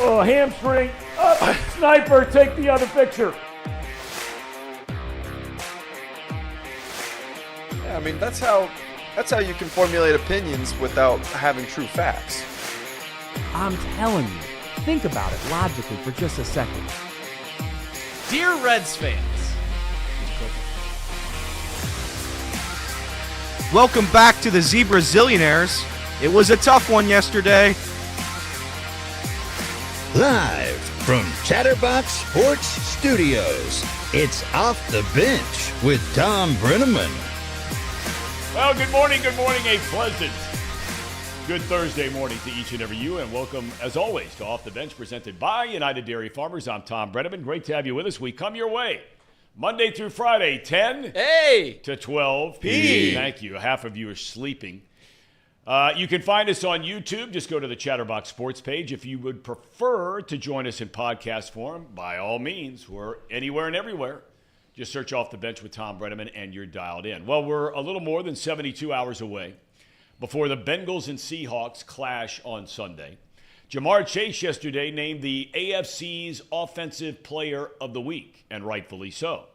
Oh, hamstring. Up. Sniper, take the other picture. Yeah, I mean, that's how you can formulate opinions without having true facts. I'm telling you, think about it logically for just a second. Dear Reds fans, welcome back to the Zebra Zillionaires. It was a tough one yesterday. Live from Chatterbox Sports Studios, it's Off the Bench with Thom Brennaman. Well, good morning. A pleasant good Thursday morning to each and every you, and welcome, as always, to Off the Bench, presented by United Dairy Farmers. I'm Thom Brennaman. Great to have you with us. We come your way Monday through Friday, 10 to 12 p. Thank you. Half of you are sleeping. You can find us on YouTube. Just go to the Chatterbox Sports page. If you would prefer to join us in podcast form, by all means, we're anywhere and everywhere. Just search Off the Bench with Thom Brennaman and you're dialed in. Well, we're a little more than 72 hours away before the Bengals and Seahawks clash on Sunday. Jamar Chase yesterday named the AFC's Offensive Player of the Week, and rightfully so.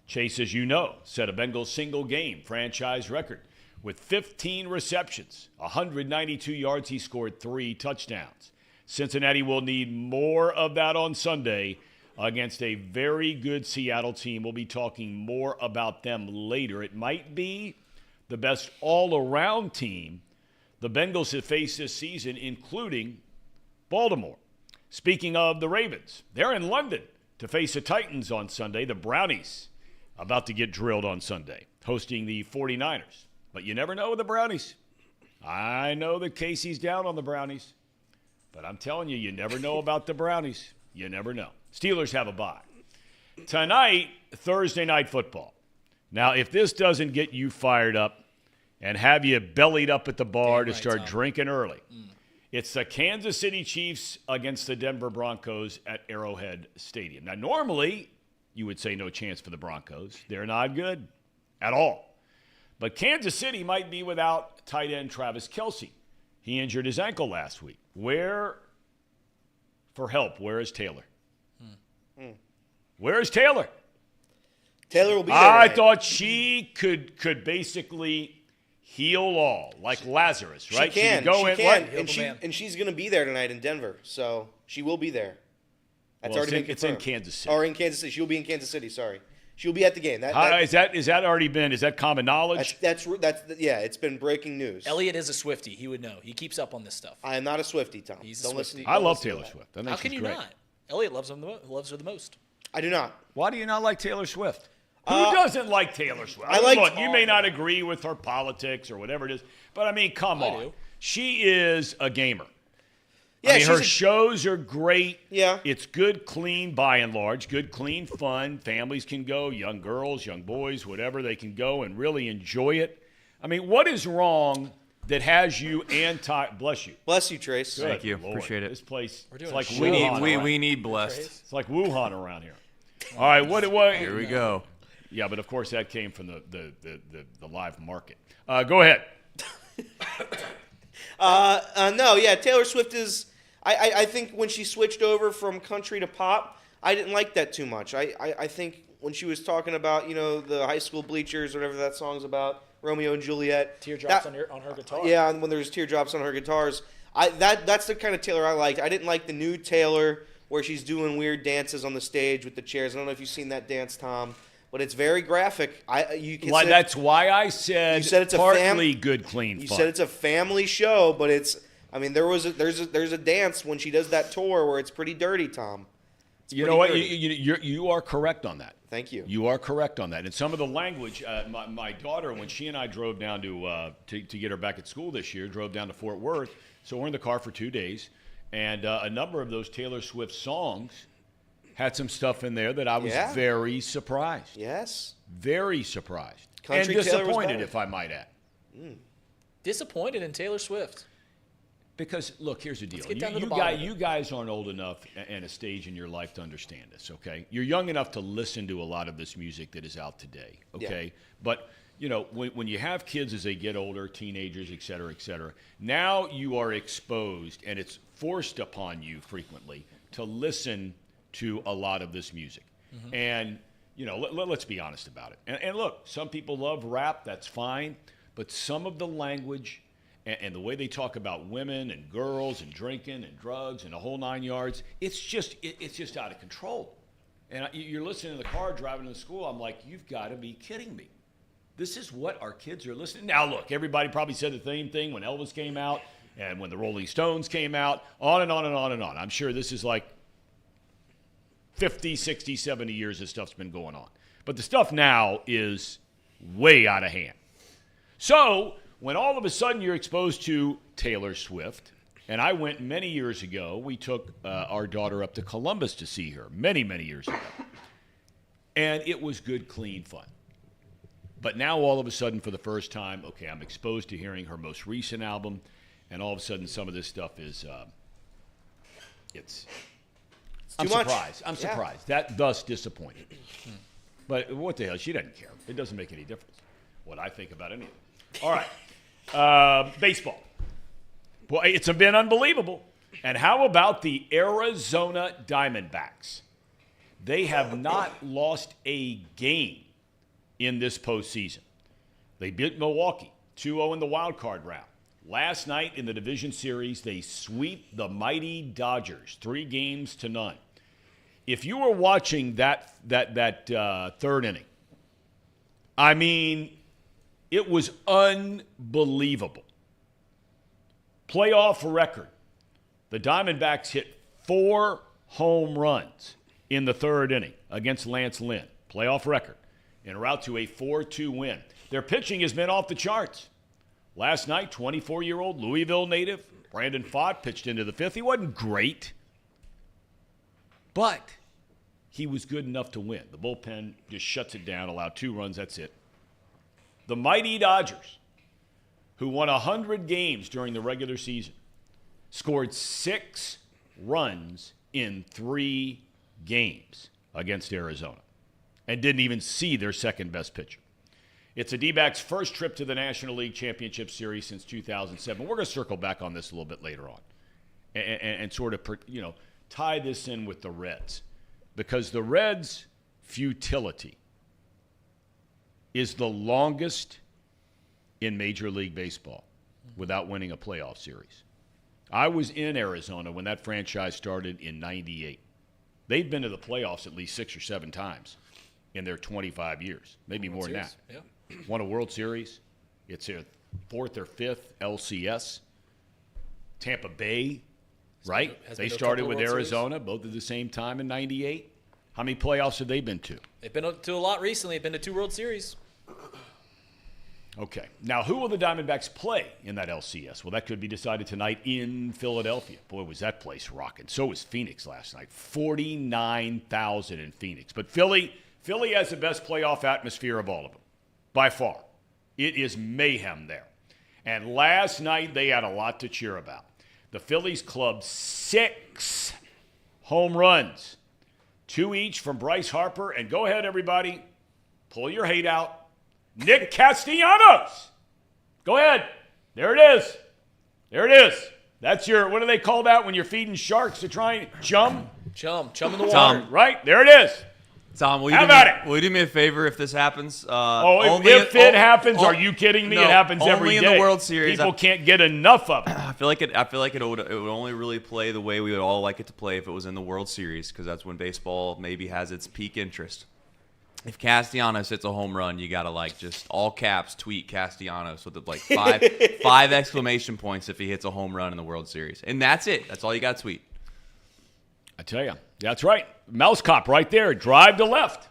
Chase, as you know, set a Bengals single-game franchise record. With 15 receptions, 192 yards, he scored 3 touchdowns. Cincinnati will need more of that on Sunday against a very good Seattle team. We'll be talking more about them later. It might be the best all-around team the Bengals have faced this season, including Baltimore. Speaking of the Ravens, they're in London to face the Titans on Sunday. The Brownies about to get drilled on Sunday, hosting the 49ers. But you never know with the Brownies. I know that Casey's down on the Brownies, but I'm telling you, you never know about the Brownies. You never know. Steelers have a bye. Tonight, Thursday Night Football. Now, if this doesn't get you fired up and have you bellied up at the bar to start drinking early, it's the Kansas City Chiefs against the Denver Broncos at Arrowhead Stadium. Now, normally, you would say no chance for the Broncos. They're not good at all. But Kansas City might be without tight end Travis Kelce. He injured his ankle last week. Where is Taylor? Where is Taylor? Taylor will be there. I thought she could basically heal all, like Lazarus, right? She can. And she's going to be there tonight in Denver, so she will be there. That's already been confirmed. It's in Kansas City. Or in Kansas City. She'll be in Kansas City, sorry. She'll be at the game. Is that common knowledge? That's it's been breaking news. Elliot is a Swiftie. He would know. He keeps up on this stuff. I am not a Swiftie, Tom. He's a Swiftie. I love Taylor Swift. How can you not? Elliot loves her the most. I do not. Why do you not like Taylor Swift? Who doesn't like Taylor Swift? Look, you may not agree with her politics or whatever it is, but I mean, come on. Do. She is a gamer. Yeah, her shows are great. Yeah. It's good, clean, by and large. Good, clean, fun. Families can go, young girls, young boys, whatever, they can go and really enjoy it. I mean, what is wrong that has you bless you. Bless you, Trace. Good Thank you. Lord. Appreciate it. This place, We're it's doing like a Wuhan. We need blessed. It's like Wuhan around here. All right, what? Here we go. Yeah, but of course that came from the live market. Go ahead. Taylor Swift is. I think when she switched over from country to pop, I didn't like that too much. I think when she was talking about the high school bleachers, whatever that song's about, Romeo and Juliet, Teardrops on her guitar. Yeah, and when there's teardrops on her guitars, that's the kind of Taylor I liked. I didn't like the new Taylor where she's doing weird dances on the stage with the chairs. I don't know if you've seen that dance, Tom, but it's very graphic. That's why I said you said it's partly good, clean fun. You said it's a family show, but it's. I mean, there's a dance when she does that tour where it's pretty dirty, Tom. You know what? You are correct on that. Thank you. You are correct on that. And some of the language, my daughter, when she and I drove down to get her back at school this year, drove down to Fort Worth. So we're in the car for 2 days, and a number of those Taylor Swift songs had some stuff in there that I was very surprised. Yes. Very surprised. Country and Taylor disappointed, if I might add. Disappointed in Taylor Swift. Because, look, here's the deal. Let's get down to the bottom of it. You guys aren't old enough and a stage in your life to understand this, okay? You're young enough to listen to a lot of this music that is out today, okay? Yeah. But, when you have kids as they get older, teenagers, et cetera, now you are exposed, and it's forced upon you frequently to listen to a lot of this music. Mm-hmm. And, let's be honest about it. And look, some people love rap, that's fine, but some of the language and the way they talk about women and girls and drinking and drugs and the whole 9 yards, it's just out of control. And you're listening in the car driving to school, I'm like, you've got to be kidding me. This is what our kids are listening. Now, look, everybody probably said the same thing when Elvis came out and when the Rolling Stones came out, on and on and on and on. I'm sure this is like 50, 60, 70 years this stuff's been going on. But the stuff now is way out of hand. So when all of a sudden you're exposed to Taylor Swift, and I went many years ago, we took our daughter up to Columbus to see her many, many years ago. And it was good, clean fun. But now all of a sudden for the first time, okay, I'm exposed to hearing her most recent album, and all of a sudden some of this stuff is, I'm surprised. I'm surprised. That thus disappointed. But what the hell? She doesn't care. It doesn't make any difference what I think about anything. All right. Baseball. Boy, it's been unbelievable. And how about the Arizona Diamondbacks? They have not lost a game in this postseason. They beat Milwaukee 2-0 in the wild card round. Last night in the division series, they sweep the mighty Dodgers 3-0. If you were watching that third inning, I mean, it was unbelievable. Playoff record. The Diamondbacks hit 4 home runs in the third inning against Lance Lynn. Playoff record. En route to a 4-2 win. Their pitching has been off the charts. Last night, 24-year-old Louisville native Brandon Pfaadt pitched into the fifth. He wasn't great, but he was good enough to win. The bullpen just shuts it down, allowed 2 runs, that's it. The mighty Dodgers, who won 100 games during the regular season, scored 6 runs in 3 games against Arizona and didn't even see their second-best pitcher. It's a D-backs' first trip to the National League Championship Series since 2007. We're going to circle back on this a little bit later on and sort of, tie this in with the Reds. Because the Reds' futility is the longest in Major League Baseball without winning a playoff series. I was in Arizona when that franchise started in '98. They've been to the playoffs at least 6 or 7 times in their 25 years, maybe more than that. Yeah. Won a World Series. It's their 4th or 5th LCS. Tampa Bay, right? They started with Arizona, both at the same time in '98. How many playoffs have they been to? They've been to a lot recently. They've been to 2 World Series. Okay. Now, who will the Diamondbacks play in that LCS? Well, that could be decided tonight in Philadelphia. Boy, was that place rocking. So was Phoenix last night. 49,000 in Phoenix. But Philly has the best playoff atmosphere of all of them, by far. It is mayhem there. And last night, they had a lot to cheer about. The Phillies clubbed 6 home runs, 2 each from Bryce Harper. And go ahead, everybody, pull your hate out. Nick Castellanos. Go ahead. There it is. There it is. That's your, what do they call that when you're feeding sharks to try and chum? Chum in the water. Tom. Right? There it is. Tom, will How about it? Will you do me a favor if this happens? If it happens, are you kidding me? No, it happens every day. only in the World Series. People can't get enough of it. I feel like it would only really play the way we would all like it to play if it was in the World Series, because that's when baseball maybe has its peak interest. If Castellanos hits a home run, you gotta just all caps tweet Castellanos with five exclamation points if he hits a home run in the World Series, and that's it. That's all you got to tweet. I tell you, that's right. Mouse cop right there. Drive to left.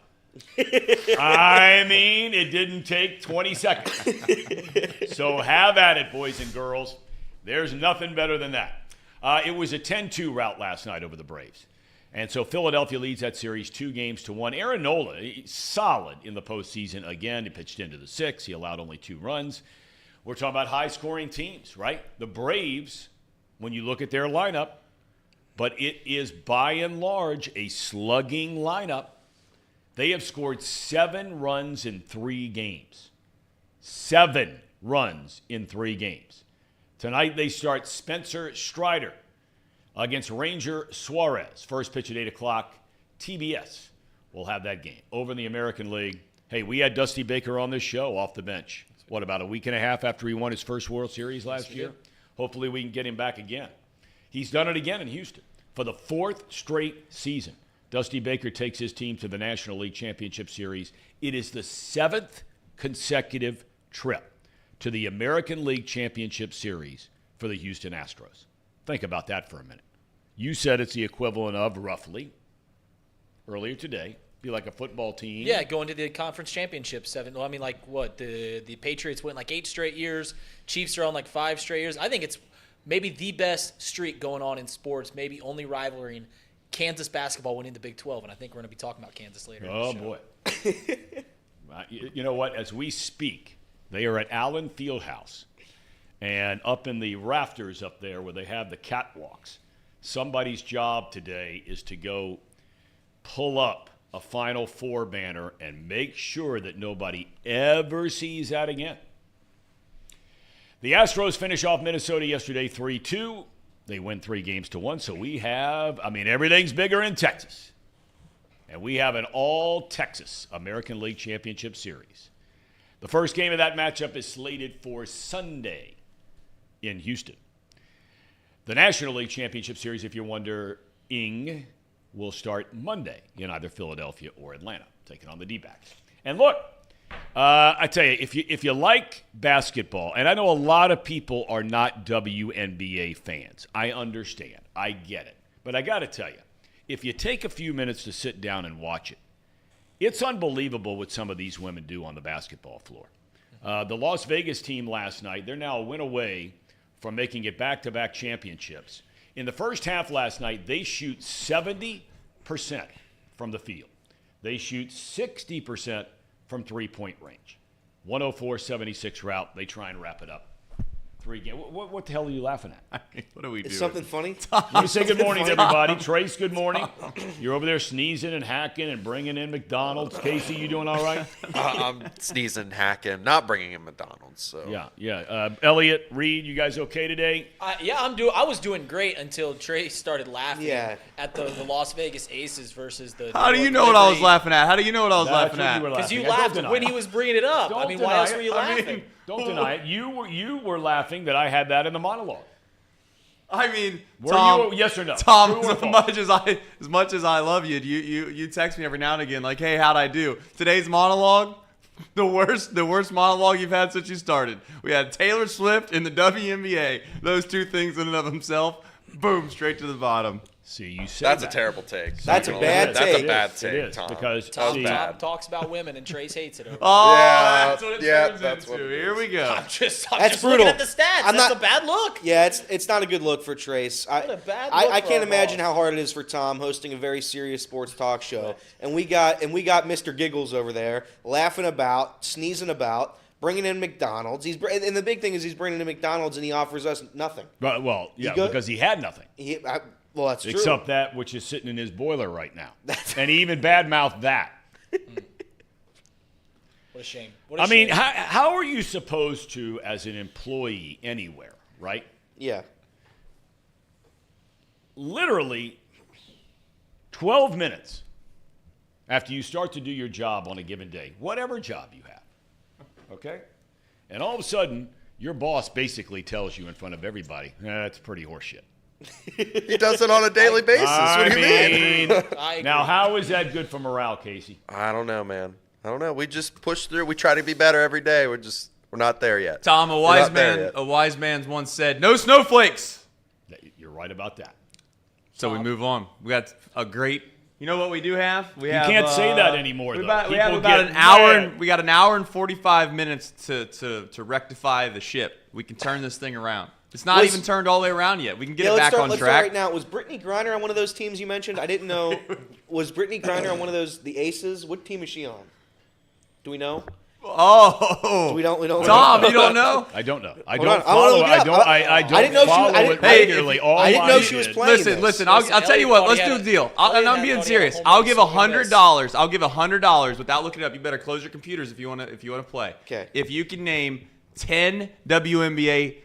I mean, it didn't take 20 seconds. So have at it, boys and girls. There's nothing better than that. It was a 10-2 rout last night over the Braves. And so Philadelphia leads that series 2-1. Aaron Nola, solid in the postseason. Again, he pitched into the 6th. He allowed only 2 runs. We're talking about high-scoring teams, right? The Braves, when you look at their lineup, but it is by and large a slugging lineup. They have scored 7 runs in 3 games. 7 runs in 3 games. Tonight they start Spencer Strider against Ranger Suarez. First pitch at 8 o'clock. TBS will have that game. Over in the American League, hey, we had Dusty Baker on this show off the bench. What, about a week and a half after he won his first World Series last year? Hopefully we can get him back again. He's done it again in Houston. For the 4th straight season, Dusty Baker takes his team to the National League Championship Series. It is the 7th consecutive trip to the American League Championship Series for the Houston Astros. Think about that for a minute. You said it's the equivalent of, roughly, earlier today, be like a football team. Yeah, going to the conference championship 7. Well, I mean, like what? The Patriots went like 8 straight years. Chiefs are on like 5 straight years. I think it's maybe the best streak going on in sports, maybe only rivaling Kansas basketball winning the Big 12. And I think we're going to be talking about Kansas later. Oh, boy. You know what? As we speak, they are at Allen Fieldhouse. And up in the rafters up there where they have the catwalks, somebody's job today is to go pull up a Final Four banner and make sure that nobody ever sees that again. The Astros finish off Minnesota yesterday 3-2. They win 3-1, so we have, everything's bigger in Texas. And we have an all-Texas American League Championship Series. The first game of that matchup is slated for Sunday in Houston. The National League Championship Series, if you're wondering, will start Monday in either Philadelphia or Atlanta, taking on the D-backs. And look, I tell you, if you like basketball, and I know a lot of people are not WNBA fans. I understand. I get it. But I got to tell you, if you take a few minutes to sit down and watch it, it's unbelievable what some of these women do on the basketball floor. The Las Vegas team last night, they're now a win away from making it back-to-back championships. In the first half last night, they shoot 70% from the field. They shoot 60% from three-point range. 104-76 route. They try and wrap it up. 3 games. What the hell are you laughing at? What are we doing? Is something funny? You say good morning to everybody. Trace, good morning. You're over there sneezing and hacking and bringing in McDonald's. Casey, you doing all right? I'm sneezing, hacking, not bringing in McDonald's. So Yeah. Elliot, Reed, you guys okay today? I was doing great until Trey started laughing at the Las Vegas Aces versus the. How do you know what I was laughing at? How do you know what I was laughing at? Because you laughed when he was bringing it up. Why else were you laughing? Don't deny it. You were laughing that I had that in the monologue. Tom, yes or no? Tom, as much as I love you, you text me every now and again like, "Hey, how'd I do?" Today's monologue, the worst monologue you've had since you started. We had Taylor Swift in the WNBA. Those 2 things in and of themselves, boom, straight to the bottom. See, you said that's a terrible take. That's a bad take. That's a bad take, it is, Tom. Because Tom talks about women and Trace hates it. That's what it turns that's into. what it Here we go. I'm just brutal. looking at the stats. That's a bad look. Yeah, it's not a good look for Trace. What a bad look I for can't our imagine boss. how hard it is for Tom hosting a very serious sports talk show, and we got Mr. Giggles over there laughing about, sneezing about, bringing in McDonald's. And the big thing is he's bringing in McDonald's and he offers us nothing. Because he had nothing. Well, that's true. Except that which is sitting in his boiler right now. And he even badmouthed that. What a shame. How are you supposed to, as an employee anywhere, right? Yeah. Literally 12 minutes after you start to do your job on a given day, whatever job you have, okay? And all of a sudden, your boss basically tells you in front of everybody, that's pretty horseshit. He does it on a daily basis. What do you mean? Now, how is that good for morale, Casey? I don't know, man. I don't know. We just push through. We try to be better every day. We're not there yet. Tom, a wise man once said, "No snowflakes." You're right about that. So we move on. We got a great. You know what we do have? You can't say that anymore. We though. have about an hour. We got an hour and 45 minutes to rectify the ship. We can turn this thing around. It's not even turned all the way around yet. We can get it back on let's track. start right now. Was Brittany Griner on one of those teams you mentioned? I didn't know. Was Brittany Griner on one of those, the Aces? What team is she on? Do we know? Oh, We don't. Tom, you don't know? I don't know. I Hold don't on, I wanna follow. look it I up. don't. I don't I didn't know she was- follow I it didn't- regularly. All I didn't know mine she was is- playing. Listen. I'll tell Elliot you what. thought Let's he do had a deal. Elliot I'm thought being he had a serious. home I'll run give swing and miss. $100. I'll give $100 without looking it up. You better close your computers if you want to play. Okay. If you can name 10 WNBA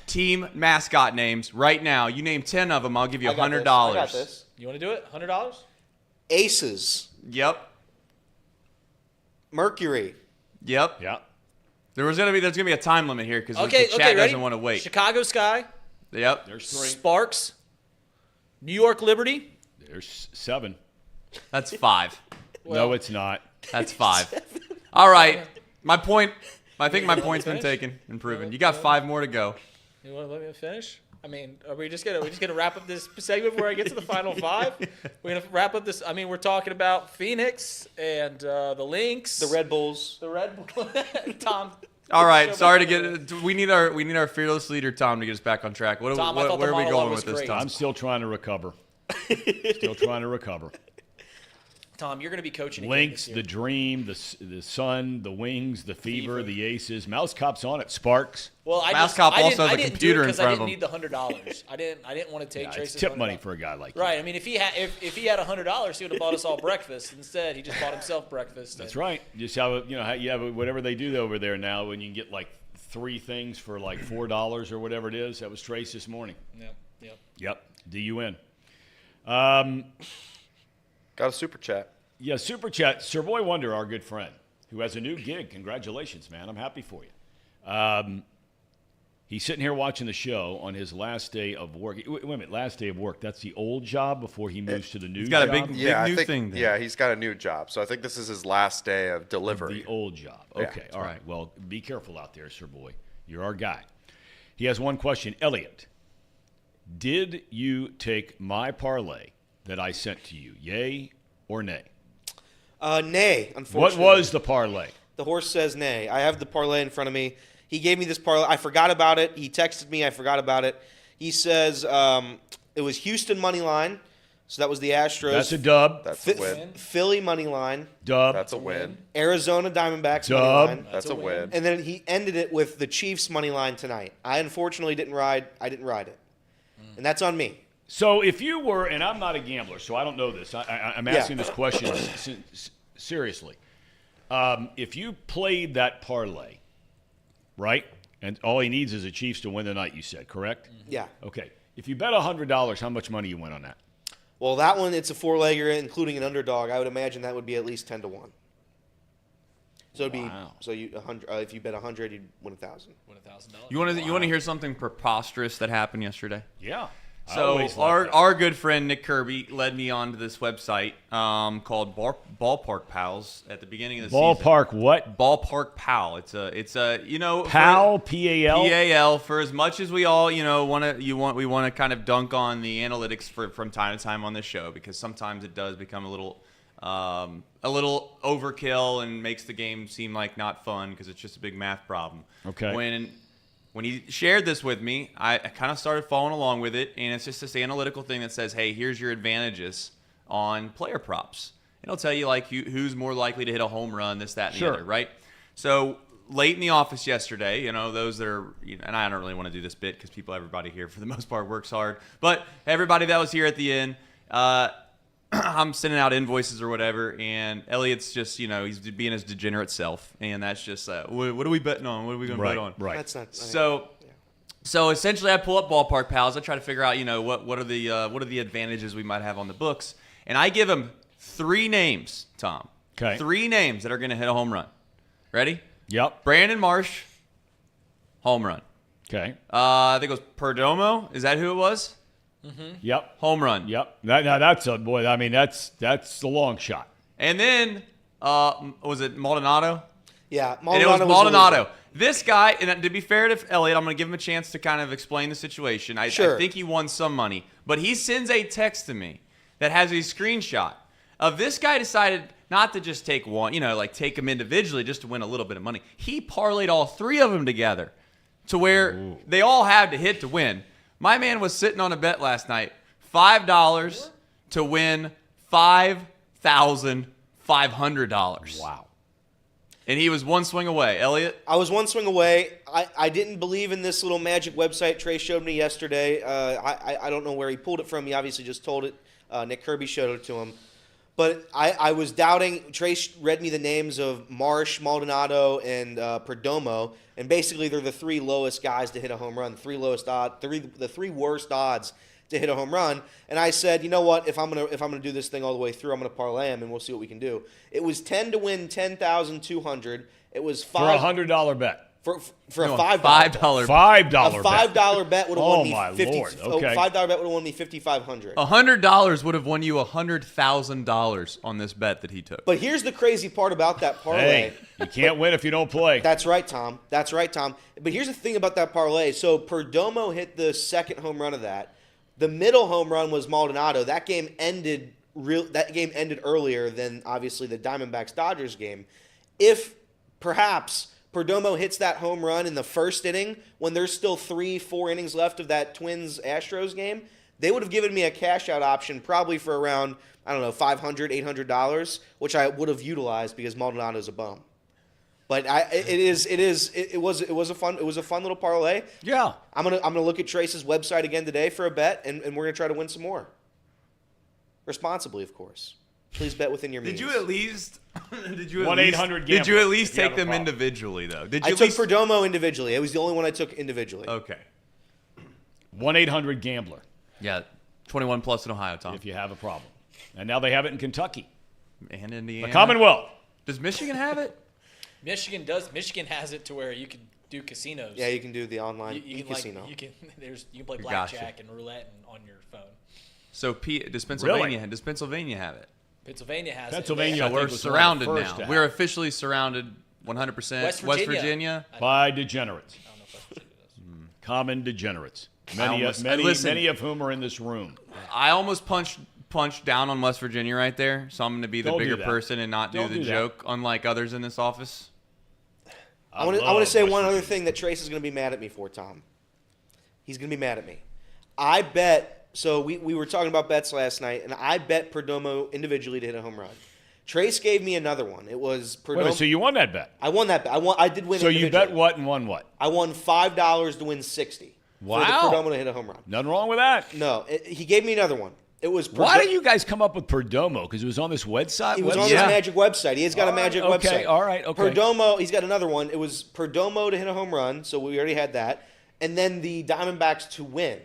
team mascot names right now, you name 10 of them. I'll give you I got this. $100. I got this. You want to do it? $100? Aces. Yep. Mercury. Yep. Yeah. There's gonna be a time limit here because Okay, the chat ready? doesn't want to wait. Chicago Sky, Yep. There's 3. Sparks, New York Liberty. There's 7. That's 5. No, it's not. That's 5. All right. My point. I think my point's been taken and proven. You got 5 more to go. You want to let me finish? I mean, are we just gonna wrap up this segment before I get to the final 5? We're gonna wrap up this. I mean, we're talking about Phoenix and the Lynx, The Red Bulls. the Red Bull. Tom. All right. show Sorry to back get. We need our fearless leader Tom to get us back on track. Tom, I thought Where the are we monologue going was with this, great. Tom? I'm still trying to recover. Still trying to recover. Tom, you're gonna be coaching again Lynx, this year. the Dream, the Sun, the Wings, the Fever, the Aces. Mouse Cop's on it. Sparks. Well, Mouse Cop also has a didn't computer do it in 'cause front I of didn't him. need the $100. I didn't want to take Yeah, Trace's it's tip money $100. for a guy like you. Right. I mean, if he had $100, he would have bought us all breakfast. Instead, he just bought himself breakfast. That's right. Just how how you have whatever they do over there now when you can get like 3 things for like $4 or whatever it is. That was Trace this morning. Yep. Yep. DUN. Got a super chat. Yeah, super chat. Sir Boy Wonder, our good friend, who has a new gig. Congratulations, man. I'm happy for you. He's sitting here watching the show on his last day of work. Wait a minute, last day of work. That's the old job before he moves to the new He's got a job? big Yeah, I new think. thing there. Yeah, he's got a new job, so I think this is his last day of delivery. The old job. Yeah, Okay, all right. Well, be careful out there, Sir Boy. You're our guy. He has one question. Elliot, did you take my parlay that I sent to you? Yay or nay? Nay, What unfortunately. was the parlay? The horse says nay. I have the parlay in front of me. He gave me this parlay. I forgot about it. He texted me. I forgot about it. He says it was Houston money line. So that was the Astros. That's a dub. That's a win. Philly money line. Dub. That's a win. Arizona Diamondbacks Dub. money line. That's a win. And then he ended it with the Chiefs money line tonight. I unfortunately didn't ride it. And that's on me. So if you were, and I'm not a gambler, so I don't know this. I'm asking this question seriously. If you played that parlay, right, and all he needs is the Chiefs to win the night, you said, correct? Yeah. Okay. If you bet $100, how much money you win on that? Well, that one, it's a 4-legger, including an underdog. I would imagine that would be at least 10 to 1. So it'd Wow. be you 100. If you bet 100, you'd win 1,000. Win $1,000. You want to hear something preposterous that happened yesterday? Yeah. I So always like that. our good friend Nick Kirby led me onto this website called Ballpark Pals at the beginning of the season. Ballpark what? Ballpark Pal. It's a PAL, P-A-L? PAL. For as much as we all we want to kind of dunk on the analytics from time to time on this show, because sometimes it does become a little overkill and makes the game seem like not fun because it's just a big math problem. Okay. When he shared this with me, I kind of started following along with it, and it's just this analytical thing that says, hey, here's your advantages on player props. It'll tell you like who's more likely to hit a home run, this, that, and Sure. the other, right? So late in the office yesterday, those that are, and I don't really want to do this bit because everybody here for the most part works hard, but everybody that was here at the end, I'm sending out invoices or whatever, and Elliot's just, he's being his degenerate self, and that's just, what are we betting on? What are we going to bet on? Right. That's not. So essentially, I pull up Ballpark Pals. I try to figure out, what are the advantages we might have on the books, and I give him 3 names, Tom. Okay. 3 names that are going to hit a home run. Ready? Yep. Brandon Marsh, home run. Okay. I think it was Perdomo. Is that who it was? Yep. Home run. Yep. Now that's a boy. I mean, that's the long shot. And then was it Maldonado? Yeah, And it was the Maldonado. loser. This guy, and to be fair to Elliot, I'm going to give him a chance to kind of explain the situation. I think he won some money. But he sends a text to me that has a screenshot of this guy decided not to just take one, take them individually just to win a little bit of money. He parlayed all 3 of them together to where they all had to hit to win. My man was sitting on a bet last night, $5 to win $5,500. Wow. And he was one swing away. Elliot? I was one swing away. I didn't believe in this little magic website Trey showed me yesterday. I don't know where he pulled it from. He obviously just told it. Nick Kirby showed it to him. But I was doubting. Trey read me the names of Marsh, Maldonado, and Perdomo, and basically they're the three lowest guys to hit a home run, the three worst odds to hit a home run. And I said, you know what? If I'm gonna do this thing all the way through, I'm gonna parlay him, and we'll see what we can do. It was 10 to win 10,200. It was for a $100 bet. For a $5 $5 bet. $5 A $5 bet would have won me my Lord. Okay. $5 bet would have won me $5,500. $100 would have won you $100,000 on this bet that he took. But here's the crazy part about that parlay. Hey, you can't win if you don't play. That's right, Tom. That's right, Tom. But here's the thing about that parlay. So Perdomo hit the second home run of that. The middle home run was Maldonado. That game ended earlier than obviously the Diamondbacks-Dodgers game. If perhaps Perdomo hits that home run in the first inning when there's still 3-4 innings left of that Twins-Astros game, they would have given me a cash-out option probably for around, I don't know, $500, $800, which I would have utilized because Maldonado's a bum. But it was a fun little parlay. Yeah. I'm gonna look at Trace's website again today for a bet, and we're gonna try to win some more. Responsibly, of course. Please bet within your means. Did you at least 1-800-GAMBLER. Did you at least if you take have a them problem. individually though? Did I you took at least Perdomo individually. It was the only one I took individually. Okay. 1-800-GAMBLER. Yeah. 21 plus in Ohio, Tom. If you have a problem. And now they have it in Kentucky. And Indiana. The Commonwealth. Does Michigan have it? Michigan does. Michigan has it to where you can do casinos. Yeah, you can do the online you can casino. you can play Gotcha. blackjack and roulette on your phone. So does Pennsylvania have it? Pennsylvania has Pennsylvania, it. I So think, we're was surrounded one of the first now. to We're have it. officially surrounded 100%. West West Virginia. Virginia. By degenerates. I don't know if West Virginia does. Common degenerates. Listen. Many of whom are in this room. I almost punched down on West Virginia right there, so I'm going to be the Don't do bigger that. person and not do Don't the do that. joke, unlike others in this office. I want to say one other thing that Trace is going to be mad at me for, Tom. He's going to be mad at me. I bet, so we were talking about bets last night, and I bet Perdomo individually to hit a home run. Trace gave me another one. It was Perdomo. Wait a minute, so you won that bet. I won that bet. I did win So you individually. bet what and won what? I won $5 to win 60. Wow. For the Perdomo to hit a home run. Nothing wrong with that. No, he gave me another one. It was Why did you guys come up with Perdomo? Because it was on this website? He was on this magic website. He has got a magic website. All right, okay. Perdomo, he's got another one. It was Perdomo to hit a home run, so we already had that. And then the Diamondbacks to win.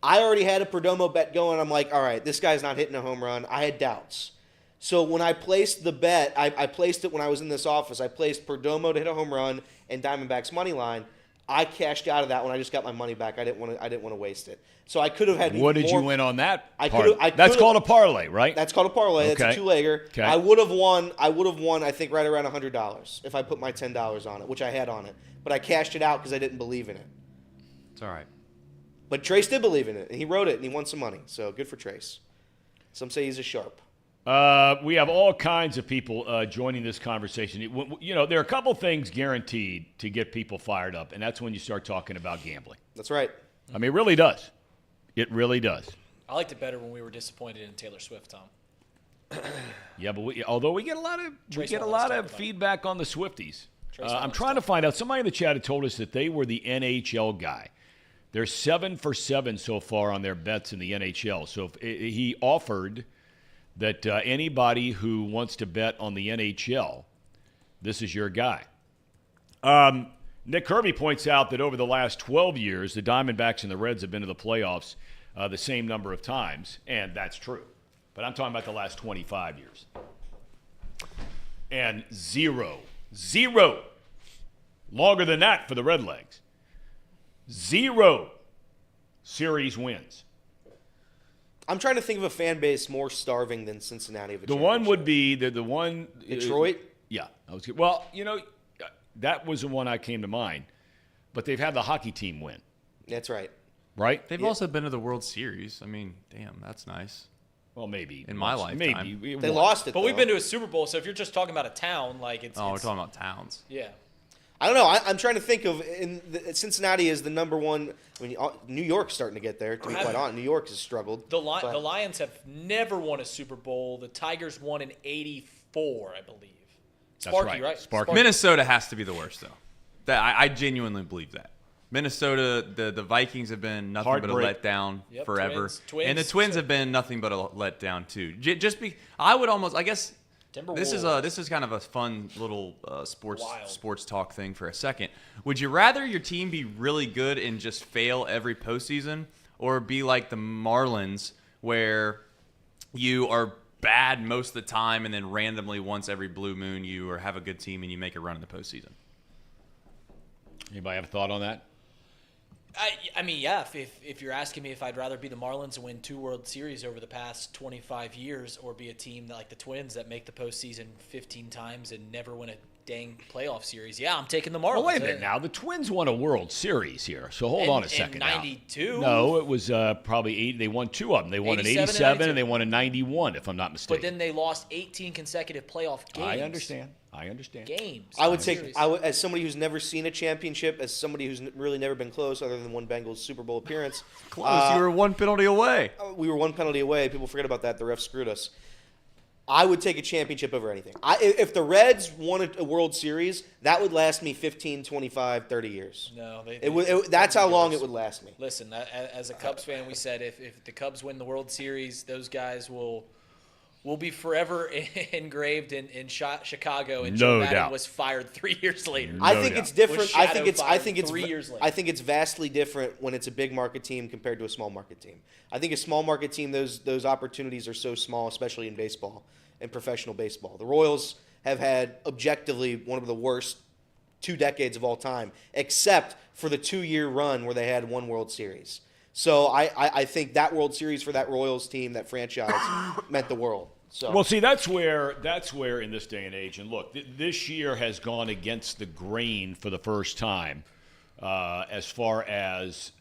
I already had a Perdomo bet going. I'm like, all right, this guy's not hitting a home run. I had doubts. So when I placed the bet, I placed it when I was in this office. I placed Perdomo to hit a home run and Diamondbacks money line. I cashed out of that when I just got my money back. I didn't want to waste it. So I could have had. What did you win on that? That's That's called a parlay, right? That's called a parlay. Okay. That's a two-legger. Okay. I would have won. I think right around $100 if I put my $10 on it, which I had on it. But I cashed it out because I didn't believe in it. It's all right. But Trace did believe in it, and he wrote it, and he won some money. So good for Trace. Some say he's a sharp. We have all kinds of people joining this conversation. There are a couple things guaranteed to get people fired up, and that's when you start talking about gambling. That's right. I mean, it really does. It really does. I liked it better when we were disappointed in Taylor Swift, Tom. Yeah, but although we get a lot of feedback on the Swifties. I'm trying to find out. Somebody in the chat had told us that they were the NHL guy. They're 7 for 7 so far on their bets in the NHL. So he offered that anybody who wants to bet on the NHL, this is your guy. Nick Kirby points out that over the last 12 years, the Diamondbacks and the Reds have been to the playoffs the same number of times, and that's true. But I'm talking about the last 25 years. And zero, longer than that for the Redlegs. 0 series wins. I'm trying to think of a fan base more starving than Cincinnati of a The one would be the one Detroit. Yeah, well, that was the one I came to mind. But they've had the hockey team win, That's right. right? They've also been to the World Series. I mean, damn, that's nice. Well, maybe In my lifetime. maybe They lost it. But though. we've been to a Super Bowl, so if you're just talking about a town, like it's. Oh, we're it's talking about towns. Yeah. I don't know. I'm trying to think of Cincinnati is the number one. I mean, New York's starting to get there. To be quite honest, New York has struggled. The Lions have never won a Super Bowl. The Tigers won in '84, I believe. Sparky, right? Sparky. Minnesota has to be the worst, though. I genuinely believe that. Minnesota, the Vikings have been nothing but a letdown forever. Twins. And the Twins have been nothing but a letdown, too. I would almost, I guess, this is kind of a fun little sports talk thing for a second. Would you rather your team be really good and just fail every postseason, or be like the Marlins where you are bad most of the time and then randomly once every blue moon you have a good team and you make a run in the postseason? Anybody have a thought on that? I mean, yeah. If you're asking me if I'd rather be the Marlins and win 2 World Series over the past 25 years, or be a team like the Twins that make the postseason 15 times and never win a dang playoff series, yeah, I'm taking the Marlins. Well, wait a minute now. The Twins won a World Series here, so hold on a second. In '92? No, it was probably 8. They won 2 of them. They won in 87 and they won in 91, if I'm not mistaken. But then they lost 18 consecutive playoff games. I understand. Games. I would take, as somebody who's never seen a championship, as somebody who's really never been close, other than one Bengals Super Bowl appearance. Close. You were 1 penalty away. We were 1 penalty away. People forget about that. The ref screwed us. I would take a championship over anything. If the Reds won a World Series, that would last me 15, 25, 30 years. No, that's how long it would last me. Listen, as a Cubs fan, we said if the Cubs win the World Series, those guys will be forever engraved in Chicago, and Joe Madden was fired 3 years later. I think it's different. I think it's 3 years later. I think it's vastly different when it's a big market team compared to a small market team. I think a small market team, those opportunities are so small, especially in baseball and professional baseball. The Royals have had objectively one of the worst 2 decades of all time, except for the 2-year run where they had 1 World Series. So I think that World Series for that Royals team, that franchise, meant the world. So. Well, see, that's where in this day and age, and look, this year has gone against the grain for the first time, as far as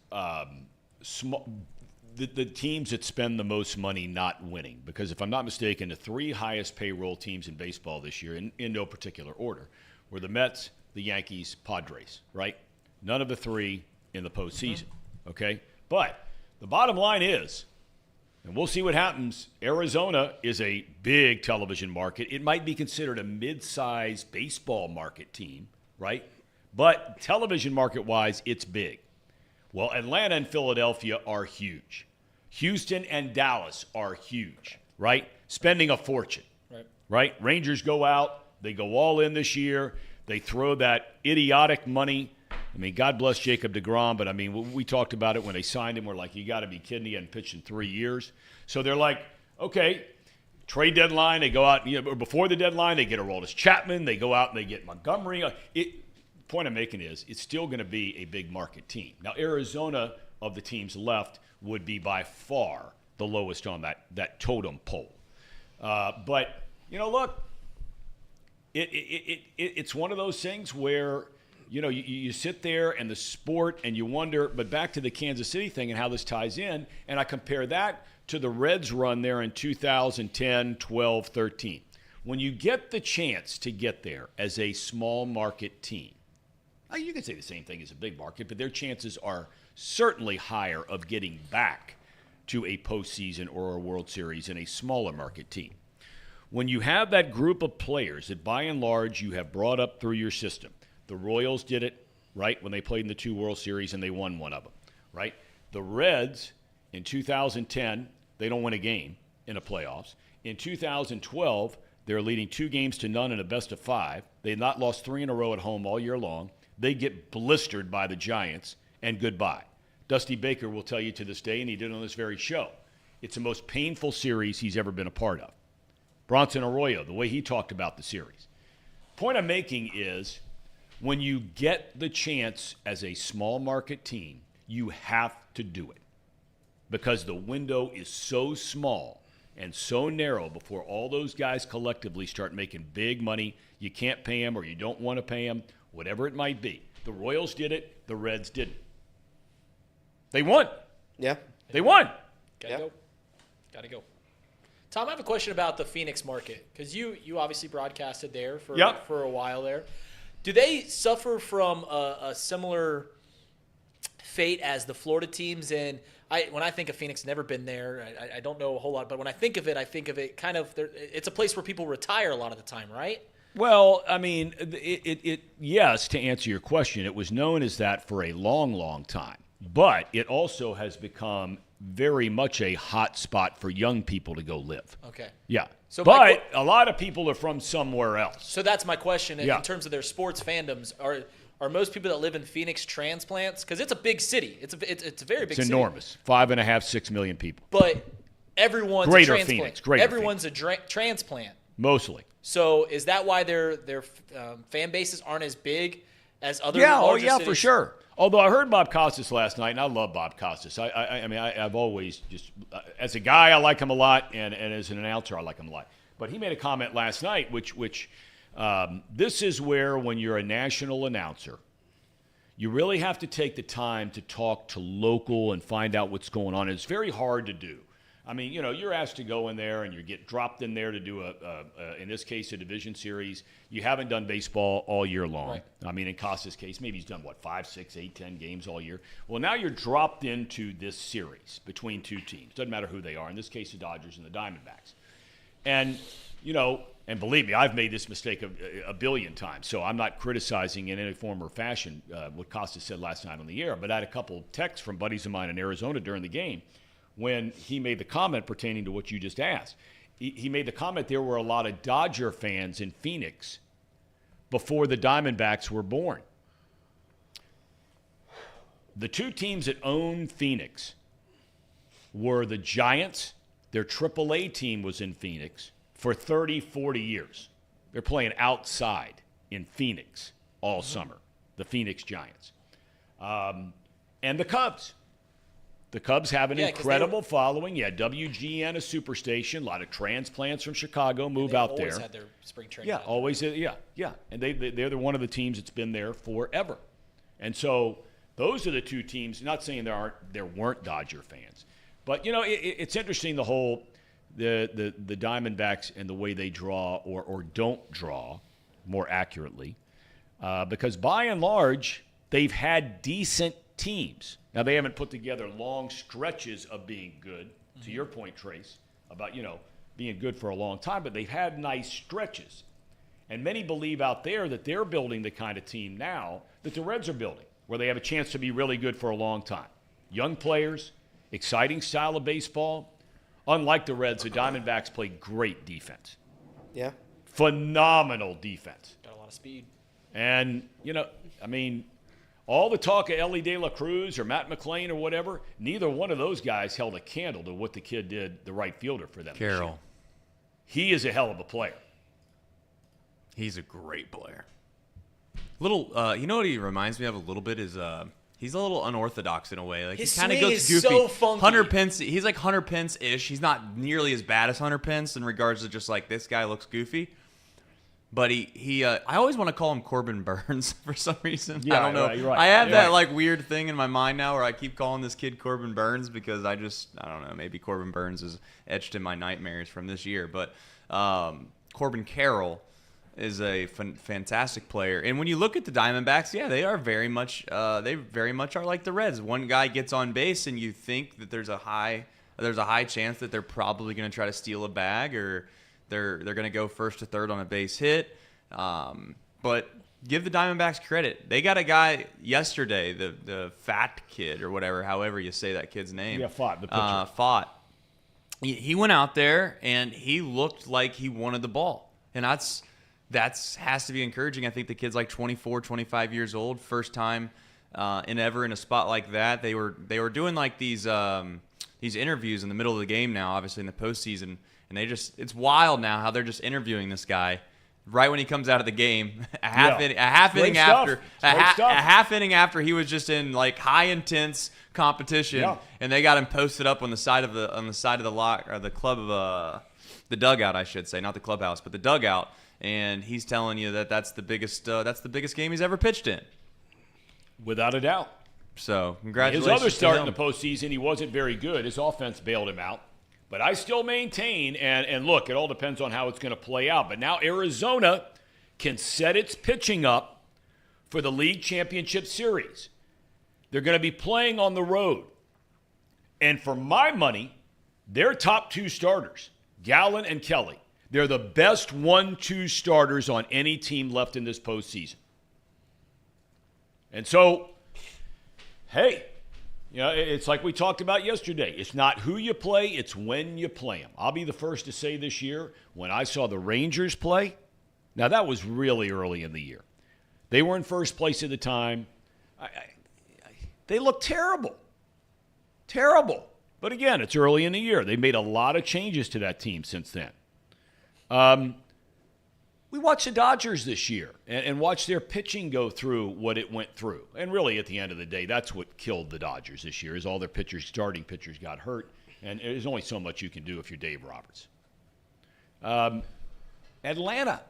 the teams that spend the most money not winning. Because if I'm not mistaken, the 3 highest payroll teams in baseball this year, in no particular order, were the Mets, the Yankees, Padres. Right? None of the 3 in the postseason. Okay, but the bottom line is. And we'll see what happens. Arizona is a big television market. It might be considered a mid-sized baseball market team, right? But television market-wise, it's big. Well, Atlanta and Philadelphia are huge. Houston and Dallas are huge, right? Spending a fortune, right? Rangers go out. They go all in this year. They throw that idiotic money. I mean, God bless Jacob deGrom, but I mean, we talked about it when they signed him. We're like, you got to be kidding. He hadn't pitched in 3 years. So they're like, okay, trade deadline. They go out, or before the deadline, they get Aroldis Chapman. They go out and they get Montgomery. Point I'm making is it's still going to be a big market team. Now, Arizona, of the teams left, would be by far the lowest on that totem pole. But, look, it's one of those things where, you sit there and the sport and you wonder, but back to the Kansas City thing and how this ties in, and I compare that to the Reds run there in 2010, 12, 13. When you get the chance to get there as a small market team, you can say the same thing as a big market, but their chances are certainly higher of getting back to a postseason or a World Series in a smaller market team. When you have that group of players that by and large you have brought up through your system, the Royals did it, right, when they played in the 2 World Series and they won 1 of them, right? The Reds in 2010, they don't win a game in the playoffs. In 2012, they're leading 2 games to none in a best of 5. They had not lost 3 in a row at home all year long. They get blistered by the Giants, and goodbye. Dusty Baker will tell you to this day, and he did on this very show, it's the most painful series he's ever been a part of. Bronson Arroyo, the way he talked about the series. Point I'm making is, when you get the chance as a small market team, you have to do it because the window is so small and so narrow before all those guys collectively start making big money. You can't pay them or you don't want to pay them, whatever it might be. The Royals did it. The Reds didn't. They won. Yeah. They won. Gotta go. Tom, I have a question about the Phoenix market because you obviously broadcasted there for a while there. Do they suffer from a similar fate as the Florida teams? And when I think of Phoenix, never been there. I don't know a whole lot, but when I think of it kind of it's a place where people retire a lot of the time, right? Well, I mean, yes, to answer your question, it was known as that for a long, long time. But it also has become very much a hot spot for young people to go live. Okay. Yeah. So but a lot of people are from somewhere else. So that's my question. Yeah. In terms of their sports fandoms, are most people that live in Phoenix transplants? Because it's a big city. It's a very big city. It's enormous. 5.5, 6 million people. But everyone's Greater a transplant. Phoenix. Greater Everyone's a transplant. Mostly. So is that why their fan bases aren't as big as other larger cities? For sure. Although I heard Bob Costas last night, and I love Bob Costas. I've always just, as a guy, I like him a lot, and as an announcer, I like him a lot. But he made a comment last night, which this is where, when you're a national announcer, you really have to take the time to talk to local and find out what's going on. It's very hard to do. I mean, you're asked to go in there and you get dropped in there to do in this case, a division series. You haven't done baseball all year long. Right. I mean, in Costa's case, maybe he's done 5, 6, 8, 10 games all year. Well, now you're dropped into this series between two teams. Doesn't matter who they are. In this case, the Dodgers and the Diamondbacks. And, and believe me, I've made this mistake a billion times, so I'm not criticizing in any form or fashion what Costa said last night on the air, but I had a couple texts from buddies of mine in Arizona during the game when he made the comment pertaining to what you just asked. He made the comment there were a lot of Dodger fans in Phoenix before the Diamondbacks were born. The two teams that own Phoenix were the Giants. Their AAA team was in Phoenix for 30, 40 years. They're playing outside in Phoenix all summer, the Phoenix Giants. And the Cubs. The Cubs have an incredible following. Yeah, WGN, a superstation. A lot of transplants from Chicago move out there. Always had their spring training. Yeah, always. Yeah. And they're one of the teams that's been there forever. And so those are the two teams. Not saying there weren't Dodger fans, but it's interesting, the whole the Diamondbacks and the way they draw or don't draw, more accurately, because by and large they've had decent teams. Now, they haven't put together long stretches of being good, to your point, Trace, about, being good for a long time, but they've had nice stretches. And many believe out there that they're building the kind of team now that the Reds are building, where they have a chance to be really good for a long time. Young players, exciting style of baseball. Unlike the Reds, the Diamondbacks play great defense. Yeah. Phenomenal defense. Got a lot of speed. And, all the talk of Ellie De La Cruz or Matt McClain or whatever, neither one of those guys held a candle to what the kid did, the right fielder for them. Carroll. He is a hell of a player. He's a great player. Little, you know what he reminds me of a little bit is he's a little unorthodox in a way. Like his he kind of swing goes is goofy. so funky. Hunter Pence, he's like Hunter Pence-ish. He's not nearly as bad as Hunter Pence in regards to just like this guy looks goofy. But I always want to call him Corbin Burns for some reason. Yeah, I don't know. You're right. I have You're that right. like weird thing in my mind now where I keep calling this kid Corbin Burns because I don't know. Maybe Corbin Burns is etched in my nightmares from this year. But Corbin Carroll is a fantastic player. And when you look at the Diamondbacks, yeah, they are very much are like the Reds. One guy gets on base and you think that there's a high chance that they're probably going to try to steal a bag or they're going to go first to third on a base hit. But give the Diamondbacks credit. They got a guy yesterday, the fat kid or whatever, however you say that kid's name. Yeah, Fott, the pitcher. Fott. He went out there and he looked like he wanted the ball. And that's has to be encouraging. I think the kid's like 24, 25 years old, first time in a spot like that. They were doing like these interviews in the middle of the game now, obviously in the postseason. And it's wild now how they're just interviewing this guy right when he comes out of the game, a half inning after he was just in like high intense competition, and they got him posted up on the side of the lock or the dugout, I should say, not the clubhouse, but the dugout, and he's telling you that's the biggest game he's ever pitched in, without a doubt. So congratulations. His other start in to the postseason, he wasn't very good. His offense bailed him out. But I still maintain, and look, it all depends on how it's going to play out. But now Arizona can set its pitching up for the League Championship Series. They're going to be playing on the road. And for my money, their top two starters, Gallen and Kelly, They're the best 1-2 starters on any team left in this postseason. And so, hey, it's like we talked about yesterday. It's not who you play, it's when you play them. I'll be the first to say this year, when I saw the Rangers play, now that was really early in the year. They were in first place at the time. They looked terrible. Terrible. But again, it's early in the year. They made a lot of changes to that team since then. We watched the Dodgers this year and watched their pitching go through what it went through. And really, at the end of the day, that's what killed the Dodgers this year, is all their starting pitchers got hurt. And there's only so much you can do if you're Dave Roberts. Atlanta.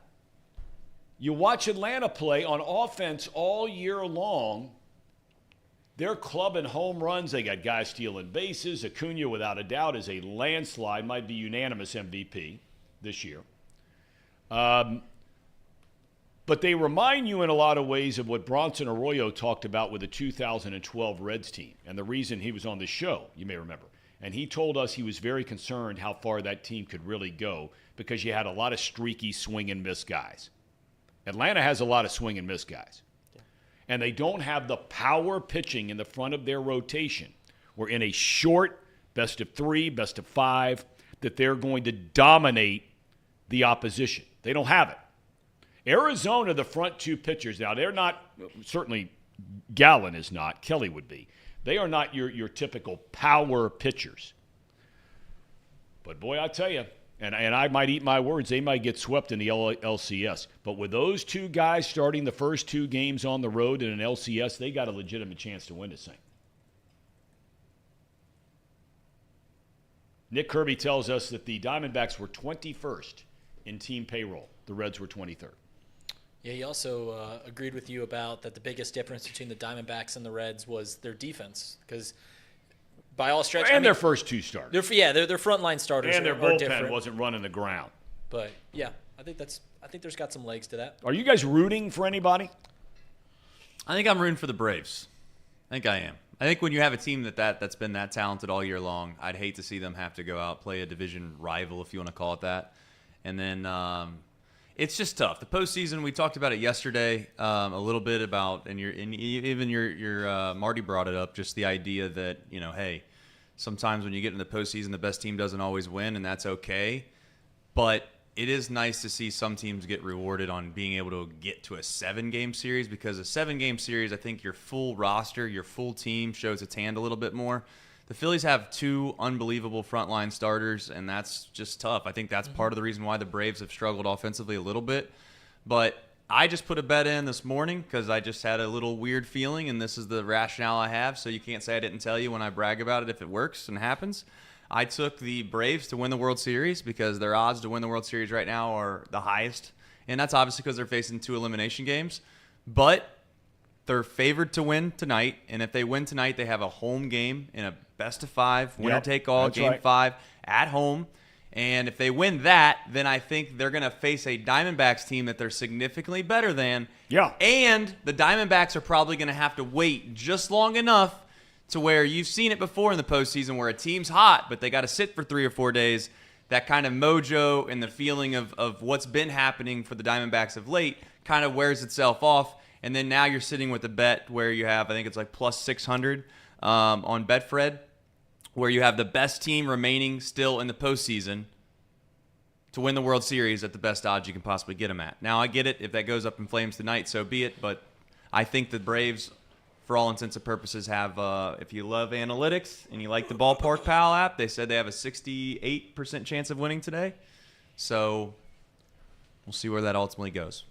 You watch Atlanta play on offense all year long. They're clubbing home runs. They got guys stealing bases. Acuna, without a doubt, is a landslide, might be unanimous MVP this year. But they remind you in a lot of ways of what Bronson Arroyo talked about with the 2012 Reds team. And the reason he was on the show, you may remember. And he told us he was very concerned how far that team could really go because you had a lot of streaky swing and miss guys. Atlanta has a lot of swing and miss guys. Yeah. And they don't have the power pitching in the front of their rotation. We're in a short best of 3, best of 5, that they're going to dominate the opposition. They don't have it. Arizona, the front 2 pitchers, now they're not, certainly Gallen is not, Kelly would be. They are not your typical power pitchers. But boy, I tell you, and I might eat my words, they might get swept in the LCS. But with those 2 guys starting the first 2 games on the road in an LCS, they got a legitimate chance to win this thing. Nick Kirby tells us that the Diamondbacks were 21st in team payroll. The Reds were 23rd. Yeah, he also agreed with you about that the biggest difference between the Diamondbacks and the Reds was their defense, because by all stretch, their first 2 starters. Their frontline starters and their are bullpen different. Wasn't running the ground. But yeah, I think there's got some legs to that. Are you guys rooting for anybody? I think I'm rooting for the Braves. I think I am. I think when you have a team that's been that talented all year long, I'd hate to see them have to go out play a division rival, if you want to call it that. And then it's just tough. The postseason, we talked about it yesterday a little bit about, and even your Marty brought it up, just the idea that, hey, sometimes when you get in the postseason, the best team doesn't always win, and that's okay. But it is nice to see some teams get rewarded on being able to get to a 7-game series, because a 7-game series, I think your full roster, your full team shows its hand a little bit more. The Phillies have 2 unbelievable frontline starters, and that's just tough. I think that's part of the reason why the Braves have struggled offensively a little bit. But I just put a bet in this morning because I just had a little weird feeling, and this is the rationale I have, so you can't say I didn't tell you when I brag about it if it works and happens. I took the Braves to win the World Series because their odds to win the World Series right now are the highest, and that's obviously because they're facing 2 elimination games. But they're favored to win tonight, and if they win tonight, they have a home game in a best-of-5, winner-take-all, Game right. 5 at home. And if they win that, then I think they're going to face a Diamondbacks team that they're significantly better than. Yeah. And the Diamondbacks are probably going to have to wait just long enough to where you've seen it before in the postseason where a team's hot, but they got to sit for 3 or 4 days. That kind of mojo and the feeling of what's been happening for the Diamondbacks of late kind of wears itself off. And then now you're sitting with a bet where you have, I think it's like plus 600 on Betfred, where you have the best team remaining still in the postseason to win the World Series at the best odds you can possibly get them at. Now, I get it. If that goes up in flames tonight, so be it. But I think the Braves, for all intents and purposes, have, if you love analytics and you like the Ballpark Pal app, they said they have a 68% chance of winning today. So we'll see where that ultimately goes.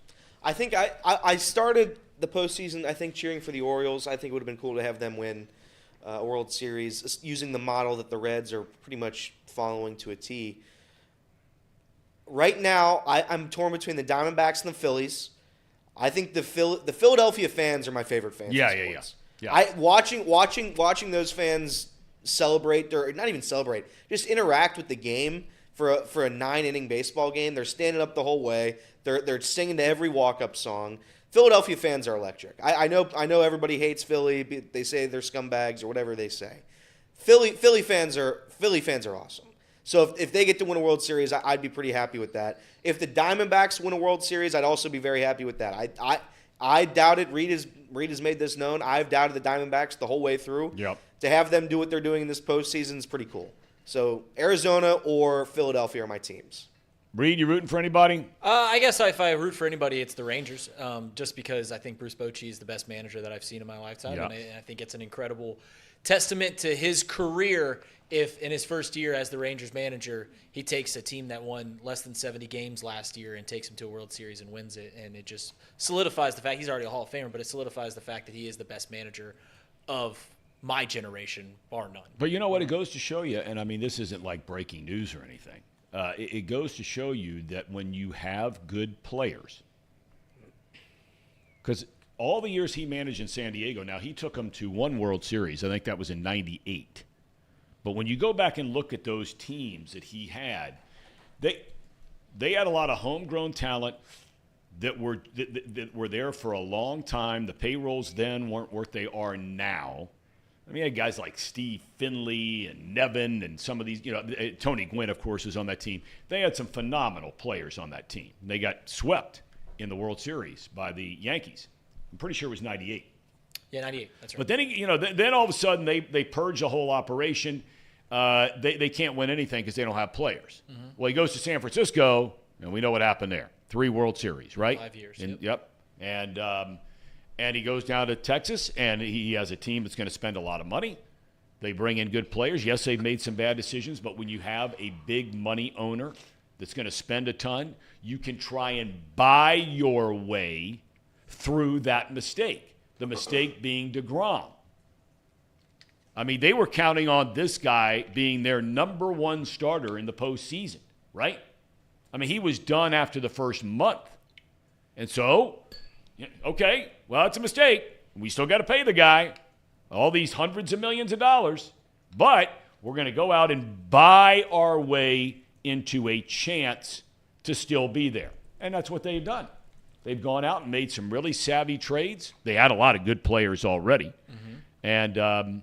I think I started the postseason, I think, cheering for the Orioles. I think it would have been cool to have them win a World Series using the model that the Reds are pretty much following to a T. Right now, I'm torn between the Diamondbacks and the Phillies. I think the Philadelphia fans are my favorite fans. Yeah. Watching those fans celebrate, or not even celebrate, just interact with the game for a 9-inning baseball game. They're standing up the whole way. They're singing to every walk-up song. Philadelphia fans are electric. I know everybody hates Philly. They say they're scumbags or whatever they say. Philly fans are awesome. So if they get to win a World Series, I'd be pretty happy with that. If the Diamondbacks win a World Series, I'd also be very happy with that. I doubted, Reed has made this known, I've doubted the Diamondbacks the whole way through. Yep. To have them do what they're doing in this postseason is pretty cool. So Arizona or Philadelphia are my teams. Reed, you rooting for anybody? I guess if I root for anybody, it's the Rangers, just because I think Bruce Bochy is the best manager that I've seen in my lifetime, Yeah. and I think it's an incredible testament to his career if in his first year as the Rangers manager, he takes a team that won less than 70 games last year and takes them to a World Series and wins it, and it just solidifies the fact he's already a Hall of Famer, but it solidifies the fact that he is the best manager of my generation, bar none. But you know what? It goes to show you, and I mean, this isn't like breaking news or anything. It goes to show you that when you have good players, because all the years he managed in San Diego, now he took them to one World Series. I think that was in '98. But when you go back and look at those teams that he had, they had a lot of homegrown talent that were there for a long time. The payrolls then weren't what they are now. I mean, you had guys like Steve Finley and Nevin and some of these, Tony Gwynn, of course, is on that team. They had some phenomenal players on that team. They got swept in the World Series by the Yankees. I'm pretty sure it was '98. Yeah, 98. That's right. But then, then all of a sudden they purge the whole operation. They can't win anything because they don't have players. Mm-hmm. Well, he goes to San Francisco, and we know what happened there. 3 World Series, right? 5 years. Yep. And he goes down to Texas, and he has a team that's going to spend a lot of money. They bring in good players. Yes, they've made some bad decisions, but when you have a big money owner that's going to spend a ton, you can try and buy your way through that mistake. The mistake being DeGrom. I mean, they were counting on this guy being their number one starter in the postseason, right? I mean, he was done after the first month. And so, okay, well, it's a mistake. We still got to pay the guy all these hundreds of millions of dollars, but we're going to go out and buy our way into a chance to still be there. And that's what they've done. They've gone out and made some really savvy trades. They had a lot of good players already. Mm-hmm. And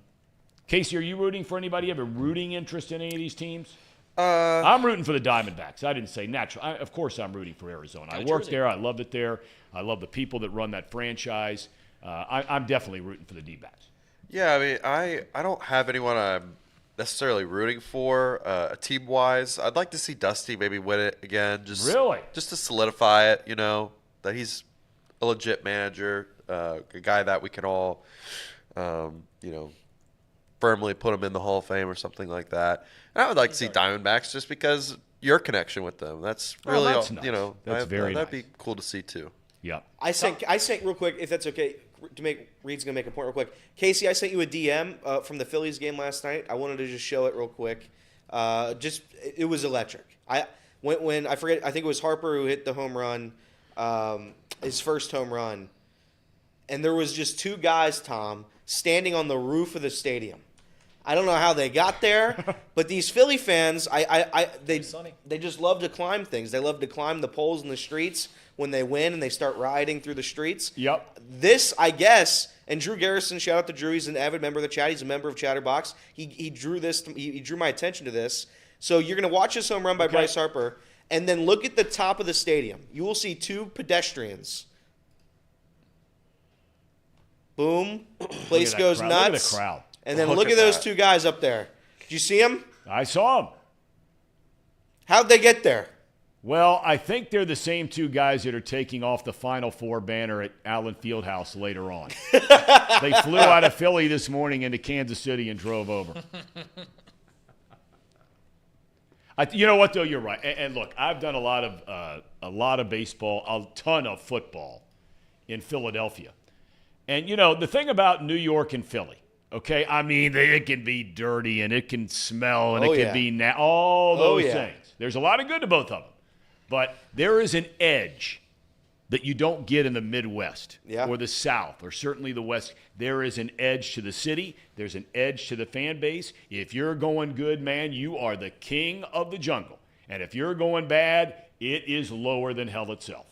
Casey, are you rooting for anybody? You have a rooting interest in any of these teams? I'm rooting for the Diamondbacks. I didn't say natural. Of course I'm rooting for Arizona. I worked there. I loved it there. I love the people that run that franchise. I'm definitely rooting for the D-backs. Yeah, I mean, I don't have anyone I'm necessarily rooting for team-wise. I'd like to see Dusty maybe win it again. Just to solidify it, that he's a legit manager, a guy that we can all, firmly put him in the Hall of Fame or something like that. And I would like to see Diamondbacks just because your connection with them. That's really, that's nice. That's very that'd nice. be cool to see too. Yeah. I sent real quick, if that's okay, Reed's gonna make a point real quick. Casey, I sent you a DM from the Phillies game last night. I wanted to just show it real quick. It was electric. When I forget, I think it was Harper who hit the home run, his first home run, and there was just 2 guys, Tom, standing on the roof of the stadium. I don't know how they got there, but these Philly fans, they just love to climb things. They love to climb the poles in the streets when they win and they start riding through the streets. Yep. This, I guess, and Drew Garrison, shout out to Drew. He's an avid member of the chat. He's a member of Chatterbox. He drew this. He drew my attention to this. So you're going to watch this home run by Bryce Harper, and then look at the top of the stadium. You will see 2 pedestrians. Boom. Place goes nuts. Look at the crowd. And then look at those 2 guys up there. Did you see them? I saw them. How'd they get there? Well, I think they're the same 2 guys that are taking off the Final Four banner at Allen Fieldhouse later on. They flew out of Philly this morning into Kansas City and drove over. You know what, though? You're right. And look, I've done a lot of baseball, a ton of football in Philadelphia. And, the thing about New York and Philly, okay, I mean, it can be dirty and it can smell and it can be all those things. There's a lot of good to both of them. But there is an edge that you don't get in the Midwest or the South or certainly the West. There is an edge to the city. There's an edge to the fan base. If you're going good, man, you are the king of the jungle. And if you're going bad, it is lower than hell itself.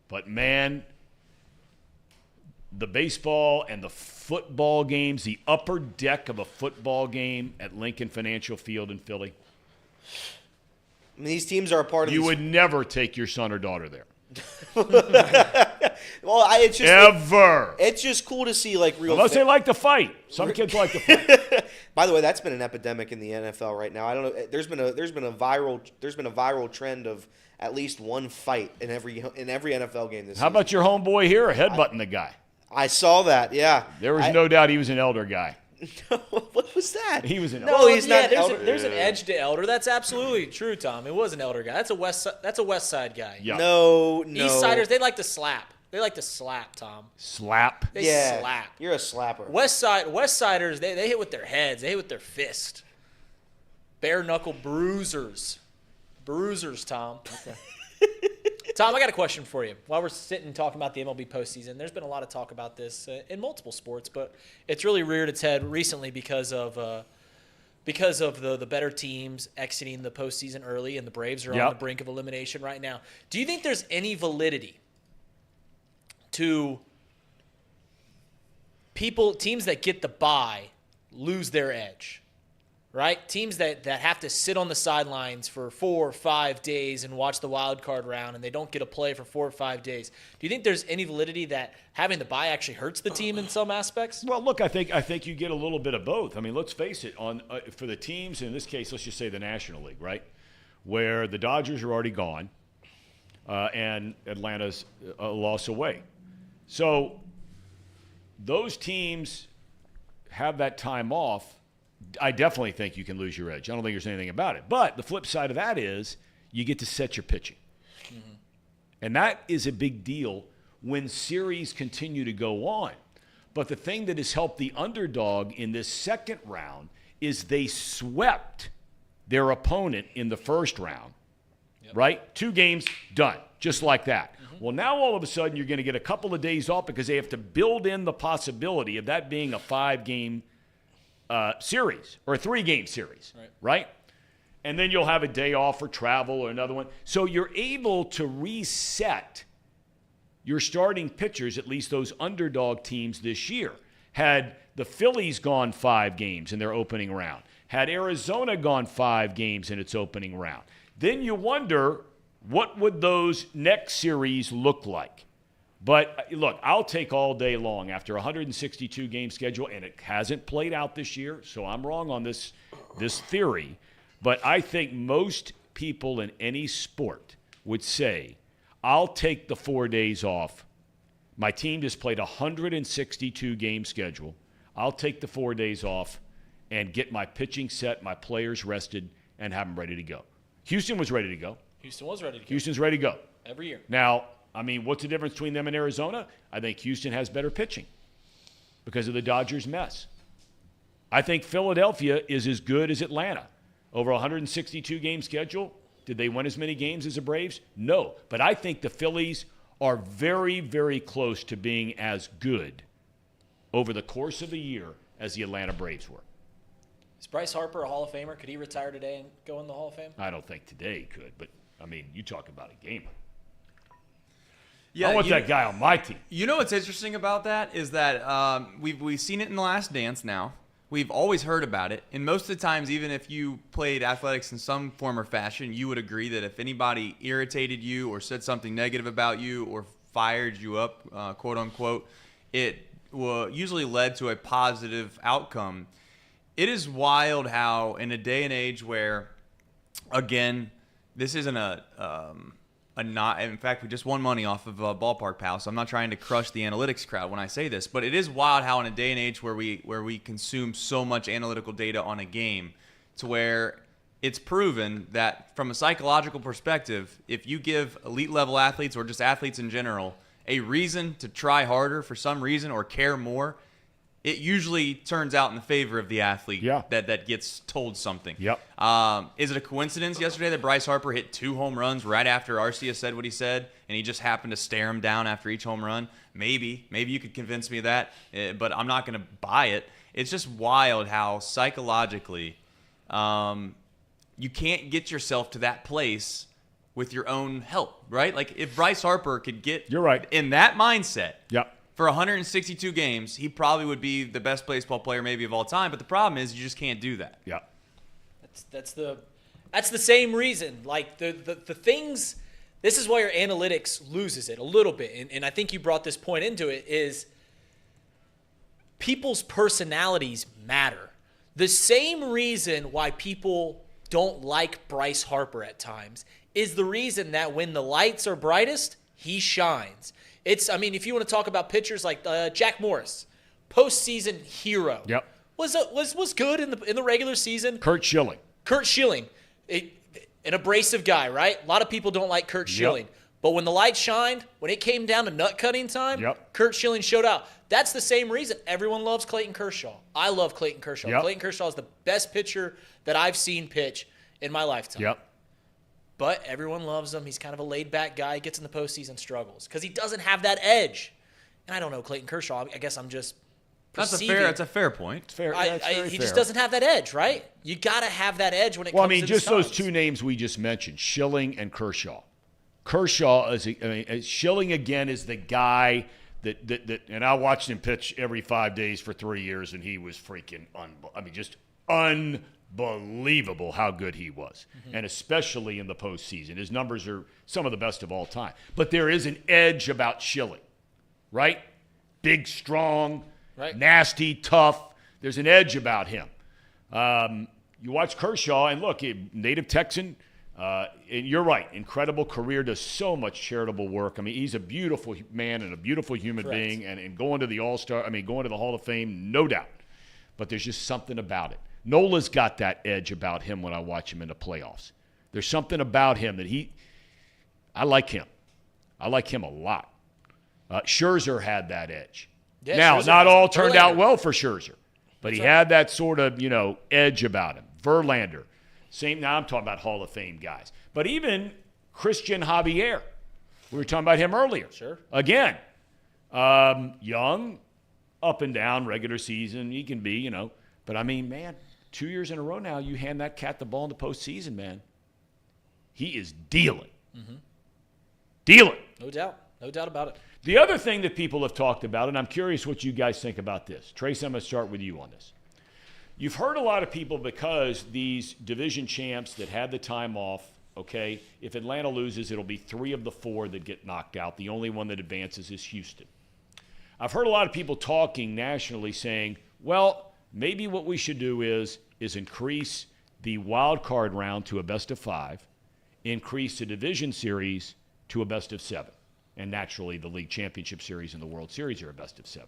But, man, the baseball and the football games, the upper deck of a football game at Lincoln Financial Field in Philly, I mean, these teams are a part of. You would never take your son or daughter there. Well, it's just Ever. It's just cool to see like real. Unless they like to fight. Some kids like to fight. By the way, that's been an epidemic in the NFL right now. I don't know. There's been a viral trend of at least one fight in every NFL game this season. How about your homeboy here headbutting the guy? I saw that. Yeah. There was no doubt he was an elder guy. What was that? He was an elder. No, he's not. There's an edge to elder. That's absolutely true, Tom. It was an elder guy. That's a West Side guy. Yeah. No. East Siders, they like to slap. They like to slap, Tom. Slap? They slap. You're a slapper. West Siders, they hit with their heads. They hit with their fist. Bare knuckle bruisers. Bruisers, Tom. Okay. Tom, I got a question for you. While we're sitting talking about the MLB postseason, there's been a lot of talk about this in multiple sports, but it's really reared its head recently because of the better teams exiting the postseason early, and the Braves are on the brink of elimination right now. Do you think there's any validity to teams that get the bye lose their edge? Right? Teams that have to sit on the sidelines for 4 or 5 days and watch the wild card round, and they don't get a play for 4 or 5 days. Do you think there's any validity that having the bye actually hurts the team in some aspects? Well, look, I think you get a little bit of both. I mean, let's face it. For the teams, in this case, let's just say the National League, right, where the Dodgers are already gone, and Atlanta's a loss away. So those teams have that time off. I definitely think you can lose your edge. I don't think there's anything about it. But the flip side of that is you get to set your pitching. Mm-hmm. And that is a big deal when series continue to go on. But the thing that has helped the underdog in this second round is they swept their opponent in the first round, right? 2 games, done, just like that. Mm-hmm. Well, now all of a sudden you're going to get a couple of days off because they have to build in the possibility of that being a 5-game series or a 3-game series, right? And then you'll have a day off for travel or another one. So you're able to reset your starting pitchers, at least those underdog teams this year. Had the Phillies gone 5 games in their opening round, had Arizona gone 5 games in its opening round, then you wonder what would those next series look like. But, look, I'll take all day long after a 162-game schedule, and it hasn't played out this year, so I'm wrong on this theory. But I think most people in any sport would say, I'll take the 4 days off. My team just played a 162-game schedule. I'll take the 4 days off and get my pitching set, my players rested, and have them ready to go. Houston was ready to go. Houston was ready to go. Houston's ready to go. Every year. Now, I mean, what's the difference between them and Arizona? I think Houston has better pitching because of the Dodgers' mess. I think Philadelphia is as good as Atlanta. Over a 162-game schedule, did they win as many games as the Braves? No. But I think the Phillies are very, very close to being as good over the course of the year as the Atlanta Braves were. Is Bryce Harper a Hall of Famer? Could he retire today and go in the Hall of Fame? I don't think today he could, but, I mean, you talk about a gamer. Yeah, I want that guy on my team. You know what's interesting about that is that we've seen it in The Last Dance now. We've always heard about it. And most of the times, even if you played athletics in some form or fashion, you would agree that if anybody irritated you or said something negative about you or fired you up, quote unquote, it usually led to a positive outcome. It is wild how in a day and age where, again, this isn't in fact, we just won money off of Ballpark Pal, so I'm not trying to crush the analytics crowd when I say this, but it is wild how in a day and age where we consume so much analytical data on a game to where it's proven that from a psychological perspective, if you give elite level athletes or just athletes in general a reason to try harder for some reason or care more, it usually turns out in the favor of the athlete that gets told something. Yep. Is it a coincidence yesterday that Bryce Harper hit 2 home runs right after Arcia said what he said, and he just happened to stare him down after each home run? Maybe you could convince me of that, but I'm not going to buy it. It's just wild how psychologically you can't get yourself to that place with your own help, right? Like if Bryce Harper could get in that mindset. Yep. For 162 games, he probably would be the best baseball player maybe of all time. But the problem is you just can't do that. Yeah. That's the That's the same reason. Like the things. This is why your analytics loses it a little bit, and I think you brought this point into it. Is people's personalities matter. The same reason why people don't like Bryce Harper at times is the reason that when the lights are brightest, he shines. If you want to talk about pitchers like Jack Morris, postseason hero. Yep. Was good in the regular season. Kurt Schilling. An abrasive guy, right? A lot of people don't like Kurt Schilling. But when the lights shined, when it came down to nut cutting time, Kurt Schilling showed out. That's the same reason everyone loves Clayton Kershaw. I love Clayton Kershaw. Yep. Clayton Kershaw is the best pitcher that I've seen pitch in my lifetime. Yep. But everyone loves him. He's kind of a laid-back guy. Gets in the postseason, struggles because he doesn't have that edge. And I don't know Clayton Kershaw. I guess I'm just perceiving. That's a fair point. It's fair. He just doesn't have that edge, right? You got to have that edge when it comes to just times. those two names we just mentioned, Schilling and Kershaw. Kershaw Schilling again is the guy that and I watched him pitch every 5 days for 3 years, and he was freaking just unbelievable how good he was, and especially in the postseason. His numbers are some of the best of all time. But there is an edge about Schilling, right? Big, strong, right, nasty, tough. There's an edge about him. You watch Kershaw, and look, native Texan. And you're right. Incredible career, does so much charitable work. I mean, he's a beautiful man and a beautiful human being, and going to the going to the Hall of Fame, no doubt. But there's just something about it. Nola's got that edge about him when I watch him in the playoffs. There's something about him that I like him. I like him a lot. Scherzer had that edge. Yeah, now, Scherzer not all turned out Verlander. well for Scherzer, but he had that sort of, edge about him. Verlander. Now I'm talking about Hall of Fame guys. But even Christian Javier, we were talking about him earlier. Sure. Again, young, up and down, regular season, he can be, But, 2 years in a row now, you hand that cat the ball in the postseason, man. He is dealing. Mm-hmm. Dealing. No doubt about it. The other thing that people have talked about, and I'm curious what you guys think about this. Trace, I'm going to start with you on this. You've heard a lot of people, because these division champs that had the time off, okay, if Atlanta loses, it'll be 3 of the 4 that get knocked out. The only one that advances is Houston. I've heard a lot of people talking nationally saying, well, maybe what we should do is increase the wild card round to a best of 5, increase the division series to a best of 7, and naturally the league championship series and the World Series are a best of 7.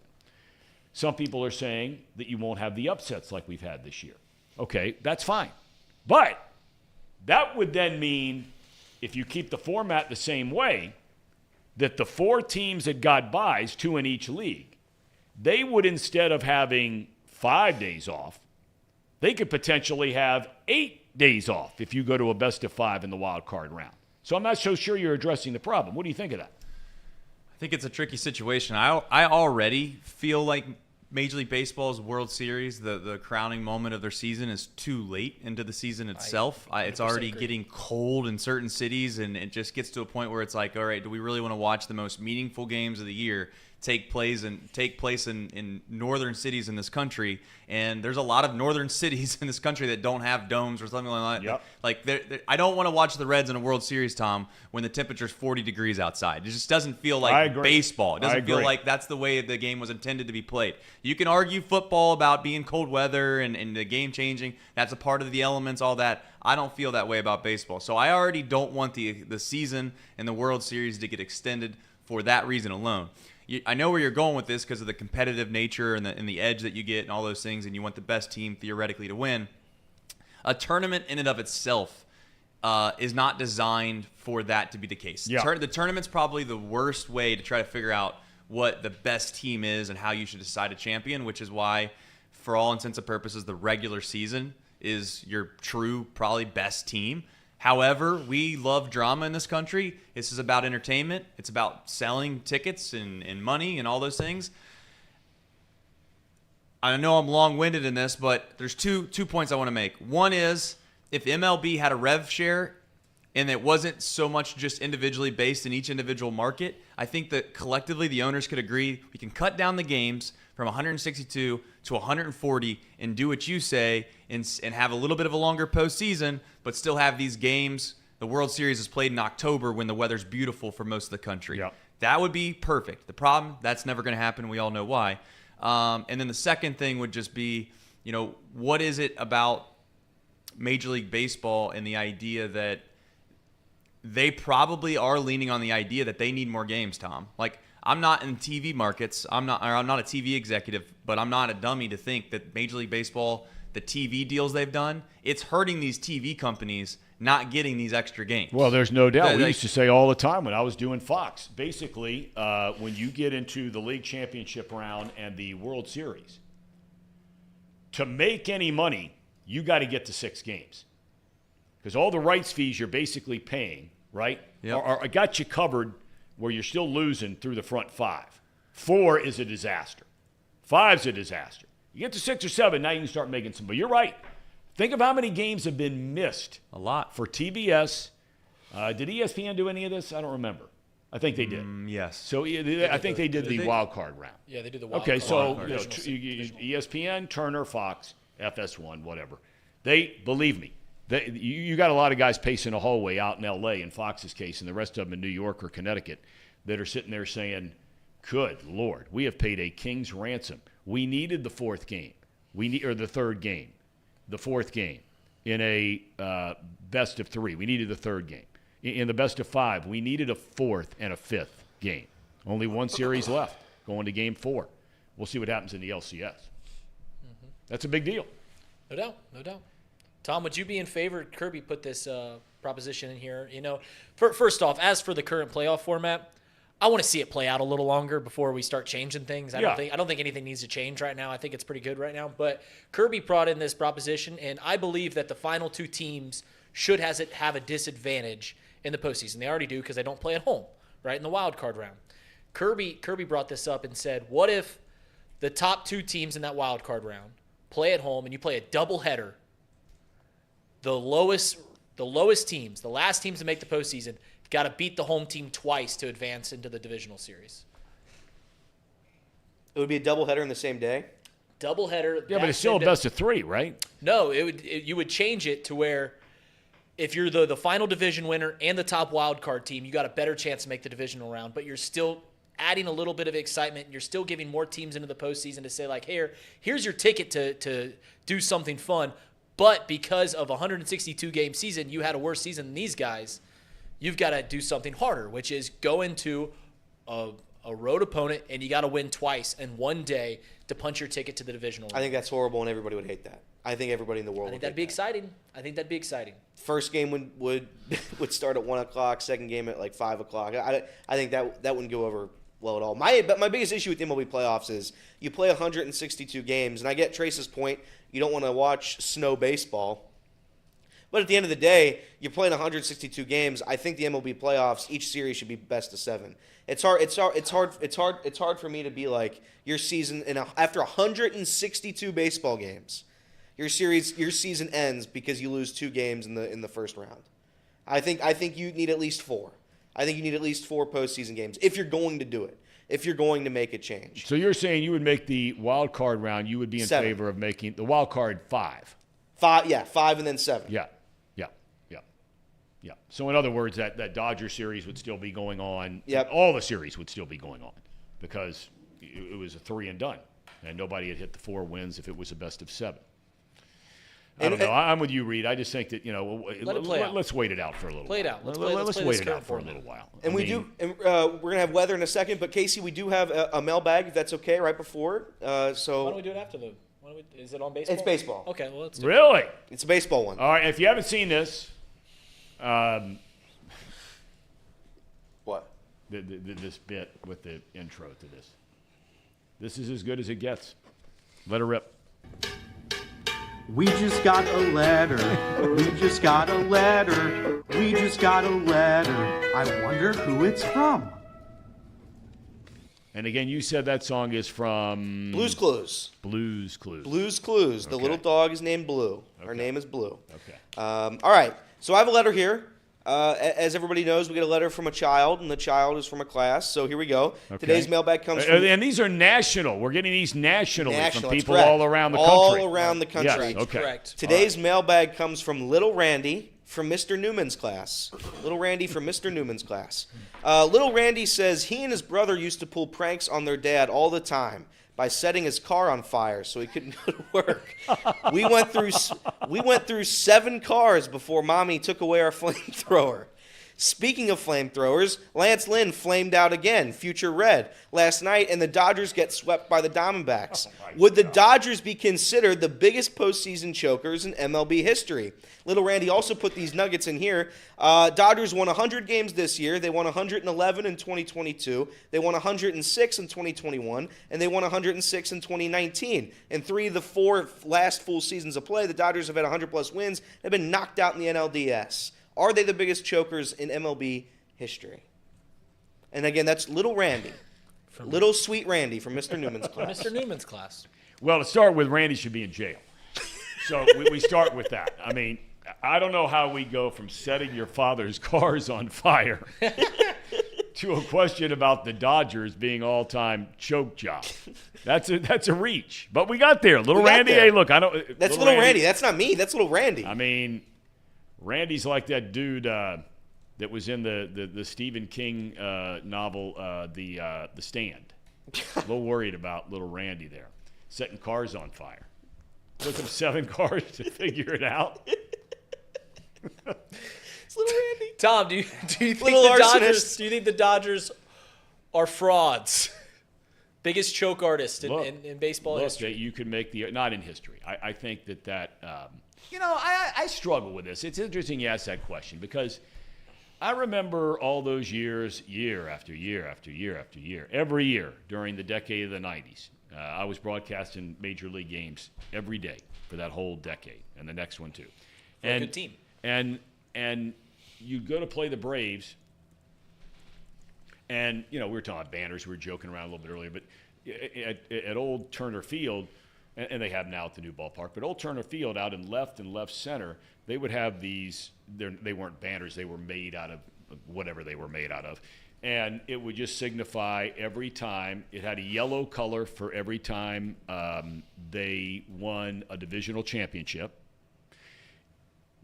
Some people are saying that you won't have the upsets like we've had this year. Okay, that's fine. But that would then mean, if you keep the format the same way, that the 4 teams that got byes, 2 in each league, they would, instead of having 5 days off, they could potentially have 8 days off if you go to a best of 5 in the wild card round. So I'm not so sure you're addressing the problem. What do you think of that? I think it's a tricky situation. I already feel like Major League Baseball's World Series, the crowning moment of their season, is too late into the season itself. It's already getting cold in certain cities, and it just gets to a point where it's like, all right, do we really want to watch the most meaningful games of the year take place in northern cities in this country? And there's a lot of northern cities in this country that don't have domes or something like that. Yep. Like, I don't want to watch the Reds in a World Series, Tom, when the temperature's 40 degrees outside. It just doesn't feel like baseball. It doesn't feel like that's the way the game was intended to be played. You can argue football about being cold weather and the game changing. That's a part of the elements, all that. I don't feel that way about baseball. So I already don't want the season and the World Series to get extended for that reason alone. I know where you're going with this because of the competitive nature and the edge that you get and all those things, and you want the best team theoretically to win. A tournament in and of itself is not designed for that to be the case. Yeah. The tournament's probably the worst way to try to figure out what the best team is and how you should decide a champion, which is why, for all intents and purposes, the regular season is your true, probably best team. However, we love drama in this country. This is about entertainment. It's about selling tickets and money and all those things. I know I'm long-winded in this, but there's two points I want to make. One is, if MLB had a rev share and it wasn't so much just individually based in each individual market, I think that collectively the owners could agree we can cut down the games, from 162 to 140 and do what you say and have a little bit of a longer postseason, but still have these games. The World Series is played in October when the weather's beautiful for most of the country. Yep. That would be perfect. The problem, that's never going to happen. We all know why. And then the second thing would just be, what is it about Major League Baseball and the idea that they probably are leaning on the idea that they need more games, Tom. Like, I'm not in TV markets. I'm not a TV executive, but I'm not a dummy to think that Major League Baseball, the TV deals they've done, it's hurting these TV companies not getting these extra games. Well, there's no doubt. We used to say all the time when I was doing Fox, basically, when you get into the league championship round and the World Series, to make any money, you got to get to 6 games. Because all the rights fees you're basically paying, right, I got you covered where you're still losing through the front 5. 4 is a disaster. 5's a disaster. You get to 6 or 7, now you can start making some. But you're right. Think of how many games have been missed. A lot. For TBS. Did ESPN do any of this? I don't remember. I think they did. Yes. So I think they did the wild card round. Yeah, they did the wild card. Okay, so Divisional. ESPN, Turner, Fox, FS1, whatever. Believe me, you got a lot of guys pacing a hallway out in L.A. in Fox's case, and the rest of them in New York or Connecticut that are sitting there saying, good Lord, we have paid a king's ransom. We needed the 4th game. Or the 3rd game. The 4th game in a best of 3. We needed the 3rd game. In the best of 5, we needed a 4th and a 5th game. Only one series left, going to game 4. We'll see what happens in the LCS. Mm-hmm. That's a big deal. No doubt. Tom, would you be in favor? Kirby put this proposition in here. First off, as for the current playoff format, I want to see it play out a little longer before we start changing things. I don't think anything needs to change right now. I think it's pretty good right now. But Kirby brought in this proposition, and I believe that the final 2 teams should have a disadvantage in the postseason. They already do because they don't play at home, right, in the wild card round. Kirby brought this up and said, what if the top 2 teams in that wild card round play at home and you play a doubleheader? The lowest teams, the last teams to make the postseason, got to beat the home team twice to advance into the divisional series. It would be a doubleheader in the same day? Doubleheader. Yeah, but it's still a best of 3, right? No, you would change it to where if you're the final division winner and the top wild card team, you got a better chance to make the divisional round, but you're still adding a little bit of excitement. You're still giving more teams into the postseason to say, like, here's your ticket to do something fun. But because of a 162-game season, you had a worse season than these guys. You've got to do something harder, which is go into a road opponent, and you got to win twice in one day to punch your ticket to the divisional round. I think that's horrible, and everybody would hate that. I think everybody in the world would that'd be exciting. I think that'd be exciting. First game would start at 1 o'clock, second game at like 5 o'clock. I think that wouldn't go over well at all. My biggest issue with the MLB playoffs is you play 162 games, and I get Trace's point. You don't want to watch snow baseball. But at the end of the day, you're playing 162 games. I think the MLB playoffs, each series should be best of 7. It's hard for me to be like your season after 162 baseball games, your season ends because you lose 2 games in the first round. I think you need at least 4. I think you need at least 4 postseason games if you're going to do it. If you're going to make a change. So you're saying you would make the wild card round, you would be in 7. favor of making the wild card 5. 5 and then 7. Yeah. So in other words, that Dodger series would still be going on. Yep. All the series would still be going on because it was a 3 and done, and nobody had hit the 4 wins if it was a best of 7. I don't know. I'm with you, Reed. I just think that let's wait it out for a little. Play it while. out. Let's wait it out for a little while. And we're gonna have weather in a second, but Casey, we do have a mailbag if that's okay right before. So why don't we do it after is it on baseball? It's baseball. Okay, well let's do Really? It's a baseball one. All right. If you haven't seen this, what? This bit with the intro to this. This is as good as it gets. Let her rip. We just got a letter. We just got a letter. We just got a letter. I wonder who it's from. And again, you said that song is from Blue's Clues. Blue's Clues. Blue's Clues. The Okay. little dog is named Blue. Okay. Her name is Blue. Okay. All right. So I have a letter here. As everybody knows, we get a letter from a child, and the child is from a class. So here we go. Okay. Today's mailbag comes from... And these are national. We're getting these nationally from people correct. all around the country. All around the country. Yes, okay. Correct. Today's mailbag comes from Little Randy from Mr. Newman's class. Little Randy from Mr. Newman's class. Little Randy says he and his brother used to pull pranks on their dad all the time by setting his car on fire so he couldn't go to work. We went through 7 cars before Mommy took away our flamethrower. Speaking of flamethrowers, Lance Lynn flamed out again, future red, last night, and the Dodgers get swept by the Diamondbacks. Would the Dodgers be considered the biggest postseason chokers in MLB history? Little Randy also put these nuggets in here. Dodgers won 100 games this year. They won 111 in 2022. They won 106 in 2021, and they won 106 in 2019. In 3 of the 4 last full seasons of play, the Dodgers have had 100-plus wins. They've been knocked out in the NLDS. Are they the biggest chokers in MLB history? And again, that's Little Randy. Little sweet Randy from Mr. Newman's class. Mr. Newman's class. Well, to start with, Randy should be in jail. So we start with that. I mean, I don't know how we go from setting your father's cars on fire to a question about the Dodgers being all-time choke job. That's a reach. But we got there. Little Randy, there. hey, look, I don't. That's Little Randy. That's not me. That's Little Randy. I mean, Randy's like that dude that was in the Stephen King novel, The Stand. A little worried about little Randy there, setting cars on fire. Took him 7 cars to figure it out. It's Little Randy. Tom, do you think arsonist. Do you think the Dodgers are frauds? Biggest choke artist in baseball history. That you could make not in history. I think that I struggle with this. It's interesting you ask that question because I remember all those years, year after year after year after year, every year during the decade of the 90s. I was broadcasting major league games every day for that whole decade and the next one too. And a good team. And you'd go to play the Braves, and we were talking about banners. We were joking around a little bit earlier, but at Old Turner Field, and they have now at the new ballpark, but Old Turner Field out in left center, they would have these. They weren't banners; they were made out of whatever they were made out of. And it would just signify every time. It had a yellow color for every time they won a divisional championship.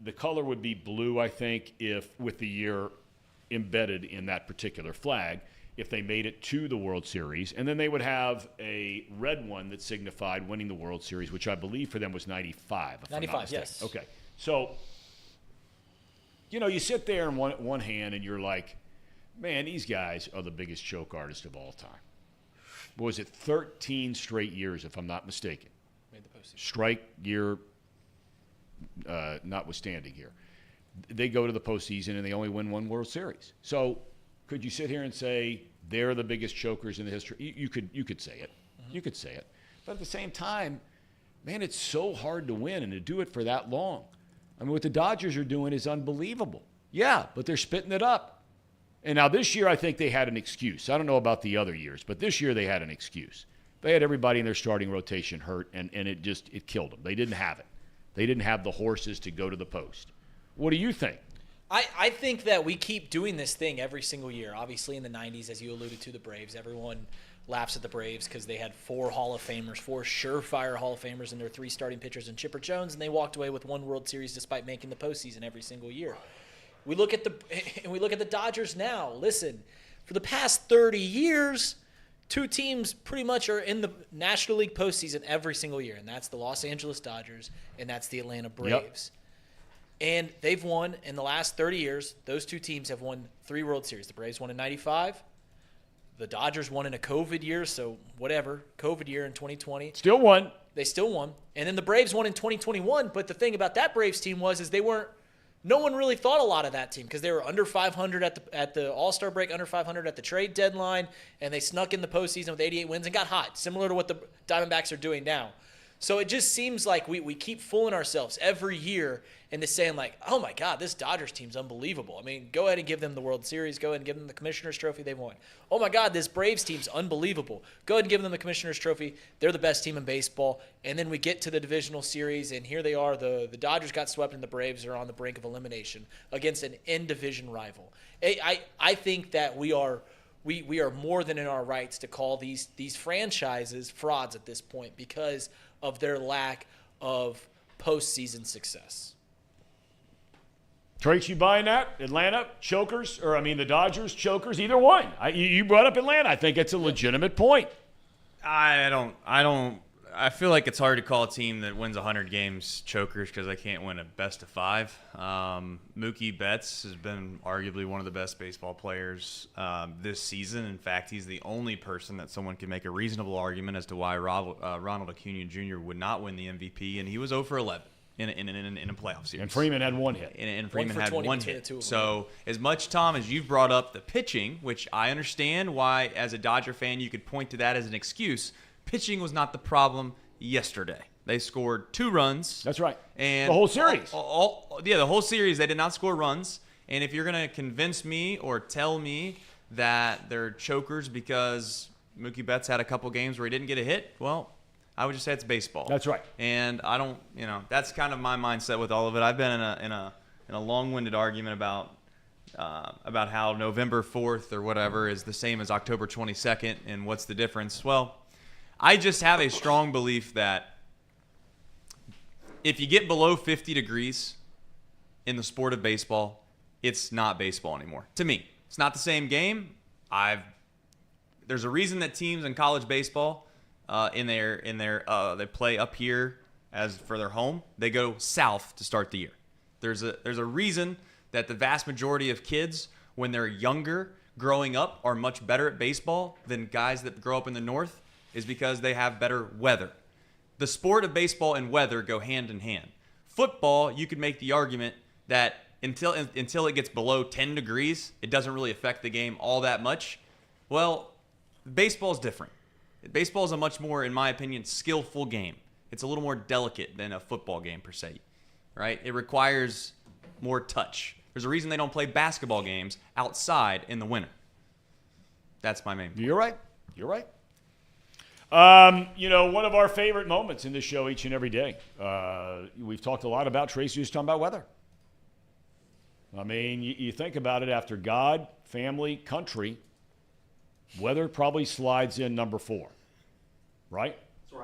The color would be blue, I think, if with the year embedded in that particular flag, if they made it to the World Series. And then they would have a red one that signified winning the World Series, which I believe for them was 95. 95, yes. Okay. So, you sit there in one hand and you're like, man, these guys are the biggest choke artists of all time. What was it, 13 straight years, if I'm not mistaken? Made the postseason. Strike year notwithstanding here. They go to the postseason and they only win 1 World Series. So could you sit here and say they're the biggest chokers in the history? You could say it. Mm-hmm. You could say it. But at the same time, man, it's so hard to win and to do it for that long. I mean, what the Dodgers are doing is unbelievable. Yeah, but they're spitting it up. And now this year, I think they had an excuse. I don't know about the other years, but this year they had an excuse. They had everybody in their starting rotation hurt, and it killed them. They didn't have it. They didn't have the horses to go to the post. What do you think? I think that we keep doing this thing every single year. Obviously, in the 90s, as you alluded to, the Braves, everyone laughs at the Braves because they had 4 Hall of Famers, 4 surefire Hall of Famers, and their 3 starting pitchers and Chipper Jones, and they walked away with 1 World Series despite making the postseason every single year. We look at the Dodgers now. Listen, for the past 30 years, 2 teams pretty much are in the National League postseason every single year, and that's the Los Angeles Dodgers and that's the Atlanta Braves. Yep. And they've won in the last 30 years. Those 2 teams have won 3 World Series. The Braves won in 95. The Dodgers won in a COVID year, so whatever, COVID year in 2020. Still won. They still won. And then the Braves won in 2021, but the thing about that Braves team is they weren't – no one really thought a lot of that team because they were under 500 at the All-Star break, under 500 at the trade deadline, and they snuck in the postseason with 88 wins and got hot, similar to what the Diamondbacks are doing now. So it just seems like we keep fooling ourselves every year into saying like, oh my God, this Dodgers team's unbelievable. I mean, go ahead and give them the World Series. Go ahead and give them the Commissioner's Trophy they've won. Oh my God, this Braves team's unbelievable. Go ahead and give them the Commissioner's Trophy. They're the best team in baseball. And then we get to the divisional series, and here they are. The Dodgers got swept, and the Braves are on the brink of elimination against an in-division rival. I think that we are more than in our rights to call these franchises frauds at this point because of their lack of postseason success. Trace, you buying that? Atlanta chokers, or the Dodgers chokers? Either one. You brought up Atlanta. I think it's a legitimate point. I feel like it's hard to call a team that wins 100 games chokers because they can't win a best of 5. Mookie Betts has been arguably one of the best baseball players this season. In fact, he's the only person that someone can make a reasonable argument as to why Ronald Acuna Jr. would not win the MVP, and he was 0 for 11 in a playoff series. And Freeman had 1 hit. And Freeman had 1 hit. So as much, Tom, as you've brought up the pitching, which I understand why as a Dodger fan you could point to that as an excuse, pitching was not the problem yesterday. They scored 2 runs. That's right. And the whole series. The whole series they did not score runs. And if you're going to convince me or tell me that they're chokers because Mookie Betts had a couple games where he didn't get a hit, well, I would just say it's baseball. That's right. And I don't, that's kind of my mindset with all of it. I've been in a long-winded argument about how November 4th or whatever is the same as October 22nd and what's the difference. Well, I just have a strong belief that if you get below 50 degrees in the sport of baseball, it's not baseball anymore. To me, it's not the same game. There's a reason that teams in college baseball they play up here as for their home. They go south to start the year. There's a reason that the vast majority of kids, when they're younger, growing up, are much better at baseball than guys that grow up in the north, is because they have better weather. The sport of baseball and weather go hand in hand. Football, you could make the argument that until it gets below 10 degrees, it doesn't really affect the game all that much. Well, baseball is different. Baseball is a much more, in my opinion, skillful game. It's a little more delicate than a football game per se, right? It requires more touch. There's a reason they don't play basketball games outside in the winter. That's my main point. You're right. One of our favorite moments in this show each and every day. We've talked a lot about Tracy was talking about weather. You think about it, after God, family, country, weather probably slides in number 4, right?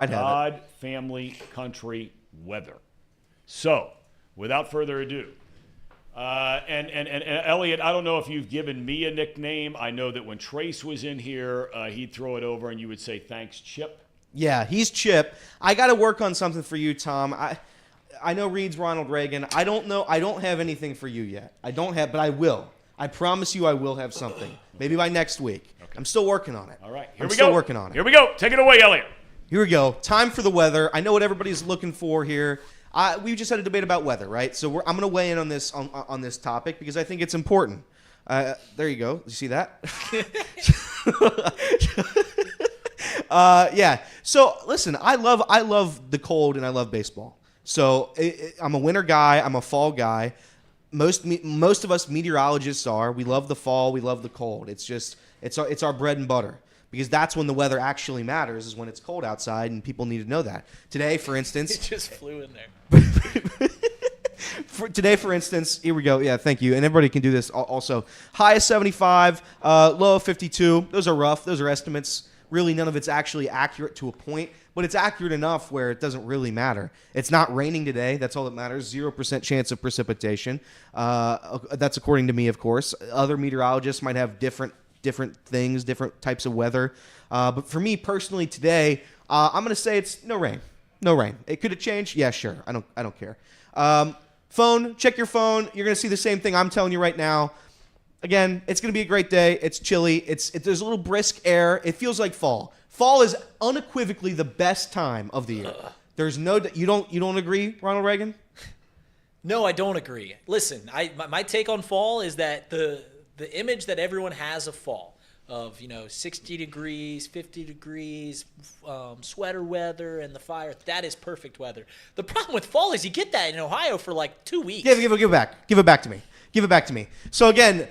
God, family, country, weather. So, without further ado, and Elliot, I don't know if you've given me a nickname. I know that when Trace was in here, he'd throw it over and you would say, thanks, Chip. Yeah, he's Chip. I got to work on something for you, Tom. I know Reed's Ronald Reagan. I don't know. I don't have anything for you yet. But I will. I promise you I will have something. Maybe by next week. Okay. I'm still working on it. All right. I'm still working on it. Here we go. Take it away, Elliot. Here we go. Time for the weather. I know what everybody's looking for here. We just had a debate about weather, right? So I'm going to weigh in on this on this topic because I think it's important. There you go. You see that? Yeah. So listen, I love the cold and I love baseball. So I'm a winter guy. I'm a fall guy. Most of us meteorologists are. We love the fall. We love the cold. It's our bread and butter. Because that's when the weather actually matters, is when it's cold outside, and people need to know that. Today, for instance... It just flew in there. Today, for instance, here we go. Yeah, thank you. And everybody can do this also. High of 75, low of 52. Those are rough. Those are estimates. Really, none of it's actually accurate to a point, but it's accurate enough where it doesn't really matter. It's not raining today. That's all that matters. 0% chance of precipitation. That's according to me, of course. Other meteorologists might have different things, different types of weather. But for me personally today, I'm going to say it's no rain. No rain. Could it change? Yeah, sure. I don't care. Phone, check your phone. You're going to see the same thing I'm telling you right now. Again, it's going to be a great day. It's chilly. There's a little brisk air. It feels like fall. Fall is unequivocally the best time of the year. There's no you don't agree, Ronald Reagan? No, I don't agree. Listen, my take on fall is that the image that everyone has of fall, of 60 degrees, 50 degrees, sweater weather, and the fire. That is perfect weather. The problem with fall is you get that in Ohio for like 2 weeks. Give it back. Give it back to me. Give it back to me. So again,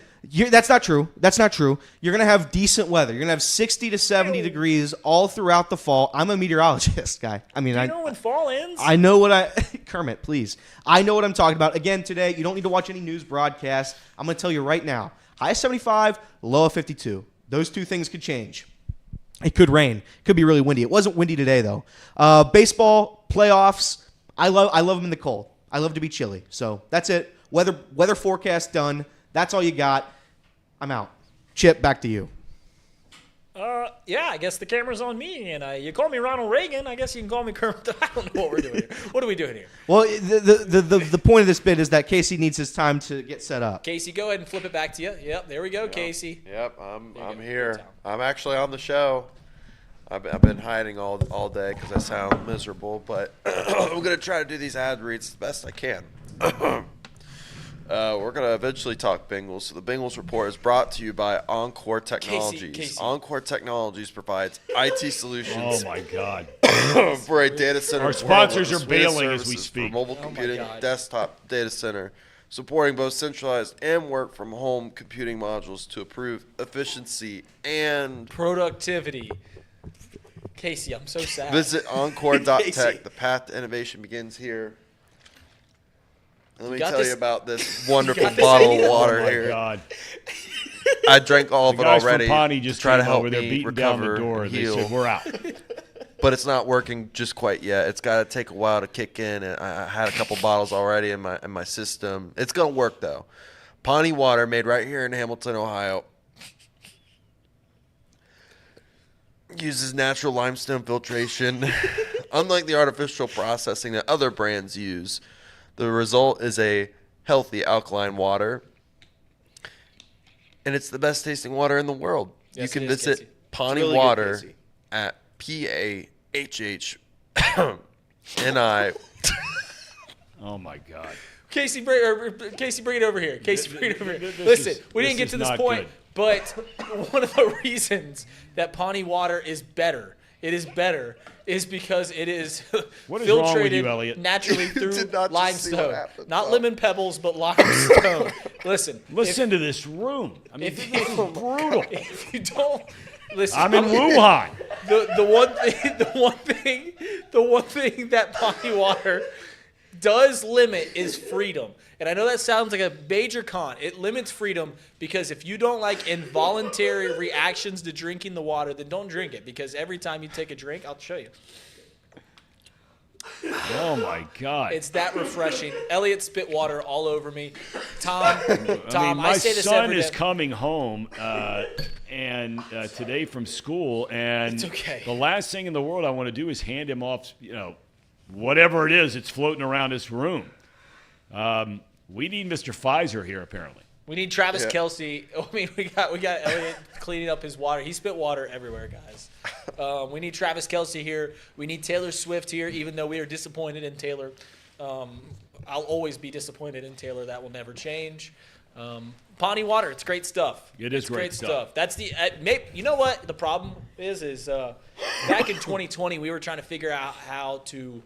that's not true. That's not true. You're going to have decent weather. You're going to have 60 to 70 degrees all throughout the fall. I'm a meteorologist, guy. I mean, Do you know when fall ends? I know what Kermit, please. I know what I'm talking about. Again, today, you don't need to watch any news broadcast. I'm going to tell you right now. High of 75, low of 52. Those two things could change. It could rain. It could be really windy. It wasn't windy today, though. Baseball, playoffs, I love them in the cold. I love to be chilly. So that's it. Weather forecast done. That's all you got. I'm out. Chip, back to you. Yeah, I guess the camera's on me, and you call me Ronald Reagan. I guess you can call me Kermit. I don't know what we're doing here. What are we doing here? Well, the point of this bit is that Casey needs his time to get set up. Casey, go ahead and flip it back to you. Yep, there we go, Casey. Yep, I'm here. I'm actually on the show. I've been hiding all day because I sound miserable, but I'm going to try to do these ad reads the best I can. We're going to eventually talk Bengals. So the Bengals Report is brought to you by Encore Technologies. Casey. Encore Technologies provides IT solutions. Oh, my God. For a data center. Our sponsors are bailing as we speak. For mobile computing, desktop data center, supporting both centralized and work from home computing modules to improve efficiency and productivity. Casey, I'm so sad. Visit encore.tech. The path to innovation begins here. Let me tell you about this wonderful bottle of water here. Oh, my God. I drank all of it already. From Pawnee just try to came help over there, me beating down the recover door. and They heal. said, we're out. But it's not working just quite yet. It's got to take a while to kick in. And I had a couple bottles already in my system. It's going to work, though. Pawnee water made right here in Hamilton, Ohio. Uses natural limestone filtration. Unlike the artificial processing that other brands use, the result is a healthy alkaline water. And it's the best tasting water in the world. Yes, you can it is, visit Casey. Pawnee really Water good, at PAHHNI. Oh, my God. Casey, bring it over here. Casey, bring it over here. This Listen, we didn't get to this not point, good. but one of the reasons that Pawnee water is better, is because it is What is wrong with filtrated you, Elliot? naturally through Did not just see what limestone. happened, Not Tom. lemon pebbles, but limestone. Listen. Listen to this room. I mean, this is brutal. If you don't listen, I'm in Wuhan. The one thing that Pawnee water does limit is freedom. And I know that sounds like a major con. It limits freedom because if you don't like involuntary reactions to drinking the water, then don't drink it. Because every time you take a drink, I'll show you. Oh, my God. It's that refreshing. Elliot spit water all over me. Tom, my say this son every is day. coming home and today from school, and It's okay. the last thing in the world I want to do is hand him off, whatever it is that's floating around this room. We need Mr. Pfizer here, apparently. We need Travis Kelce. I mean, we got Elliot cleaning up his water. He spit water everywhere, guys. We need Travis Kelce here. We need Taylor Swift here, even though we are disappointed in Taylor. I'll always be disappointed in Taylor. That will never change. Pawnee water, it's great stuff. It is It's great stuff. That's the you know what the problem is back in 2020 we were trying to figure out how to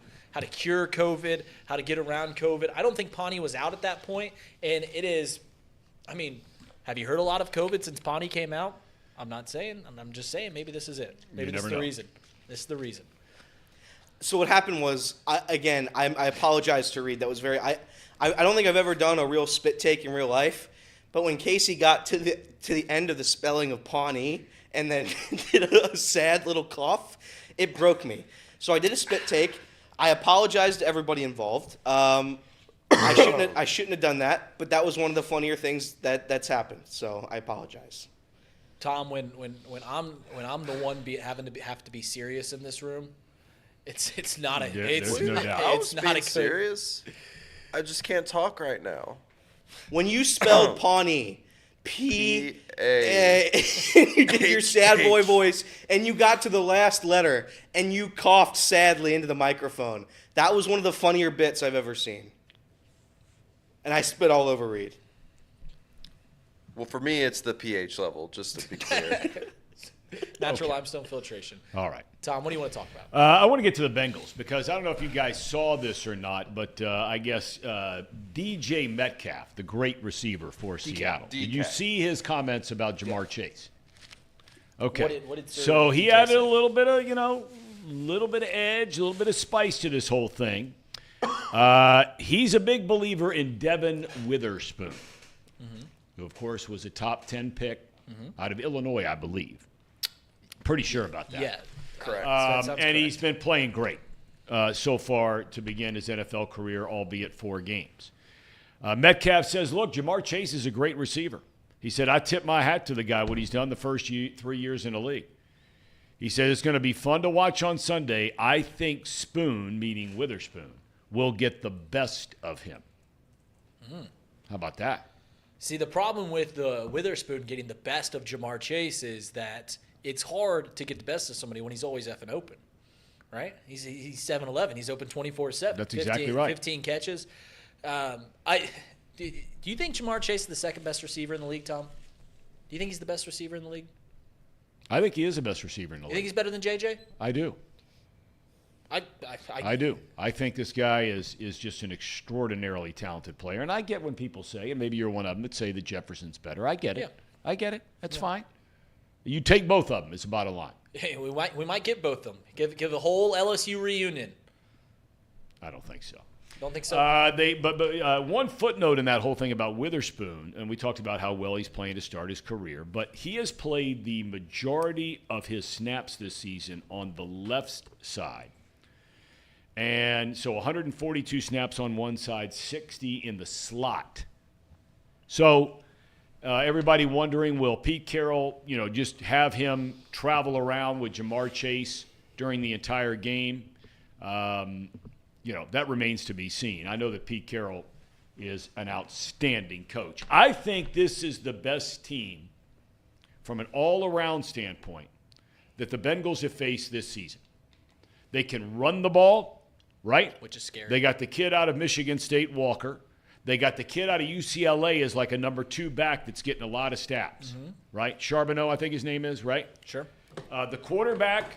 cure COVID, how to get around COVID. I don't think Pawnee was out at that point, and it is. I mean, have you heard a lot of COVID since Pawnee came out? I'm not saying. I'm just saying maybe this is it. Maybe this is the reason. This is the reason. So what happened was, I apologize to Reed. That was very. I don't think I've ever done a real spit take in real life, but when Casey got to the end of the spelling of Pawnee and then did a sad little cough, it broke me. So I did a spit take. I apologize to everybody involved. I shouldn't have done that, but that was one of the funnier things that's happened. So I apologize. Tom, when I'm the one have to be serious in this room, it's not a There's no doubt. it's not a good, serious. I just can't talk right now. When you spelled Pawnee, P-A, you did your sad boy voice, and you got to the last letter, and you coughed sadly into the microphone. That was one of the funnier bits I've ever seen. And I spit all over Reed. Well, for me, it's the pH level, just to be clear. Natural limestone filtration. All right. Tom, what do you want to talk about? I want to get to the Bengals because I don't know if you guys saw this or not, but I guess DJ Metcalf, the great receiver for Seattle. Did you see his comments about Jamar Chase? Okay. What did so he DJ added say? a little bit of, little bit of edge, a little bit of spice to this whole thing. He's a big believer in Devin Witherspoon, who, of course, was a top 10 pick out of Illinois, I believe. Pretty sure about that. Yeah. Correct. And he's been playing great so far to begin his NFL career, albeit 4 games. Metcalf says, look, Jamar Chase is a great receiver. He said, I tip my hat to the guy, what he's done the first 3 years in the league. He said, it's going to be fun to watch on Sunday. I think Spoon, meaning Witherspoon, will get the best of him. How about that? See, the problem with the Witherspoon getting the best of Jamar Chase is that it's hard to get the best of somebody when he's always effing open, right? He's 7'11". He's open 24/7. That's exactly right. 15 catches. Do you think Jamar Chase is the second best receiver in the league, Tom? Do you think he's the best receiver in the league? I think he is the best receiver in the league. You think he's better than JJ? I do. I do. I think this guy is just an extraordinarily talented player. And I get when people say, and maybe you're one of them that say that Jefferson's better. I get it. Yeah. I get it. That's fine. You take both of them is the bottom line. Hey, we might get both of them. Give the whole LSU reunion. I don't think so. Don't think so. But one footnote in that whole thing about Witherspoon, and we talked about how well he's playing to start his career, but he has played the majority of his snaps this season on the left side. And so 142 snaps on one side, 60 in the slot. So everybody wondering, will Pete Carroll, just have him travel around with Jamar Chase during the entire game? That remains to be seen. I know that Pete Carroll is an outstanding coach. I think this is the best team from an all-around standpoint that the Bengals have faced this season. They can run the ball, right? Which is scary. They got the kid out of Michigan State, Walker. They got the kid out of UCLA as like a number 2 back that's getting a lot of stats, right? Charbonneau, I think his name is, right? Sure. The quarterback,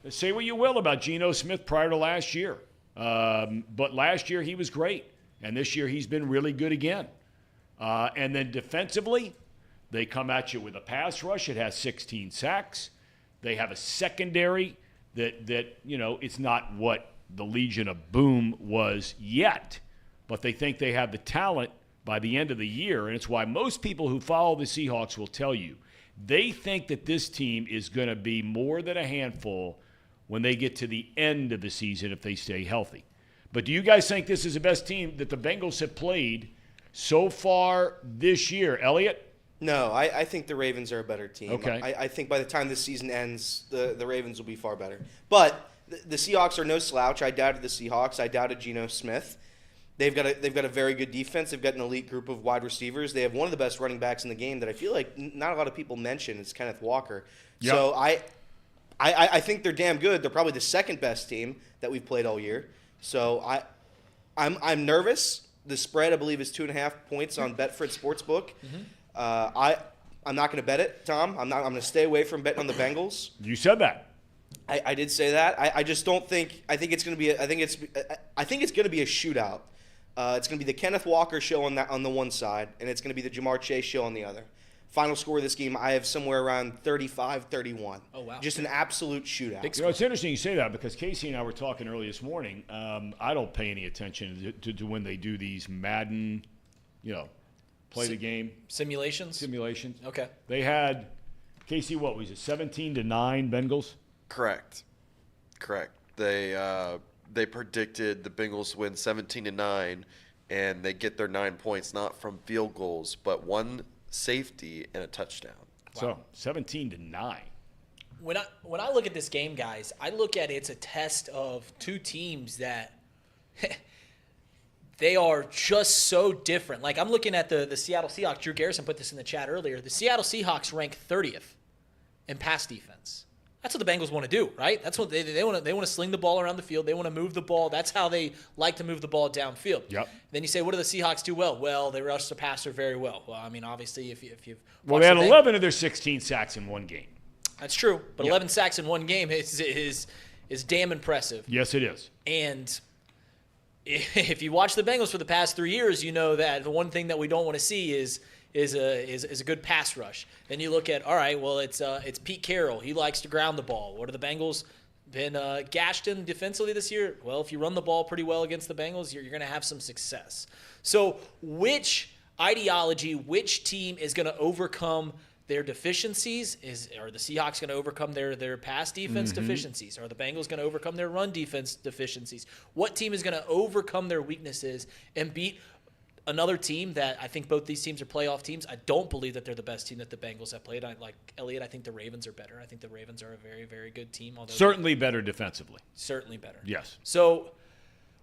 say what you will about Geno Smith prior to last year. But last year he was great, and this year he's been really good again. And then defensively, they come at you with a pass rush. It has 16 sacks. They have a secondary that it's not what the Legion of Boom was yet, but they think they have the talent by the end of the year, and it's why most people who follow the Seahawks will tell you they think that this team is going to be more than a handful when they get to the end of the season if they stay healthy. But do you guys think this is the best team that the Bengals have played so far this year? Elliot? No, I think the Ravens are a better team. Okay. I think by the time this season ends, the Ravens will be far better. But the Seahawks are no slouch. I doubted the Seahawks. I doubted Geno Smith. They've got a very good defense. They've got an elite group of wide receivers. They have one of the best running backs in the game that I feel like not a lot of people mention. It's Kenneth Walker. Yep. So I think they're damn good. They're probably the second best team that we've played all year. So I'm nervous. The spread, I believe, is 2.5 points on Betfred Sportsbook. I'm not going to bet it, Tom. I'm going to stay away from betting on the Bengals. You said that. I did say that. I just don't think. I think it's going to be. I think it's going to be a shootout. It's going to be the Kenneth Walker show on the one side, and it's going to be the Jamar Chase show on the other. Final score of this game, I have somewhere around 35-31. Oh, wow. Just an absolute shootout. It's interesting you say that because Casey and I were talking early this morning. I don't pay any attention to when they do these Madden, play the game. Simulations? Okay. They had, Casey, what was it, 17-9 Bengals? Correct. They predicted the Bengals win 17-9, and they get their 9 points not from field goals, but one safety and a touchdown. Wow. So 17-9. When I look at this game, guys, I look at it's a test of two teams that they are just so different. Like I'm looking at the Seattle Seahawks. Drew Garrison put this in the chat earlier. The Seattle Seahawks rank 30th in pass defense. That's what the Bengals want to do, right? That's what they want to sling the ball around the field. They want to move the ball. That's how they like to move the ball downfield. Yep. Then you say, what do the Seahawks do well? Well, they rush the passer very well. Well, I mean, obviously, if you've they had 11 of their 16 sacks in one game. That's true, but 11 sacks in one game is damn impressive. Yes, it is. And if you watch the Bengals for the past 3 years, you know that the one thing that we don't want to see is a good pass rush. Then you look at, all right, well, it's Pete Carroll. He likes to ground the ball. What are the Bengals been gashed in defensively this year? Well, if you run the ball pretty well against the Bengals, you're going to have some success. So which ideology, which team is going to overcome their deficiencies? Are the Seahawks going to overcome their pass defense deficiencies? Are the Bengals going to overcome their run defense deficiencies? What team is going to overcome their weaknesses and beat another team that I think both these teams are playoff teams? I don't believe that they're the best team that the Bengals have played. Like Elliot, I think the Ravens are better. I think the Ravens are a very, very good team. Certainly better defensively. Certainly better. Yes. So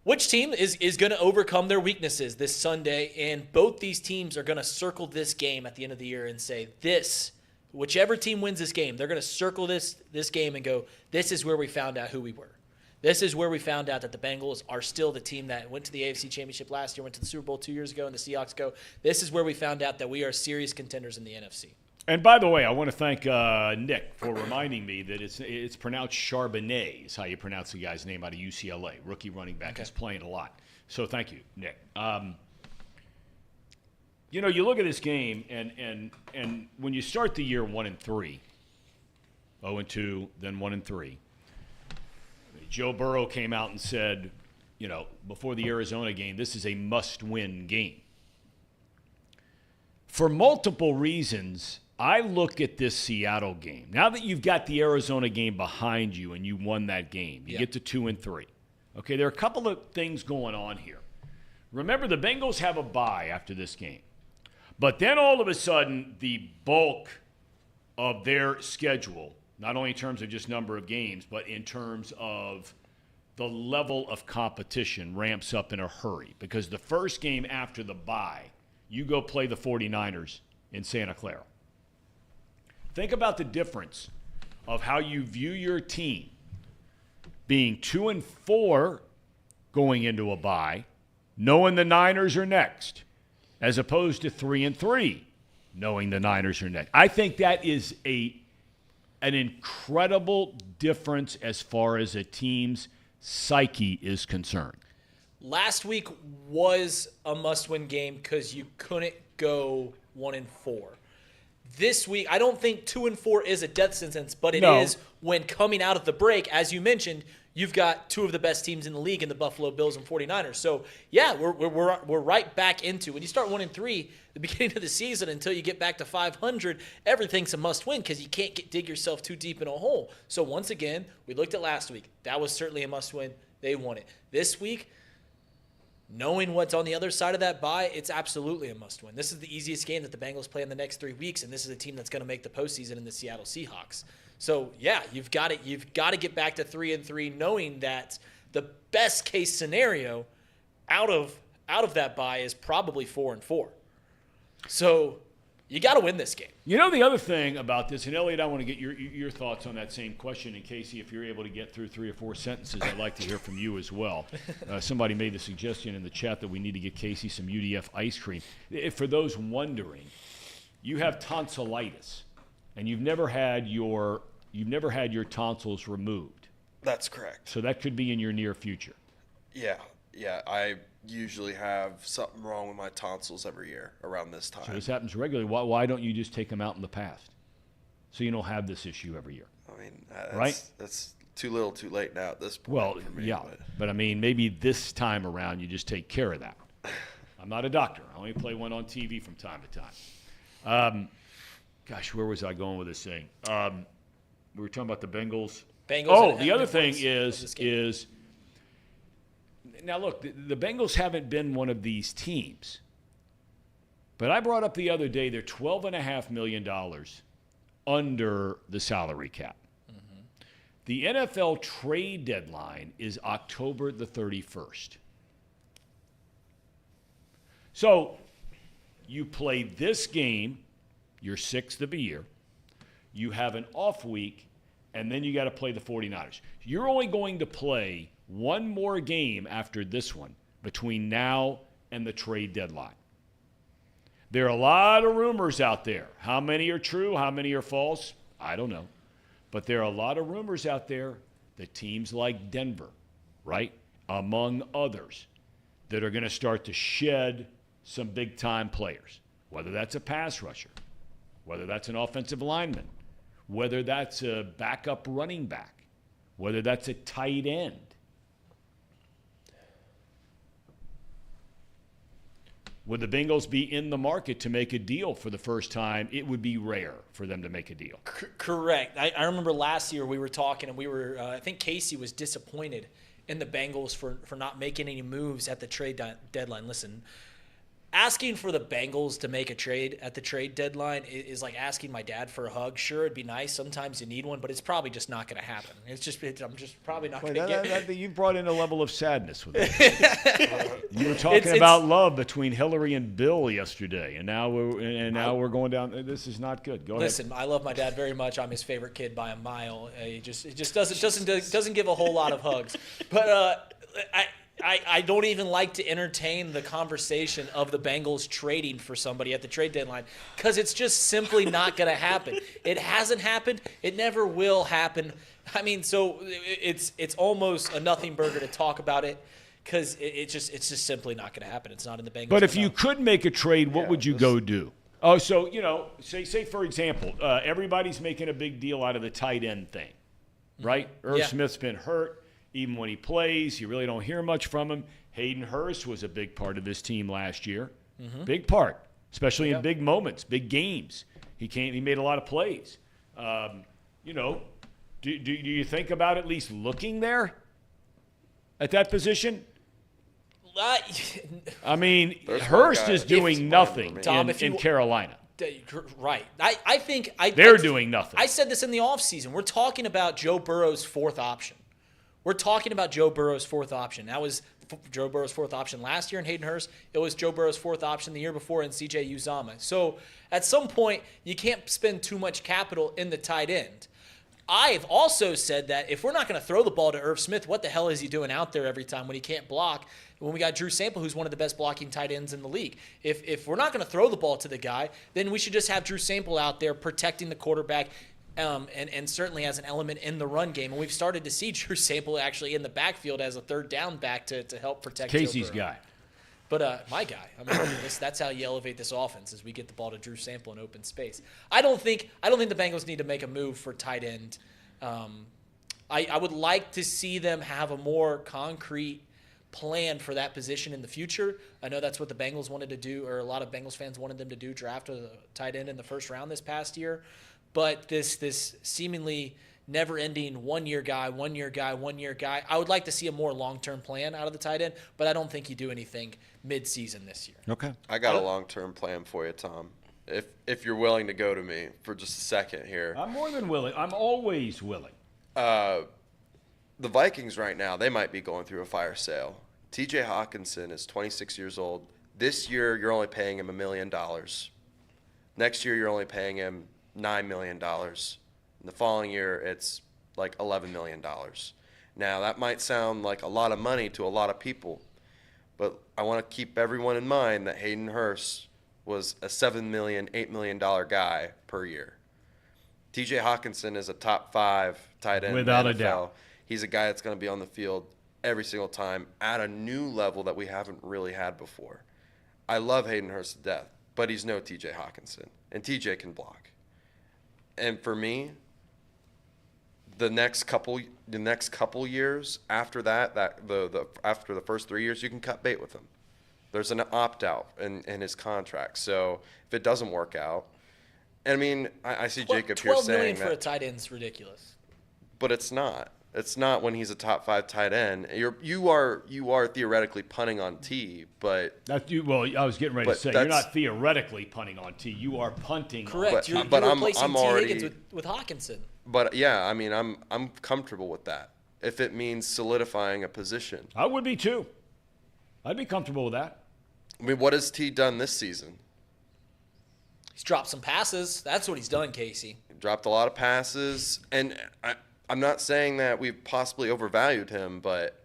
which team is going to overcome their weaknesses this Sunday? And both these teams are going to circle this game at the end of the year and say, whichever team wins this game, they're going to circle this game and go, this is where we found out who we were. This is where we found out that the Bengals are still the team that went to the AFC Championship last year, went to the Super Bowl 2 years ago, and the Seahawks go. This is where we found out that we are serious contenders in the NFC. And by the way, I want to thank Nick for reminding me that it's pronounced Charbonnet is how you pronounce the guy's name out of UCLA. Rookie running back is playing a lot. So thank you, Nick. You look at this game, and when you start the year 1-3, 0-2, then 1-3. Joe Burrow came out and said, before the Arizona game, this is a must-win game. For multiple reasons, I look at this Seattle game. Now that you've got the Arizona game behind you and you won that game, you get to 2-3. Okay, there are a couple of things going on here. Remember, the Bengals have a bye after this game. But then all of a sudden, the bulk of their schedule, not only in terms of just number of games, but in terms of the level of competition, ramps up in a hurry. Because the first game after the bye, you go play the 49ers in Santa Clara. Think about the difference of how you view your team being 2-4 going into a bye, knowing the Niners are next, as opposed to 3-3, knowing the Niners are next. I think that is an incredible difference as far as a team's psyche is concerned. Last week was a must-win game because you couldn't go 1-4. This week, I don't think 2-4 is a death sentence, but it is when coming out of the break, as you mentioned, you've got two of the best teams in the league in the Buffalo Bills and 49ers. So, yeah, we're right back into when you start 1-3, the beginning of the season until you get back to 500, everything's a must-win because you can't dig yourself too deep in a hole. So, once again, we looked at last week. That was certainly a must-win. They won it. This week, knowing what's on the other side of that bye, it's absolutely a must-win. This is the easiest game that the Bengals play in the next 3 weeks, and this is a team that's going to make the postseason in the Seattle Seahawks. So, yeah, you've got to get back to 3-3, knowing that the best case scenario out of that bye is probably 4-4. So, you got to win this game. The other thing about this, and Elliot, I want to get your thoughts on that same question. And Casey, if you're able to get through 3 or 4 sentences, I'd like to hear from you as well. Somebody made the suggestion in the chat that we need to get Casey some UDF ice cream. For those wondering, you have tonsillitis, and you've never had your tonsils removed. That's correct. So that could be in your near future. Yeah. I usually have something wrong with my tonsils every year around this time. So this happens regularly. Why don't you just take them out in the past so you don't have this issue every year? I mean, that's too little too late now at this point. Well, for me, yeah. But I mean, maybe this time around you just take care of that. I'm not a doctor. I only play one on TV from time to time. Gosh, where was I going with this thing? We were talking about the Bengals. The other thing is now look, the Bengals haven't been one of these teams. But I brought up the other day they're $12.5 million under the salary cap. Mm-hmm. The NFL trade deadline is October the 31st. So you play this game, your 6th of the year. You have an off week, and then you got to play the 49ers. You're only going to play one more game after this one between now and the trade deadline. There are a lot of rumors out there. How many are true? How many are false? I don't know. But there are a lot of rumors out there that teams like Denver, right, among others, that are going to start to shed some big-time players, whether that's a pass rusher, whether that's an offensive lineman, whether that's a backup running back, whether that's a tight end. Would the Bengals be in the market to make a deal for the first time? It would be rare for them to make a deal. Correct. I remember last year we were talking, and we were I think Casey was disappointed in the Bengals for not making any moves at the trade deadline. Listen, asking for the Bengals to make a trade at the trade deadline is like asking my dad for a hug. Sure, it'd be nice. Sometimes you need one, but it's probably just not going to happen. I'm just probably not going to get it. You brought in a level of sadness with it. You were talking about love between Hillary and Bill yesterday, and now we're going down. This is not good. Go ahead. Listen, I love my dad very much. I'm his favorite kid by a mile. He just doesn't give a whole lot of hugs, but I don't even like to entertain the conversation of the Bengals trading for somebody at the trade deadline because it's just simply not going to happen. It hasn't happened. It never will happen. I mean, so it's almost a nothing burger to talk about it because it's just simply not going to happen. It's not in the Bengals. But if you could make a trade, what would you go do? Oh, so, say for example, everybody's making a big deal out of the tight end thing, right? Irv Smith's been hurt. Even when he plays, you really don't hear much from him. Hayden Hurst was a big part of this team last year. Mm-hmm. Big part, especially in big moments, big games. He made a lot of plays. Do you think about at least looking there at that position? I mean, Hurst is doing nothing in Carolina. Right. I think they're doing nothing. I said this in the offseason. We're talking about Joe Burrow's fourth option. We're talking about Joe Burrow's fourth option. That was Joe Burrow's fourth option last year in Hayden Hurst. It was Joe Burrow's fourth option the year before in CJ Uzomah. So at some point, you can't spend too much capital in the tight end. I've also said that if we're not going to throw the ball to Irv Smith, what the hell is he doing out there every time when he can't block? When we got Drew Sample, who's one of the best blocking tight ends in the league. If we're not going to throw the ball to the guy, then we should just have Drew Sample out there protecting the quarterback, and certainly as an element in the run game. And we've started to see Drew Sample actually in the backfield as a third down back to help protect Casey's guy. But my guy. I mean, that's how you elevate this offense is we get the ball to Drew Sample in open space. I don't think the Bengals need to make a move for tight end. I would like to see them have a more concrete plan for that position in the future. I know that's what the Bengals wanted to do, or a lot of Bengals fans wanted them to do, draft a tight end in the first round this past year. But this seemingly never-ending one-year guy, I would like to see a more long-term plan out of the tight end, but I don't think you do anything mid-season this year. Okay. I got a long-term plan for you, Tom. If you're willing to go to me for just a second here. I'm more than willing. I'm always willing. The Vikings right now, they might be going through a fire sale. TJ Hawkinson is 26 years old. This year, you're only paying him $1 million. Next year, you're only paying him $9 million. In the following year, it's like $11 million. Now, that might sound like a lot of money to a lot of people, but I want to keep everyone in mind that Hayden Hurst was a $7 million, $8 million guy per year. TJ Hawkinson is a top 5 tight end. Without in the NFL. A doubt. He's a guy that's going to be on the field every single time at a new level that we haven't really had before. I love Hayden Hurst to death, but he's no TJ Hawkinson, and TJ can block. And for me, the next couple years after that after the first 3 years, you can cut bait with him. There's an opt-out in his contract. So if it doesn't work out, and I mean, I see Jacob here saying $12 million that for a tight end is ridiculous. But it's not. It's not when he's a top 5 tight end. You are theoretically punting on T, but well, I was getting ready to say you're not theoretically punting on T. You are punting. Correct. On You're replacing T. Higgins with Hawkinson. But yeah, I mean, I'm comfortable with that if it means solidifying a position. I would be too. I'd be comfortable with that. I mean, what has T done this season? He's dropped some passes. That's what he's done, Casey. Dropped a lot of passes, and I'm not saying that we've possibly overvalued him, but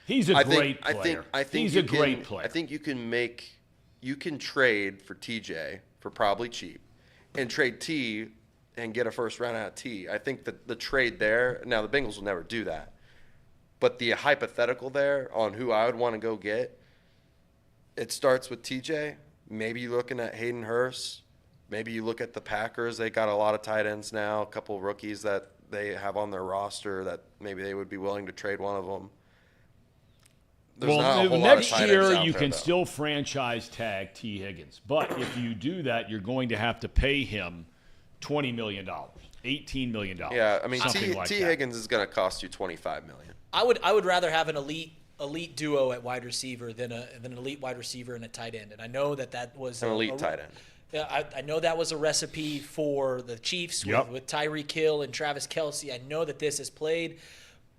he's a great player. I think he's a great player. I think you can trade for TJ for probably cheap, and trade T and get a first round out of T. I think that the trade there. Now the Bengals will never do that, but the hypothetical there on who I would want to go get. It starts with TJ. Maybe you're looking at Hayden Hurst. Maybe you look at the Packers. They got a lot of tight ends now, a couple of rookies that they have on their roster that maybe they would be willing to trade one of them. There's not a whole lot of next tight year ends out you there, can though. still franchise tag T. Higgins. But if you do that, you're going to have to pay him $20 million, $18 million. Yeah, I mean, like T. Higgins is going to cost you $25 million. I would rather have an elite duo at wide receiver than an elite wide receiver and a tight end. And I know that was An elite tight end. Yeah, I know that was a recipe for the Chiefs with Tyreek Hill and Travis Kelce. I know that this has played,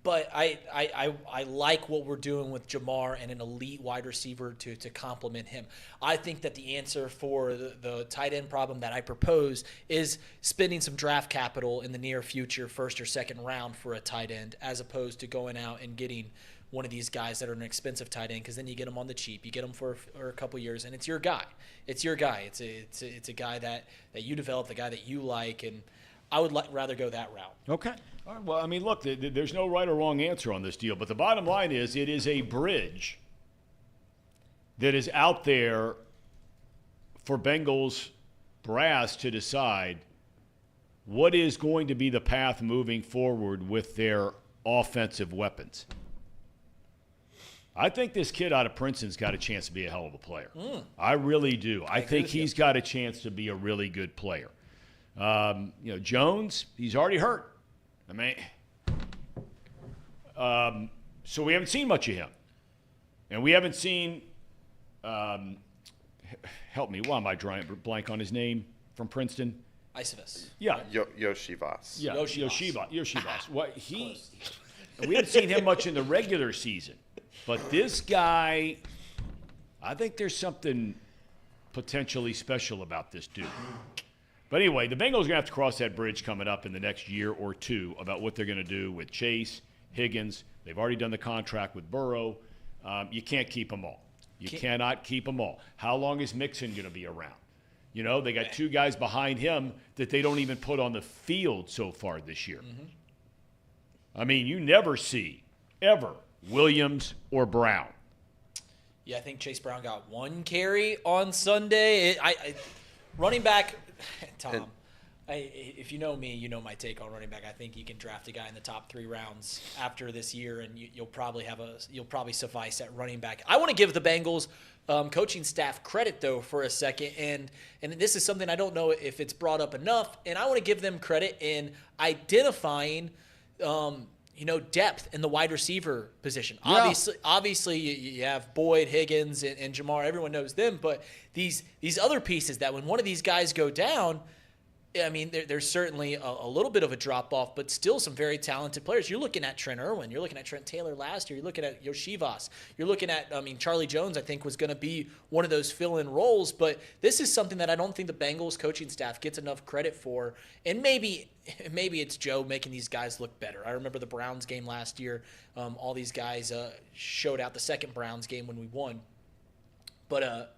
but I like what we're doing with Jamar and an elite wide receiver to complement him. I think that the answer for the tight end problem that I propose is spending some draft capital in the near future, first or second round, for a tight end, as opposed to going out and getting one of these guys that are an expensive tight end, because then you get them on the cheap. You get them for a couple years, and it's your guy. It's your guy. It's a guy that you develop, the guy that you like, and I would rather go that route. Okay. All right. Well, I mean, look, there's no right or wrong answer on this deal, but the bottom line is it is a bridge that is out there for Bengals brass to decide what is going to be the path moving forward with their offensive weapons. I think this kid out of Princeton's got a chance to be a hell of a player. I really do. I think he's got a chance to be a really good player. Jones, he's already hurt. I mean, so we haven't seen much of him. And we haven't seen, help me, why am I drawing blank on his name from Princeton? Isovas. Yeah. Yoshivas. Yeah, Yoshivas. We haven't seen him much in the regular season. But this guy, I think there's something potentially special about this dude. But anyway, the Bengals are going to have to cross that bridge coming up in the next year or two about what they're going to do with Chase, Higgins. They've already done the contract with Burrow. You can't keep them all. You cannot keep them all. How long is Mixon going to be around? You know, they got two guys behind him that they don't even put on the field so far this year. Mm-hmm. I mean, you never see, ever, Williams or Brown. Yeah, I think Chase Brown got one carry on Sunday. Running back, Tom, if you know me, you know my take on running back. I think you can draft a guy in the top 3 rounds after this year, and you'll probably suffice at running back. I want to give the Bengals coaching staff credit, though, for a second, and this is something I don't know if it's brought up enough, and I want to give them credit in identifying depth in the wide receiver position. Yeah. Obviously, you have Boyd, Higgins, and Jamar. Everyone knows them. But these other pieces that when one of these guys go down, I mean, there's certainly a little bit of a drop-off, but still some very talented players. You're looking at Trent Irwin. You're looking at Trent Taylor last year. You're looking at Yoshivas. You're looking at, Charlie Jones, I think, was going to be one of those fill-in roles. But this is something that I don't think the Bengals coaching staff gets enough credit for. And maybe it's Joe making these guys look better. I remember the Browns game last year. All these guys showed out the second Browns game when we won. But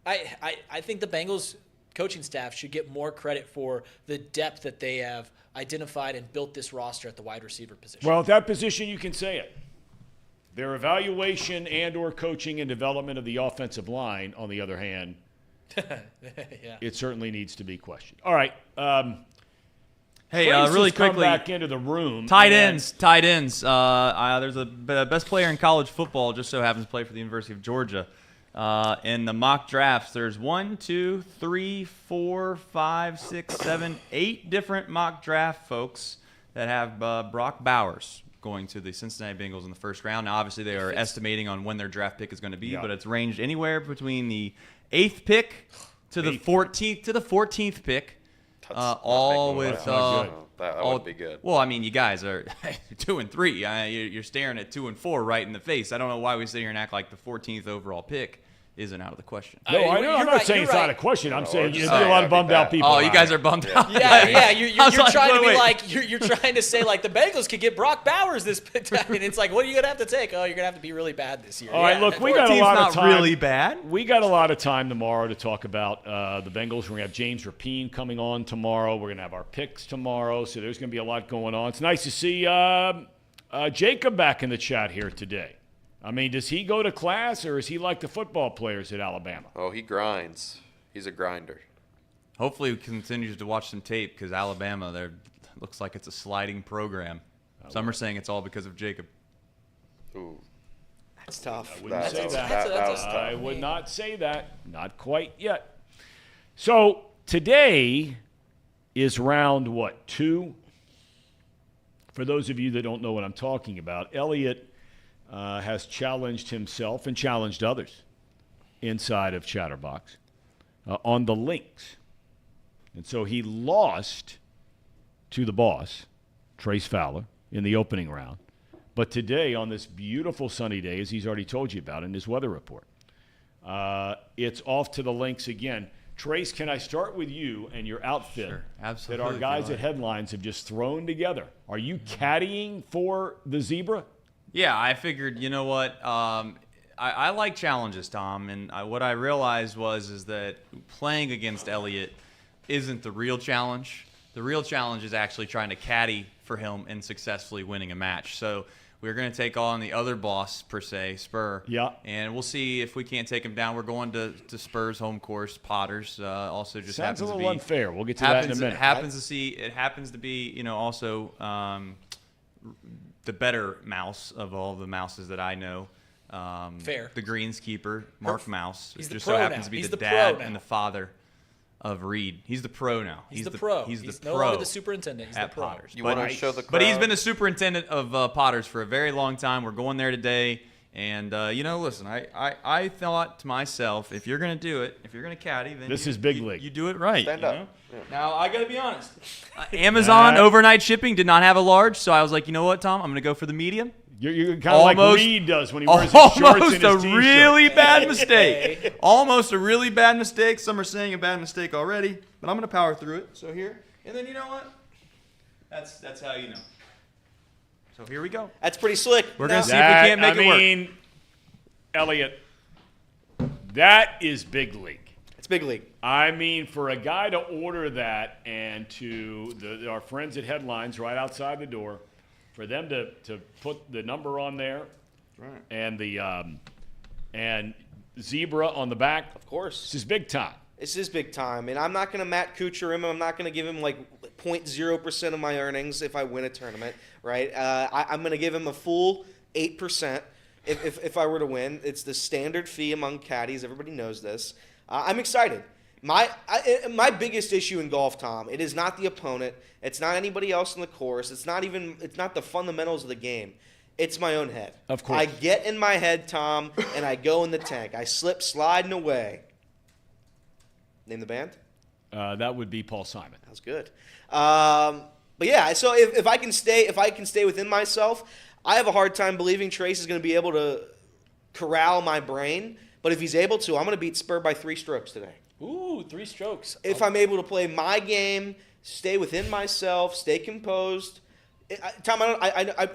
I think the Bengals coaching staff should get more credit for the depth that they have identified and built this roster at the wide receiver position. Well, at that position, you can say it. Their evaluation and or coaching and development of the offensive line, on the other hand, it certainly needs to be questioned. All right. Hey, Trace really has come quickly, back into the room. Tight ends. There's the best player in college football, just so happens to play for the University of Georgia. In the mock drafts, there's 1, 2, 3, 4, 5, 6, 7, 8 different mock draft folks that have Brock Bowers going to the Cincinnati Bengals in the first round. Now, obviously, they are estimating on when their draft pick is going to be, but it's ranged anywhere between the 8th pick to the 14th pick. All with that would be good. Well, I mean, you guys are 2 and 3. You're staring at 2 and 4 right in the face. I don't know why we sit here and act like the 14th overall pick isn't out of the question. No, I know. I'm not saying it's not a question. I'm saying there's a lot of bummed out people. Oh, you guys are bummed out. Yeah. You're trying to be like you're trying to say like the Bengals could get Brock Bowers this time, and it's like, what are you gonna have to take? Oh, you're gonna have to be really bad this year. All right, look, we got a lot of time. Really bad. We got a lot of time tomorrow to talk about the Bengals. We're gonna have James Rapien coming on tomorrow. We're gonna have our picks tomorrow, so there's gonna be a lot going on. It's nice to see Jacob back in the chat here today. I mean, does he go to class, or is he like the football players at Alabama? Oh, he grinds. He's a grinder. Hopefully, we continue to watch some tape because Alabama, there looks like it's a sliding program. Some are saying it's all because of Jacob. Ooh. That's tough. I wouldn't say that. That was tough. I would not say that. Not quite yet. So today is round, 2? For those of you that don't know what I'm talking about, Elliott has challenged himself and challenged others inside of Chatterbox on the links. And so he lost to the boss, Trace Fowler, in the opening round. But today, on this beautiful sunny day, as he's already told you about in his weather report, it's off to the links again. Trace, can I start with you and your outfit that our guys at Headlines have just thrown together? Are you caddying for the Zebra? Yeah, I figured, you know what, I like challenges, Tom, and what I realized is that playing against Elliott isn't the real challenge. The real challenge is actually trying to caddy for him and successfully winning a match. So we're going to take on the other boss, per se, Spur. Yeah. And we'll see if we can't take him down. We're going to Spur's home course, Potters. Also just sounds happens a to little be unfair. We'll get to that in a minute. It happens to be, also the better mouse of all the mouses that I know. Fair. The greenskeeper, Mark Mouse. He's just the pro so happens now. to be He's the the pro dad now. and the father of Reed. He's the pro now. He's the pro. He's He's the no pro longer the superintendent. He's at the pro. Potters. You want to show the crowd? But he's been the superintendent of Potters for a very long time. We're going there today. And, listen, I thought to myself, if you're going to do it, if you're going to caddy, then This is big league. You do it right. Stand up. Yeah. Now, I got to be honest. Amazon overnight shipping did not have a large, so I was like, you know what, Tom? I'm going to go for the medium. You're kind of like Reed does when he wears his shorts and his Almost a T-shirt. really bad mistake. Almost a really bad mistake. Some are saying a bad mistake already, but I'm going to power through it. So here, and then you know what? That's how you know. So here we go. That's pretty slick. We're going to see if we can't make it work. Elliott, that is big league. It's big league. I mean, for a guy to order that and to our friends at Headlines right outside the door, for them to put the number on there, right, and the and Zebra on the back. Of course. This is big time. This is big time. And I'm not going to Matt Kuchar him. I'm not going to give him like 0.0% of my earnings if I win a tournament, right? I'm going to give him a full 8% if I were to win. It's the standard fee among caddies. Everybody knows this. I'm excited. My biggest issue in golf, Tom, it is not the opponent. It's not anybody else in the course. It's not the fundamentals of the game. It's my own head. Of course. I get in my head, Tom, and I go in the tank. I slip sliding away. Name the band? That would be Paul Simon. That was good. But yeah, so if I can stay within myself, I have a hard time believing Trace is going to be able to corral my brain. But if he's able to, I'm going to beat Spur by 3 strokes today. Ooh, 3 strokes. If I'm able to play my game, stay within myself, stay composed. Tom,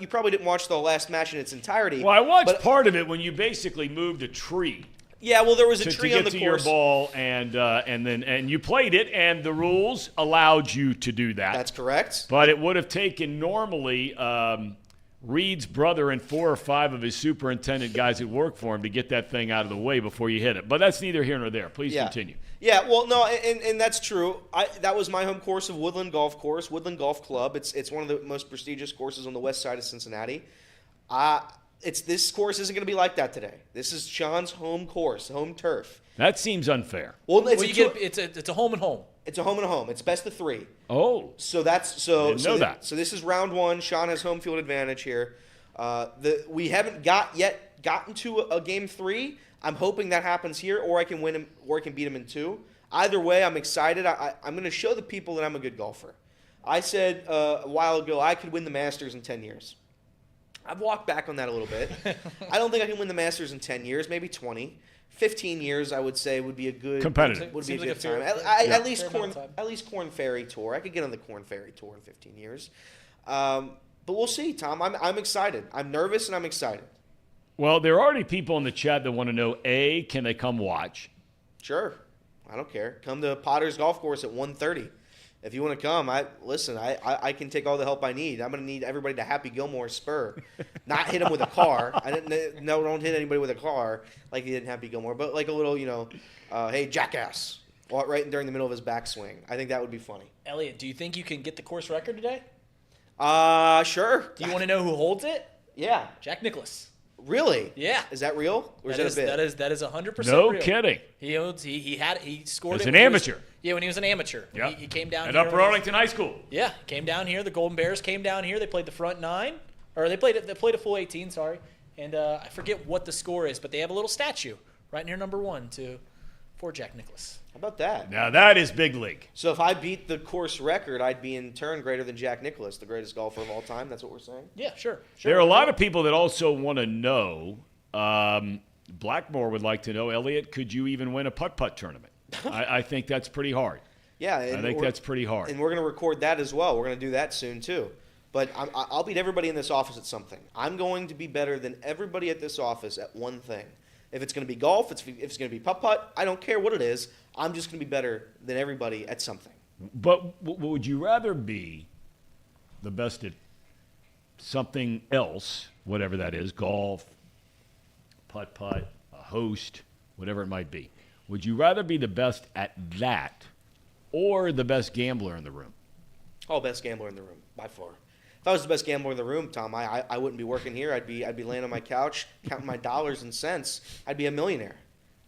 you probably didn't watch the last match in its entirety. Well, I watched part of it when you basically moved a tree. Yeah, well, there was a tree to on get the to course. your ball, and you played it, and the rules allowed you to do that. That's correct. But it would have taken normally Reed's brother and 4 or 5 of his superintendent guys that work for him to get that thing out of the way before you hit it. But that's neither here nor there. Please continue. Yeah, well, no, and that's true. That was my home course of Woodland Golf Club. It's one of the most prestigious courses on the west side of Cincinnati. This course isn't going to be like that today. This is Sean's home course, home turf. That seems unfair. Well, it's a home and home. It's a home and a home. It's best of 3. Oh, so that's Didn't know that. So this is round 1. Sean has home field advantage here. We haven't gotten to a game 3. I'm hoping that happens here, or I can win him, or I can beat him in 2. Either way, I'm excited. I'm going to show the people that I'm a good golfer. I said a while ago I could win the Masters in 10 years. I've walked back on that a little bit. I don't think I can win the Masters in 10 years, maybe 20. 15 years, I would say, would be a good competitive. Would be a Seems like good a time. fair- At least fair amount of time. At least Corn Ferry Tour. I could get on the Corn Ferry Tour in 15 years. But we'll see, Tom. I'm excited. I'm nervous and I'm excited. Well, there are already people in the chat that want to know, A, can they come watch? Sure. I don't care. Come to Potter's Golf Course at 1:30. If you want to come, I can take all the help I need. I'm going to need everybody to Happy Gilmore spur. Not hit him with a car. Don't hit anybody with a car like he did in Happy Gilmore, but like a little, hey, jackass, right during the middle of his backswing. I think that would be funny. Elliot, do you think you can get the course record today? Sure. Do you want to know who holds it? Yeah. Jack Nicklaus. Really? Yeah. Is that real? Or That is that a bit? that is 100% No real. kidding. He scored As it an when he was- amateur. when he was an amateur. Yeah. He came down At here. Upper Arlington High School. Yeah, came down here. The Golden Bears came down here. They played the front 9, or they played a full 18. Sorry, and I forget what the score is, but they have a little statue right near number 1 for Jack Nicklaus. How about that? Now that is big league. So if I beat the course record, I'd be in turn greater than Jack Nicklaus, the greatest golfer of all time. That's what we're saying. Yeah, sure. There are a lot of people that also want to know. Blackmore would like to know, Elliot, could you even win a putt-putt tournament? I think that's pretty hard. Yeah, I think that's pretty hard. And we're going to record that as well. We're going to do that soon too. But I'll beat everybody in this office at something. I'm going to be better than everybody at this office at one thing. If it's going to be golf, if it's going to be putt-putt, I don't care what it is. I'm just going to be better than everybody at something. But would you rather be the best at something else, whatever that is, golf, putt-putt, a host, whatever it might be? Would you rather be the best at that or the best gambler in the room? Oh, best gambler in the room, by far. If I was the best gambler in the room, Tom, I wouldn't be working here. I'd be laying on my couch, counting my dollars and cents. I'd be a millionaire.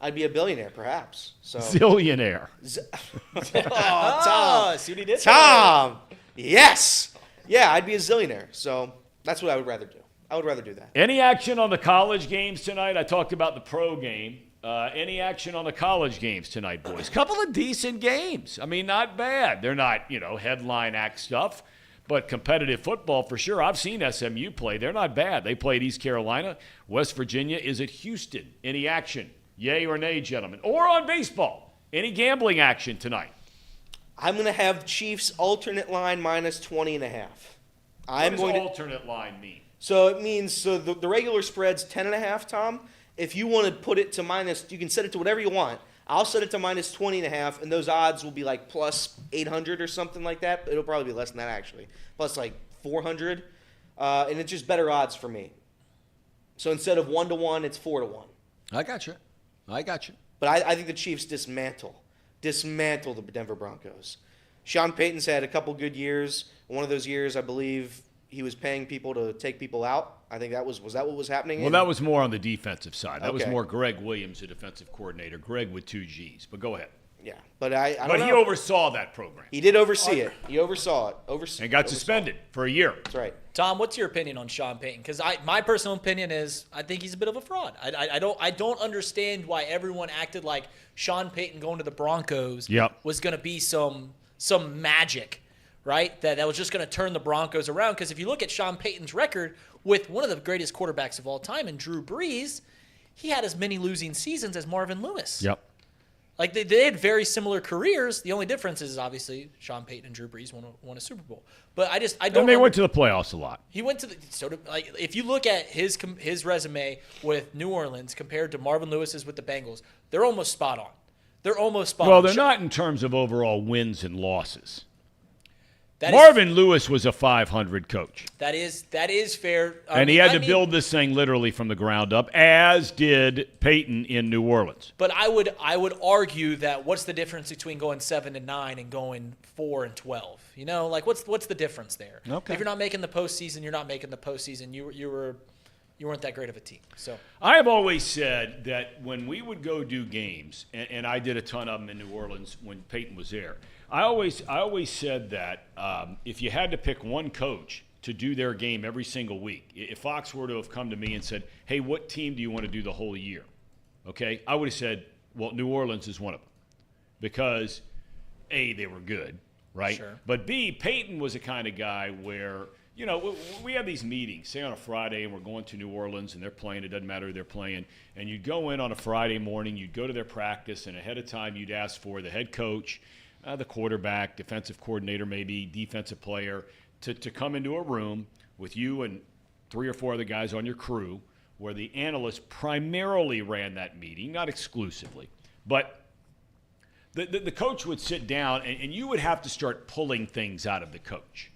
I'd be a billionaire, perhaps. So. Zillionaire. Tom. See what he did? Tom. Yes. Yeah, I'd be a zillionaire. So that's what I would rather do. I would rather do that. Any action on the college games tonight? I talked about the pro game. Any action on the college games tonight, boys? Couple of decent games. I mean, not bad. They're not, headline act stuff, but competitive football for sure. I've seen SMU play. They're not bad. They played East Carolina. West Virginia is at Houston. Any action? Yay or nay, gentlemen? Or on baseball? Any gambling action tonight? I'm going to have Chiefs alternate line minus 20.5. What does alternate line mean? So it means the regular spread's 10.5, Tom. If you want to put it to minus, you can set it to whatever you want. I'll set it to minus 20.5, and those odds will be like plus 800 or something like that. It'll probably be less than that, actually. Plus like 400. And it's just better odds for me. So instead of 1-1, it's 4-1. I got you. But I think the Chiefs dismantle the Denver Broncos. Sean Payton's had a couple good years. One of those years, I believe, he was paying people to take people out. I think that was that what was happening? Well, that was more on the defensive side. That was Okay. more Greg Williams, the defensive coordinator. Greg with 2 G's. But go ahead. Yeah, but I don't But know. he oversaw that program. He did oversee it. He oversaw it. And got suspended for a year. That's right. Tom, what's your opinion on Sean Payton? Because my personal opinion is I think he's a bit of a fraud. I don't understand why everyone acted like Sean Payton going to the Broncos was going to be some magic, right? That was just going to turn the Broncos around. Because if you look at Sean Payton's record with one of the greatest quarterbacks of all time, and Drew Brees, he had as many losing seasons as Marvin Lewis. Yep. Like they had very similar careers. The only difference is obviously Sean Payton and Drew Brees won a Super Bowl. But I don't. And they went to the playoffs a lot. He went to the if you look at his resume with New Orleans compared to Marvin Lewis's with the Bengals, they're almost spot on. Well, they're not in terms of overall wins and losses. Marvin Lewis was a 500 coach. That is fair. And he had to build this thing literally from the ground up, as did Peyton in New Orleans. But I would argue that what's the difference between going 7-9 and going 4-12? You know, like what's the difference there? Okay. If you're not making the postseason, you're not making the postseason. You weren't that great of a team. So I have always said that when we would go do games, and I did a ton of them in New Orleans when Peyton was there. I always said that if you had to pick one coach to do their game every single week, if Fox were to have come to me and said, hey, what team do you want to do the whole year? Okay, I would have said, well, New Orleans is one of them. Because, A, they were good, right? Sure. But B, Peyton was a kind of guy where you know, we have these meetings, say on a Friday, and we're going to New Orleans, and they're playing. It doesn't matter who they're playing. And you'd go in on a Friday morning, you'd go to their practice, and ahead of time you'd ask for the head coach, the quarterback, defensive coordinator maybe, defensive player, to come into a room with you and 3 or 4 other guys on your crew where the analyst primarily ran that meeting, not exclusively. But the coach would sit down, and you would have to start pulling things out of the coach.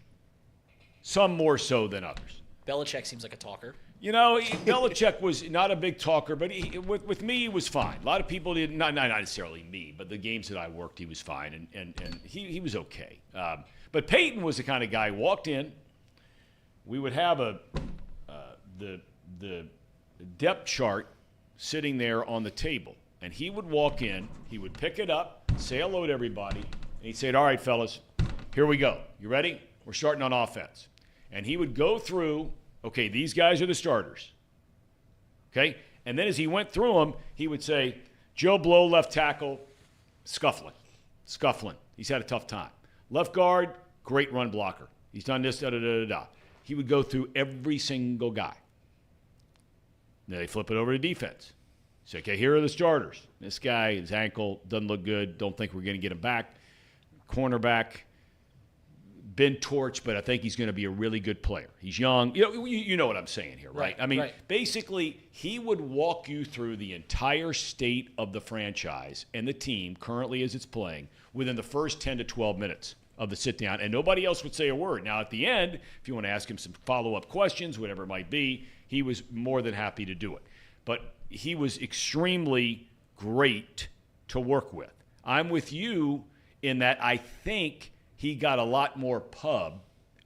Some more so than others. Belichick seems like a talker. You know, Belichick was not a big talker, but with me, he was fine. A lot of people didn't, not necessarily me, but the games that I worked, he was fine, and he was okay. But Peyton was the kind of guy who walked in. We would have the depth chart sitting there on the table, and he would walk in, he would pick it up, say hello to everybody, and he'd say, all right, fellas, here we go. You ready? We're starting on offense. And he would go through, okay, these guys are the starters. Okay? And then as he went through them, he would say, Joe Blow, left tackle, scuffling. He's had a tough time. Left guard, great run blocker. He's done this, da-da-da-da-da. He would go through every single guy. Then they flip it over to defense. Say, okay, here are the starters. This guy, his ankle doesn't look good. Don't think we're going to get him back. Cornerback, been torched, but I think he's going to be a really good player. He's young. You know what I'm saying here, right? I mean, basically, he would walk you through the entire state of the franchise and the team currently as it's playing within the first 10 to 12 minutes of the sit-down, and nobody else would say a word. Now, at the end, if you want to ask him some follow-up questions, whatever it might be, he was more than happy to do it. But he was extremely great to work with. I'm with you in that I think he got a lot more pub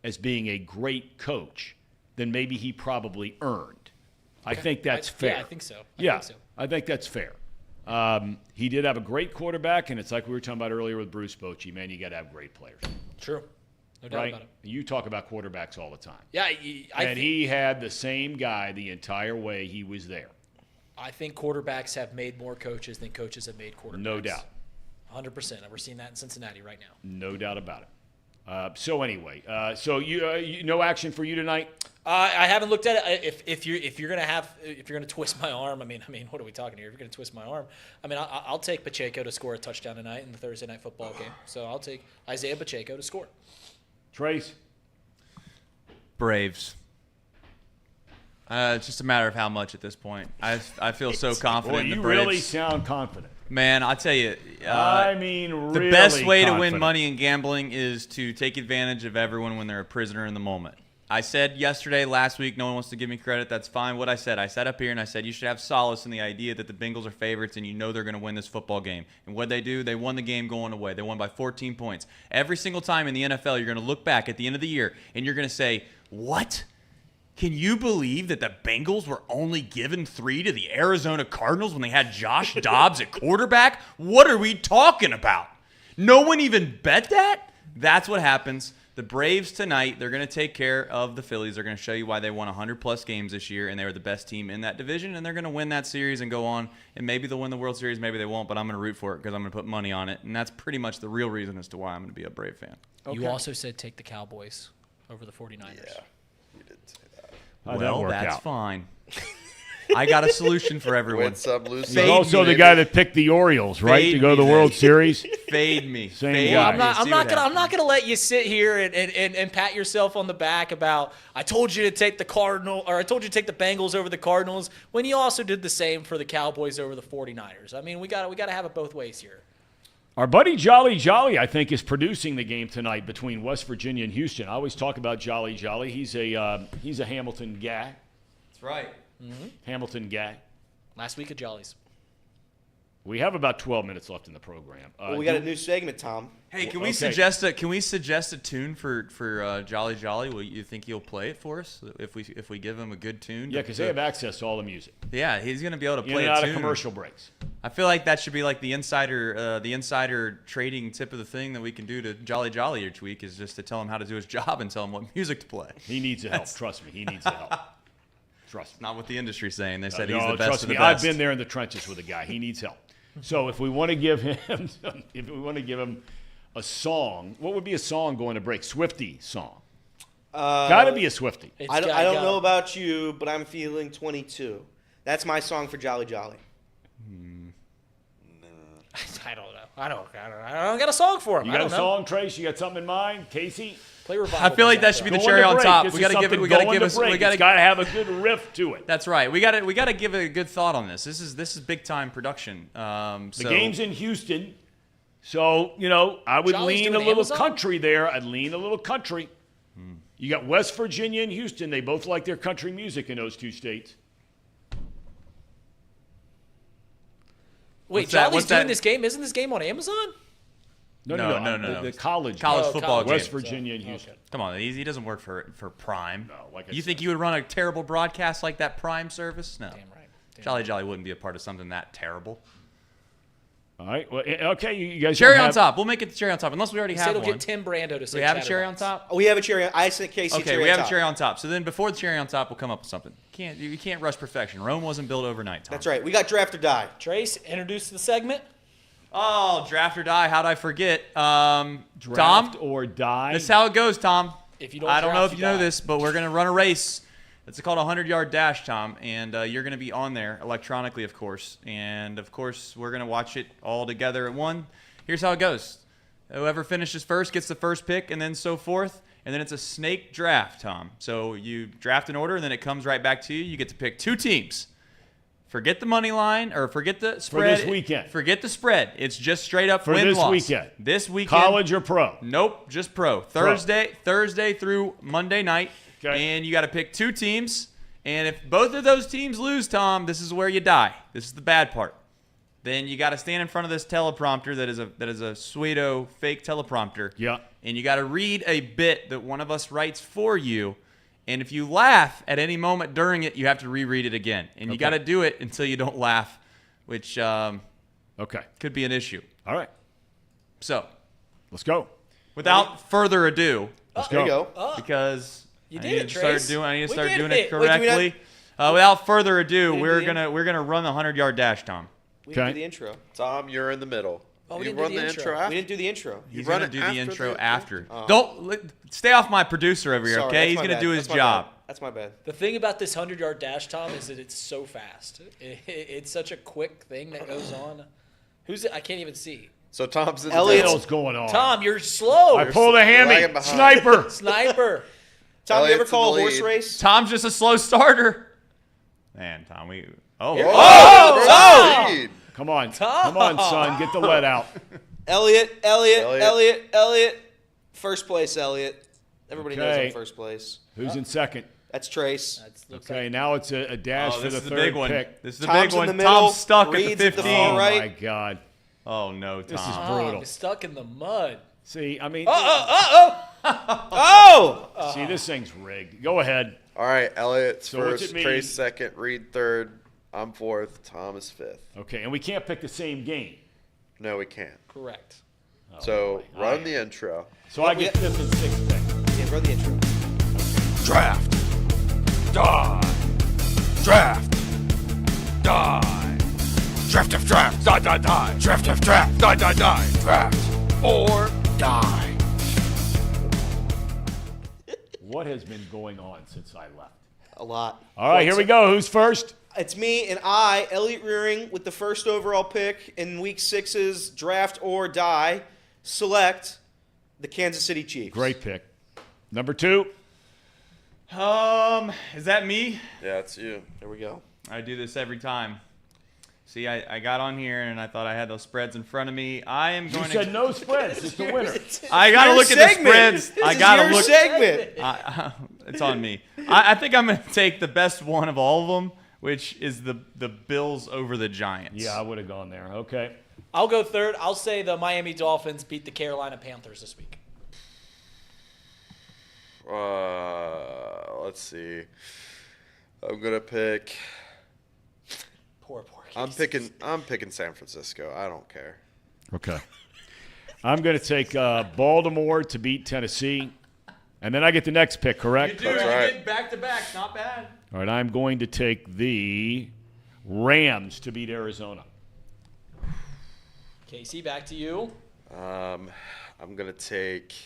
as being a great coach than maybe he probably earned. I think that's fair. Yeah, I think so. I think that's fair. He did have a great quarterback, and it's like we were talking about earlier with Bruce Bochy. Man, you got to have great players. True. No doubt about it. You talk about quarterbacks all the time. Yeah, he had the same guy the entire way he was there. I think quarterbacks have made more coaches than coaches have made quarterbacks. No doubt. 100%. We're seeing that in Cincinnati right now. No doubt about it. So anyway, you no action for you tonight? I haven't looked at it. If you're gonna twist my arm, I mean, what are we talking here? If you're gonna twist my arm, I mean, I'll take Pacheco to score a touchdown tonight in the Thursday night football game. So I'll take Isaiah Pacheco to score. Trace? Braves. It's just a matter of how much at this point. I feel so confident in the Braves. You really sound confident. Man, I'll tell you. Really the best way confident. to win money in gambling is to take advantage of everyone when they're a prisoner in the moment. I said yesterday, last week, no one wants to give me credit. That's fine. What I said up here and I said you should have solace in the idea that the Bengals are favorites and you know they're going to win this football game. And what they do, they won the game going away. They won by 14 points. Every single time in the NFL, you're going to look back at the end of the year and you're going to say, what? Can you believe that the Bengals were only given 3 to the Arizona Cardinals when they had Josh Dobbs at quarterback? What are we talking about? No one even bet that? That's what happens. The Braves tonight, they're going to take care of the Phillies. They're going to show you why they won 100-plus games this year, and they were the best team in that division, and they're going to win that series and go on, and maybe they'll win the World Series, maybe they won't, but I'm going to root for it because I'm going to put money on it, and that's pretty much the real reason as to why I'm going to be a Brave fan. Okay. You also said take the Cowboys over the 49ers. Yeah, you did say that. Well, that's fine. I got a solution for everyone. Win some, lose He's some. also the guy that picked the Orioles, right, to go to the World Series. Fade me. Same guy. I'm not gonna let you sit here and pat yourself on the back about I told you to take the I told you to take the Bengals over the Cardinals when you also did the same for the Cowboys over the 49ers. I mean, we got to have it both ways here. Our buddy Jolly, I think, is producing the game tonight between West Virginia and Houston. I always talk about Jolly. He's a Hamilton guy. That's right. Mm-hmm. Hamilton guy. Last week at Jolly's. We have about 12 minutes left in the program. Well, we got a new segment, Tom. Hey, can we suggest a tune for Jolly Jolly? Will you think he'll play it for us if we give him a good tune? Yeah, because they have access to all the music. Yeah, he's going to be able to play in and out a tune. of commercial breaks. I feel like that should be like the insider trading tip of the thing that we can do to Jolly Jolly each week is just to tell him how to do his job and tell him what music to play. He needs the help. Trust me, he needs the help. Trust me. Not what the industry's saying. They said he's the best trust of the me, best. I've been there in the trenches with a guy. He needs help. So if we want to give him, a song, what would be a song going to break? Swiftie song. Got to be a Swiftie. I don't know about you, but I'm feeling 22. That's my song for Jolly Jolly. I don't know. I don't got a song for him. You got a song, Trace? You got something in mind, Casey? Play Revival. I feel like that should be the cherry on top. We got to give it. We got to give us. We got to have a good riff to it. That's right. We got to give it a good thought on this. This is big time production. The game's in Houston, so I would lean a little country there. I'd lean a little country. You got West Virginia and Houston. They both like their country music in those two states. Wait, Jolly's doing this game? Isn't this game on Amazon? No. The college football game. West Virginia and Houston. Okay. Come on, he doesn't work for Prime. No, you think you would run a terrible broadcast like that Prime service? No. Damn right. Jolly Jolly wouldn't be a part of something that terrible. All right. Well, okay. You guys. Cherry on top. We'll make it the cherry on top, unless we already have it'll one. get Tim Brando to say. We have a cherry on top. Oh, we have a cherry. I said Casey. Okay, we have a cherry on top. So then, before the cherry on top, we'll come up with something. You can't rush perfection. Rome wasn't built overnight, Tom. That's right. We got draft or die. Trace, introduce the segment. Oh, draft or die. How'd I forget? Draft Tom or die. That's how it goes, Tom. If you don't, I don't know if you know this, but we're gonna run a race. It's called a 100-yard dash, Tom, and you're going to be on there electronically, of course. And, of course, we're going to watch it all together at one. Here's how it goes. Whoever finishes first gets the first pick, and then so forth. And then it's a snake draft, Tom. So you draft an order, and then it comes right back to you. You get to pick two teams. Forget the money line, or forget the spread. For this weekend. Forget the spread. It's just straight up for win-loss. this weekend. This weekend. College or pro? Nope, just pro. Thursday through Monday night. Okay. And you got to pick two teams. And if both of those teams lose, Tom, this is where you die. This is the bad part. Then you got to stand in front of this teleprompter that is a pseudo fake teleprompter. Yeah. And you got to read a bit that one of us writes for you. And if you laugh at any moment during it, you have to reread it again. And you got to do it until you don't laugh, which could be an issue. All right. So let's go. Without further ado, let's go. There you go. Because I need to start doing it Wait, correctly. Without further ado, we're gonna run the 100-yard dash, Tom. We didn't do the intro. Tom, you're in the middle. Oh, we you didn't run do the intro after? We didn't do the intro. He's gonna do the intro after. Oh. Don't stay off my producer over here, Sorry, okay? He's gonna do his job. That's my bad. The thing about this 100-yard dash, Tom, is that it's so fast. It's such a quick thing that goes on. Who's it? I can't even see. So Tom's in What's going on? Tom, you're slow. I pulled a hammy. Sniper. Sniper. Tom, you ever call a horse race? Tom's just a slow starter. Man, Tom, Come on, son, get the lead out. Elliot. First place, Elliot. Everybody knows I'm first place. Who's in second? That's Trace. Okay, now it's a dash for the third pick. This is the Tom's big one. in the middle, Tom's stuck at the Reed's at 15. the far right. Oh my God. Oh no, Tom. This is brutal. He's stuck in the mud. See, I mean, see, this thing's rigged. Go ahead. All right, Elliot's So what's first, it mean? Trace second, Reed third, I'm fourth, Tom is fifth. Okay, and we can't pick the same game. No, we can't. Correct. So run the intro. So I get fifth and sixth pick. Yeah, run the intro. Draft. Die. Draft. Die. Draft of draft. Die, die, die. Draft of draft. Die, die, die. Draft or die. What has been going on since I left? A lot. All right, here we go. Who's first? It's me and I, Elliot Rearing, with the first overall pick in Week 6's draft or die. Select the Kansas City Chiefs. Great pick. Number 2. Is that me? Yeah, it's you. There we go. I do this every time. See, I got on here and I thought I had those spreads in front of me. I am going You said no spreads. It's the winner. I got to look at the spreads. I got to look. Segment. It's on me. I think I'm going to take the best one of all of them, which is the Bills over the Giants. Yeah, I would have gone there. Okay. I'll go third. I'll say the Miami Dolphins beat the Carolina Panthers this week. Let's see. I'm gonna pick. Poor I'm picking San Francisco. I don't care. Okay. I'm going to take Baltimore to beat Tennessee, and then I get the next pick, correct? You do. That's You right. get back-to-back. Not bad. All right, I'm going to take the Rams to beat Arizona. Casey, back to you. I'm gonna take.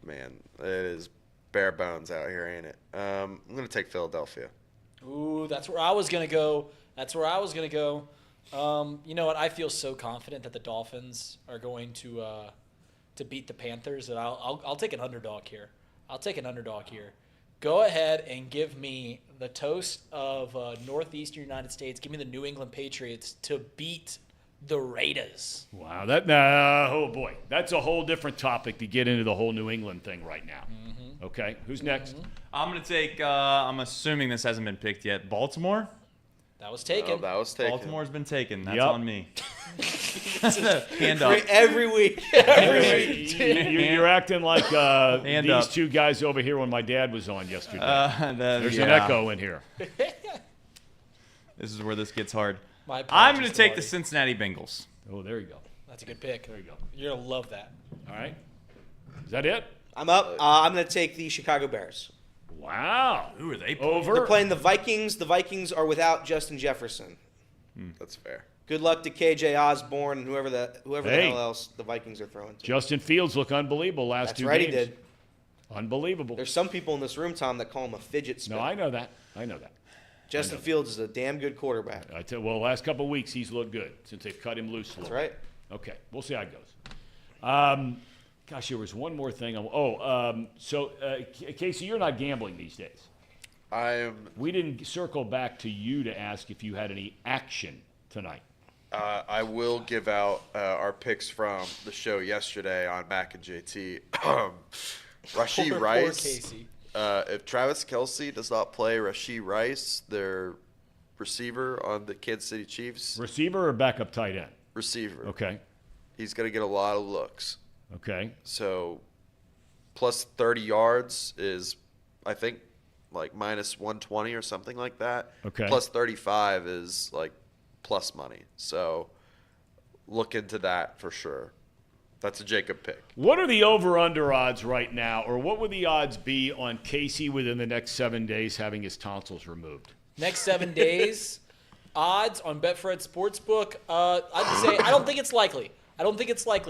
Man, it is bare bones out here, ain't it? I'm going to take Philadelphia. Ooh, that's where I was going to go. You know what? I feel so confident that the Dolphins are going to beat the Panthers that I'll take an underdog here. Go ahead and give me the toast of Northeastern United States. Give me the New England Patriots to beat the Raiders. Wow, oh boy, that's a whole different topic to get into the whole New England thing right now. Mm-hmm. Okay, who's next? I'm going to take, I'm assuming this hasn't been picked yet, Baltimore. That was taken. Oh, that was taken. Baltimore's been taken. That's Yep. on me. Hand up. Every week. You're acting like Hand these up. two guys over here when my dad was on yesterday. There's an yeah. echo in here. This is where this gets hard. My I'm apologies going to to take Marty. the Cincinnati Bengals. Oh, there you go. That's a good pick. There you go. You're going to love that. All right. Is that it? I'm up. I'm going to take the Chicago Bears. Wow. Who are they? Over. They're playing the Vikings. The Vikings are without Justin Jefferson. That's fair. Good luck to KJ Osborne and whoever the Hey. hell else the Vikings are throwing to. Justin Fields looked unbelievable last That's two right, games. he did. Unbelievable. There's some people in this room, Tom, that call him a fidget spinner. No, I know that. Justin Fields is a damn good quarterback. Well, last couple of weeks he's looked good since they've cut him loose. That's right. Okay, we'll see how it goes. Gosh, there was one more thing. Casey, you're not gambling these days. We didn't circle back to you to ask if you had any action tonight. I will give out our picks from the show yesterday on Mac and JT. Rashee Poor Rice. Casey. If Travis Kelce does not play, Rashee Rice, their receiver on the Kansas City Chiefs. Receiver or backup tight end? Receiver. Okay. He's going to get a lot of looks. Okay. So plus 30 yards is, I think, like minus 120 or something like that. Okay. Plus 35 is like plus money. So look into that for sure. That's a Jacob pick. What are the over-under odds right now, or what would the odds be on Casey within the next 7 days having his tonsils removed? Next 7 days, odds on Betfred Sportsbook. I'd say I don't think it's likely.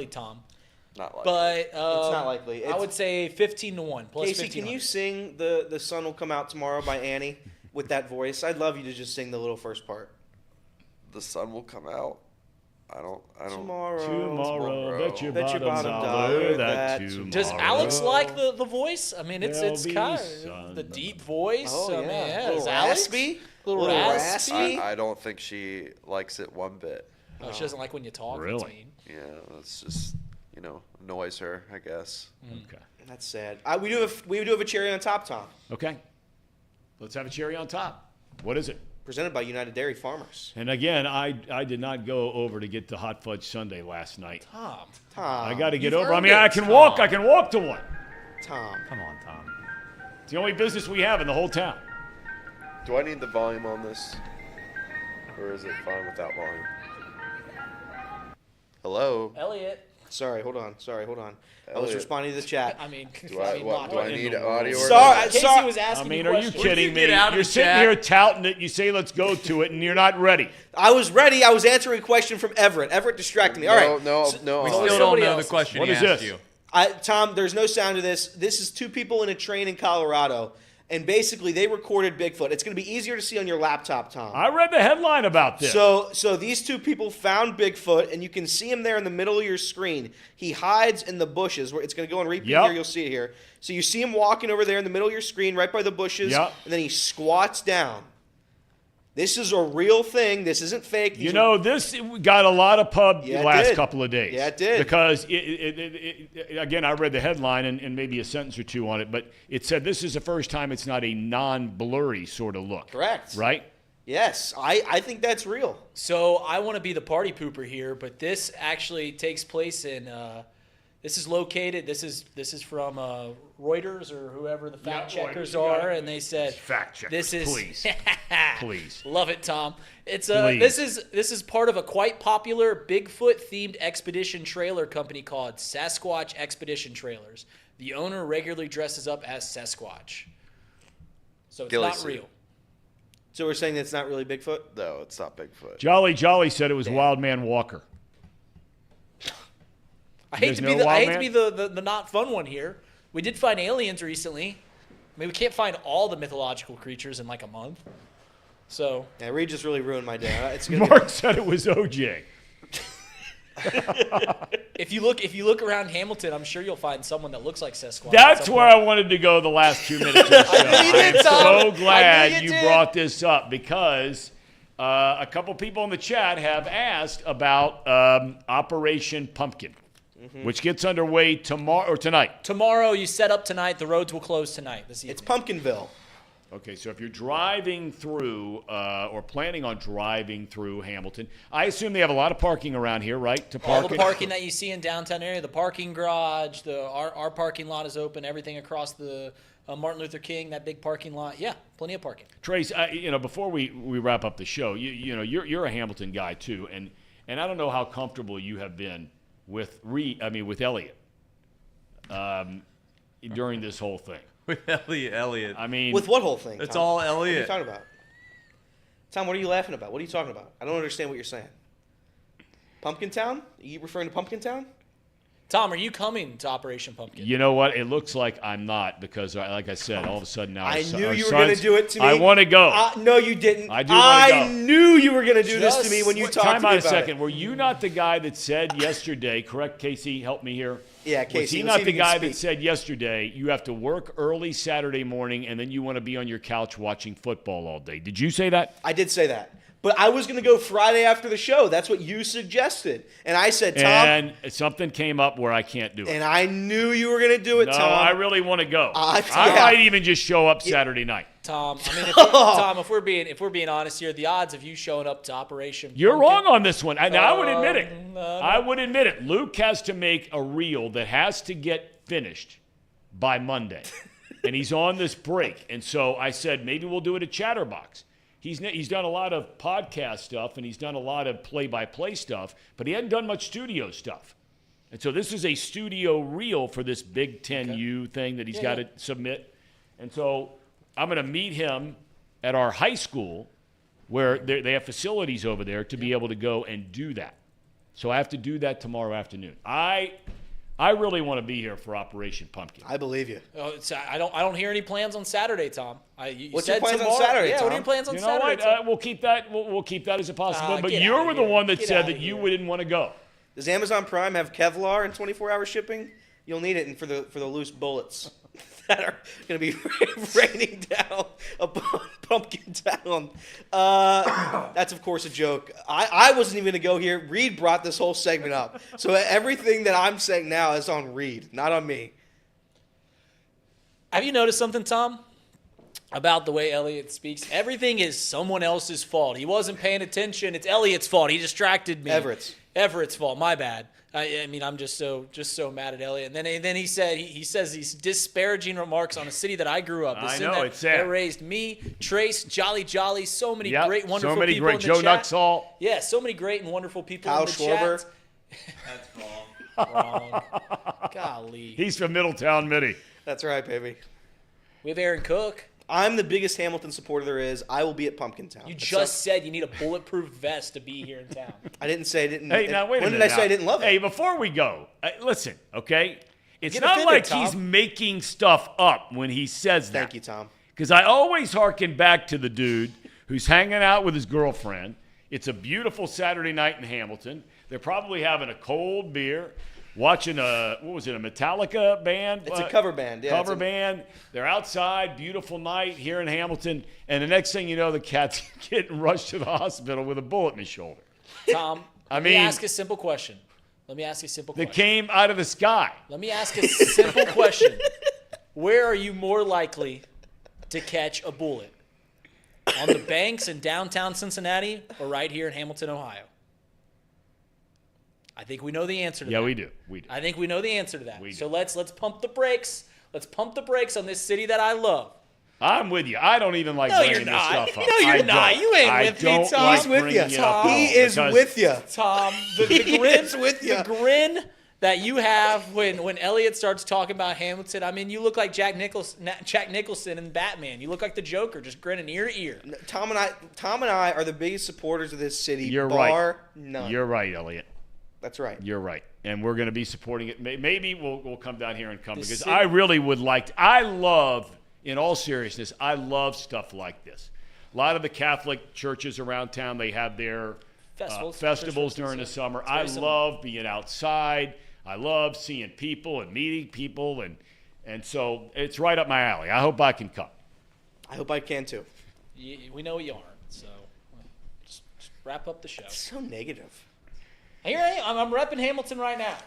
Tom. Not likely. But It's not likely. I would say 15-1 plus Casey, can you sing the Sun Will Come Out Tomorrow by Annie with that voice? I'd love you to just sing the little first part. The sun will come out. I don't. Tomorrow, bet your Bet your bottom bottom dollar dollar that that tomorrow. Does Alex like the voice? I mean, it's There'll be kind sun. of the deep voice. Oh, I mean, yeah. yeah. Little Is Alex? raspy? Little Little raspy. raspy. I don't think she likes it one bit. Oh, she doesn't like when you talk. Really? That's mean. Yeah, it's just annoys her, I guess. Okay. That's sad. We do have a cherry on top, Tom. Okay. Let's have a cherry on top. What is it? Presented by United Dairy Farmers. And again, I did not go over to get the hot fudge sundae last night. Tom. I got to get You've over. I earned mean, it, I can Tom. walk. I can walk to one. Tom. Come on, Tom. It's the only business we have in the whole town. Do I need the volume on this? Or is it fine without volume? Hello? Elliot. Sorry, hold on. I was Elliot. responding to the chat. I mean, Do I need in the audio? world? Or Sorry, Casey sorry. was I asking mean, you are you questions. kidding me? get out of You're the sitting chat? here touting it. You say, let's go to it, and you're not ready. I was ready. I was answering a question from Everett. Everett distracted me. All right. No. We So- still somebody don't know else. the question What he is asked this? you. Tom, there's no sound to this. This is two people in a train in Colorado, and basically they recorded Bigfoot. It's going to be easier to see on your laptop, Tom. I read the headline about this. So these two people found Bigfoot, and you can see him there in the middle of your screen. He hides in the bushes. Where it's going to go on repeat Yep. here. You'll see it here. So you see him walking over there in the middle of your screen, right by the bushes, Yep. and then he squats down. This is a real thing. This isn't fake. You know, this got a lot of pub Yeah, it last did. couple of days. Yeah, it did. Because, again, I read the headline and maybe a sentence or two on it, but it said this is the first time it's not a non-blurry sort of look. Correct. Right? Yes, I think that's real. So I want to be the party pooper here, but this actually takes place in. This is located. This is from Reuters or whoever the fact checkers Reuters, you got are, it. and they said Fact checkers, this is please. Please. Love it, Tom. It's Please. this is part of a quite popular Bigfoot themed expedition trailer company called Sasquatch Expedition Trailers. The owner regularly dresses up as Sasquatch, so it's Ghillie not suit. real. So we're saying that's not really Bigfoot? No, it's not Bigfoot. Jolly said it was Wild Man Walker. I hate There's to be no the wild I hate man? to be the not fun one here, We did find aliens recently. I mean, we can't find all the mythological creatures in like a month. So yeah, Reed just really ruined my day. It's Mark said it was OJ. if you look around Hamilton, I'm sure you'll find someone that looks like Sasquatch. That's where I wanted to go the last 2 minutes of the show. I'm so glad you brought this up because a couple people in the chat have asked about Operation Pumpkin, which gets underway tomorrow or tonight. Tomorrow, you set up tonight. The roads will close tonight. This evening. It's Pumpkinville. Okay, so if you're driving through or planning on driving through Hamilton, I assume they have a lot of parking around here, right? To park all the parking that you see in downtown area, the parking garage, our parking lot is open. Everything across the Martin Luther King, that big parking lot, yeah, plenty of parking. Trace, before we wrap up the show, you're a Hamilton guy too, and I don't know how comfortable you have been with Elliott during this whole thing. With Elliott. I mean, with what whole thing? It's Tom? all What are Elliott. you talking about? Tom, what are you laughing about? What are you talking about? I don't understand what you're saying. Pumpkin Town? Are you referring to Pumpkin Town? Tom, are you coming to Operation Pumpkin? You know what? It looks like I'm not because, like I said, all of a sudden now I knew you were going to do it to me. I want to go. No, you didn't. I do want to go. I knew you were going to do this to me when you talked to me about it. Time out a second. Were you not the guy that said yesterday, correct, Casey, help me here? Yeah, Casey. Was he not the guy that said yesterday you have to work early Saturday morning and then you want to be on your couch watching football all day? Did you say that? I did say that. But I was going to go Friday after the show. That's what you suggested. And I said, Tom. And something came up where I can't do it. And I knew you were going to do it, Tom. No, I really want to go. I yeah. might even just show up Saturday night. Tom, I mean, if we're being honest here, the odds of you showing up to Operation You're Pumpkin, wrong on this one. Now, I would admit it. I would admit it. Luke has to make a reel that has to get finished by Monday. And he's on this break. And so I said, maybe we'll do it at Chatterbox. He's done a lot of podcast stuff, and he's done a lot of play-by-play stuff, but he hadn't done much studio stuff. And so this is a studio reel for this Big Ten U thing that he's got to submit. And so I'm going to meet him at our high school where they have facilities over there to be able to go and do that. So I have to do that tomorrow afternoon. I really want to be here for Operation Pumpkin. I believe you. I don't hear any plans on Saturday, Tom. What's your plans on Saturday, Tom? What are your plans on Saturday? What? We'll keep that. We'll keep that as a possibility. But you were the one that said that you didn't want to go. Does Amazon Prime have Kevlar and 24-hour shipping? You'll need it for the loose bullets that are going to be raining down upon Pumpkin Town. That's, of course, a joke. I wasn't even going to go here. Reed brought this whole segment up. So everything that I'm saying now is on Reed, not on me. Have you noticed something, Tom, about the way Elliott speaks? Everything is someone else's fault. He wasn't paying attention. It's Elliott's fault. He distracted me. Everett's fault. My bad. I mean, I'm just so mad at Elliott. And then he says these disparaging remarks on a city that I grew up. I know, it's sad. That raised me, Trace, Jolly, so many great, wonderful so many people great in the Joe chat. Nuxall. Yeah, so many great and wonderful people Kyle in the Schwarber. chat. That's wrong. Golly. He's from Middletown, Midi. That's right, baby. We have Aaron Cook. I'm the biggest Hamilton supporter there is. I will be at Pumpkin Town. You just said you need a bulletproof vest to be here in town. I didn't say I didn't. Hey, now wait a minute. When did I say I didn't love it? Hey, before we go, listen, okay? It's Get not offended, like Tom. he's making stuff up when he says that. Thank you, Tom. Because I always harken back to the dude who's hanging out with his girlfriend. It's a beautiful Saturday night in Hamilton. They're probably having a cold beer, watching a Metallica band? It's a cover band, yeah. Cover band. They're outside, beautiful night here in Hamilton, and the next thing you know, the cat's getting rushed to the hospital with a bullet in his shoulder. Tom, let me ask a simple question. That came out of the sky. Let me ask a simple question. Where are you more likely to catch a bullet? On the banks in downtown Cincinnati or right here in Hamilton, Ohio? I think we know the answer to that. Yeah, we do. I think we know the answer to that. So let's pump the brakes. Let's pump the brakes on this city that I love. I'm with you. I don't even like bringing this stuff up. No, you're not. You ain't with me, Tom. He's with you, Tom. He is with you. Tom, the grin that you have when Elliott starts talking about Hamilton. I mean, you look like Jack Nicholson in Batman. You look like the Joker, just grinning ear to ear. Tom and I are the biggest supporters of this city. You're bar right. None. You're right, Elliott. That's right. You're right. And we're going to be supporting it. Maybe we'll come down here and come because city- I really would like to. I love, in all seriousness, I love stuff like this. A lot of the Catholic churches around town, they have their festivals during the summer. I love being outside. I love seeing people and meeting people. And so it's right up my alley. I hope I can come. I hope I can too. We know you aren't, so just wrap up the show. It's so negative. Here I am. I'm repping Hamilton right now.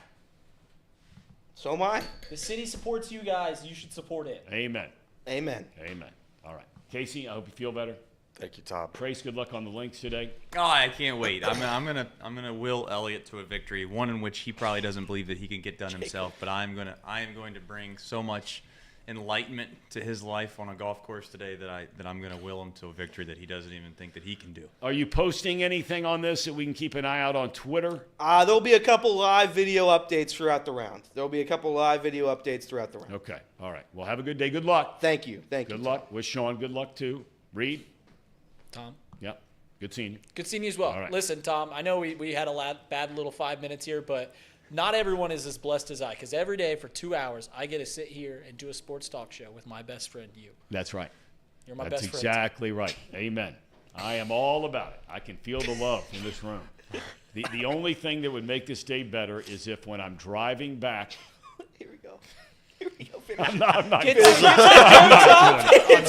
So am I. The city supports you guys. You should support it. Amen. Amen. Amen. All right. Casey, I hope you feel better. Thank you, Tom. Trace, good luck on the links today. Oh, I can't wait. I'm gonna will Elliott to a victory, one in which he probably doesn't believe that he can get done himself. But I am going to bring so much enlightenment to his life on a golf course today that I'm going to will him to a victory that he doesn't even think that he can do. Are you posting anything on this that we can keep an eye out on Twitter? There'll be a couple live video updates throughout the round. Okay. All right. Well, have a good day. Good luck. Thank you. Good luck. Wish Sean good luck too. Reed? Tom? Yep. Good seeing you. Good seeing you as well. All right. Listen, Tom, I know we had a bad little 5 minutes here, but not everyone is as blessed as I, because every day for 2 hours, I get to sit here and do a sports talk show with my best friend, you. That's right. You're my That's best friend. exactly right. Amen. I am all about it. I can feel the love in this room. The only thing that would make this day better is if when I'm driving back. Here we go. I'm not It's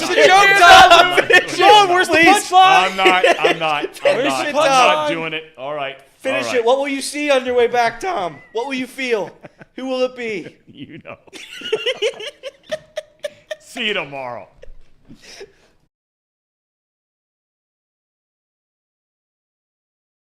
doing a joke, Tom. Sean, where's the punchline? I'm not doing it. All right. Finish All right. it. What will you see on your way back, Tom? What will you feel? Who will it be? You know. See you tomorrow.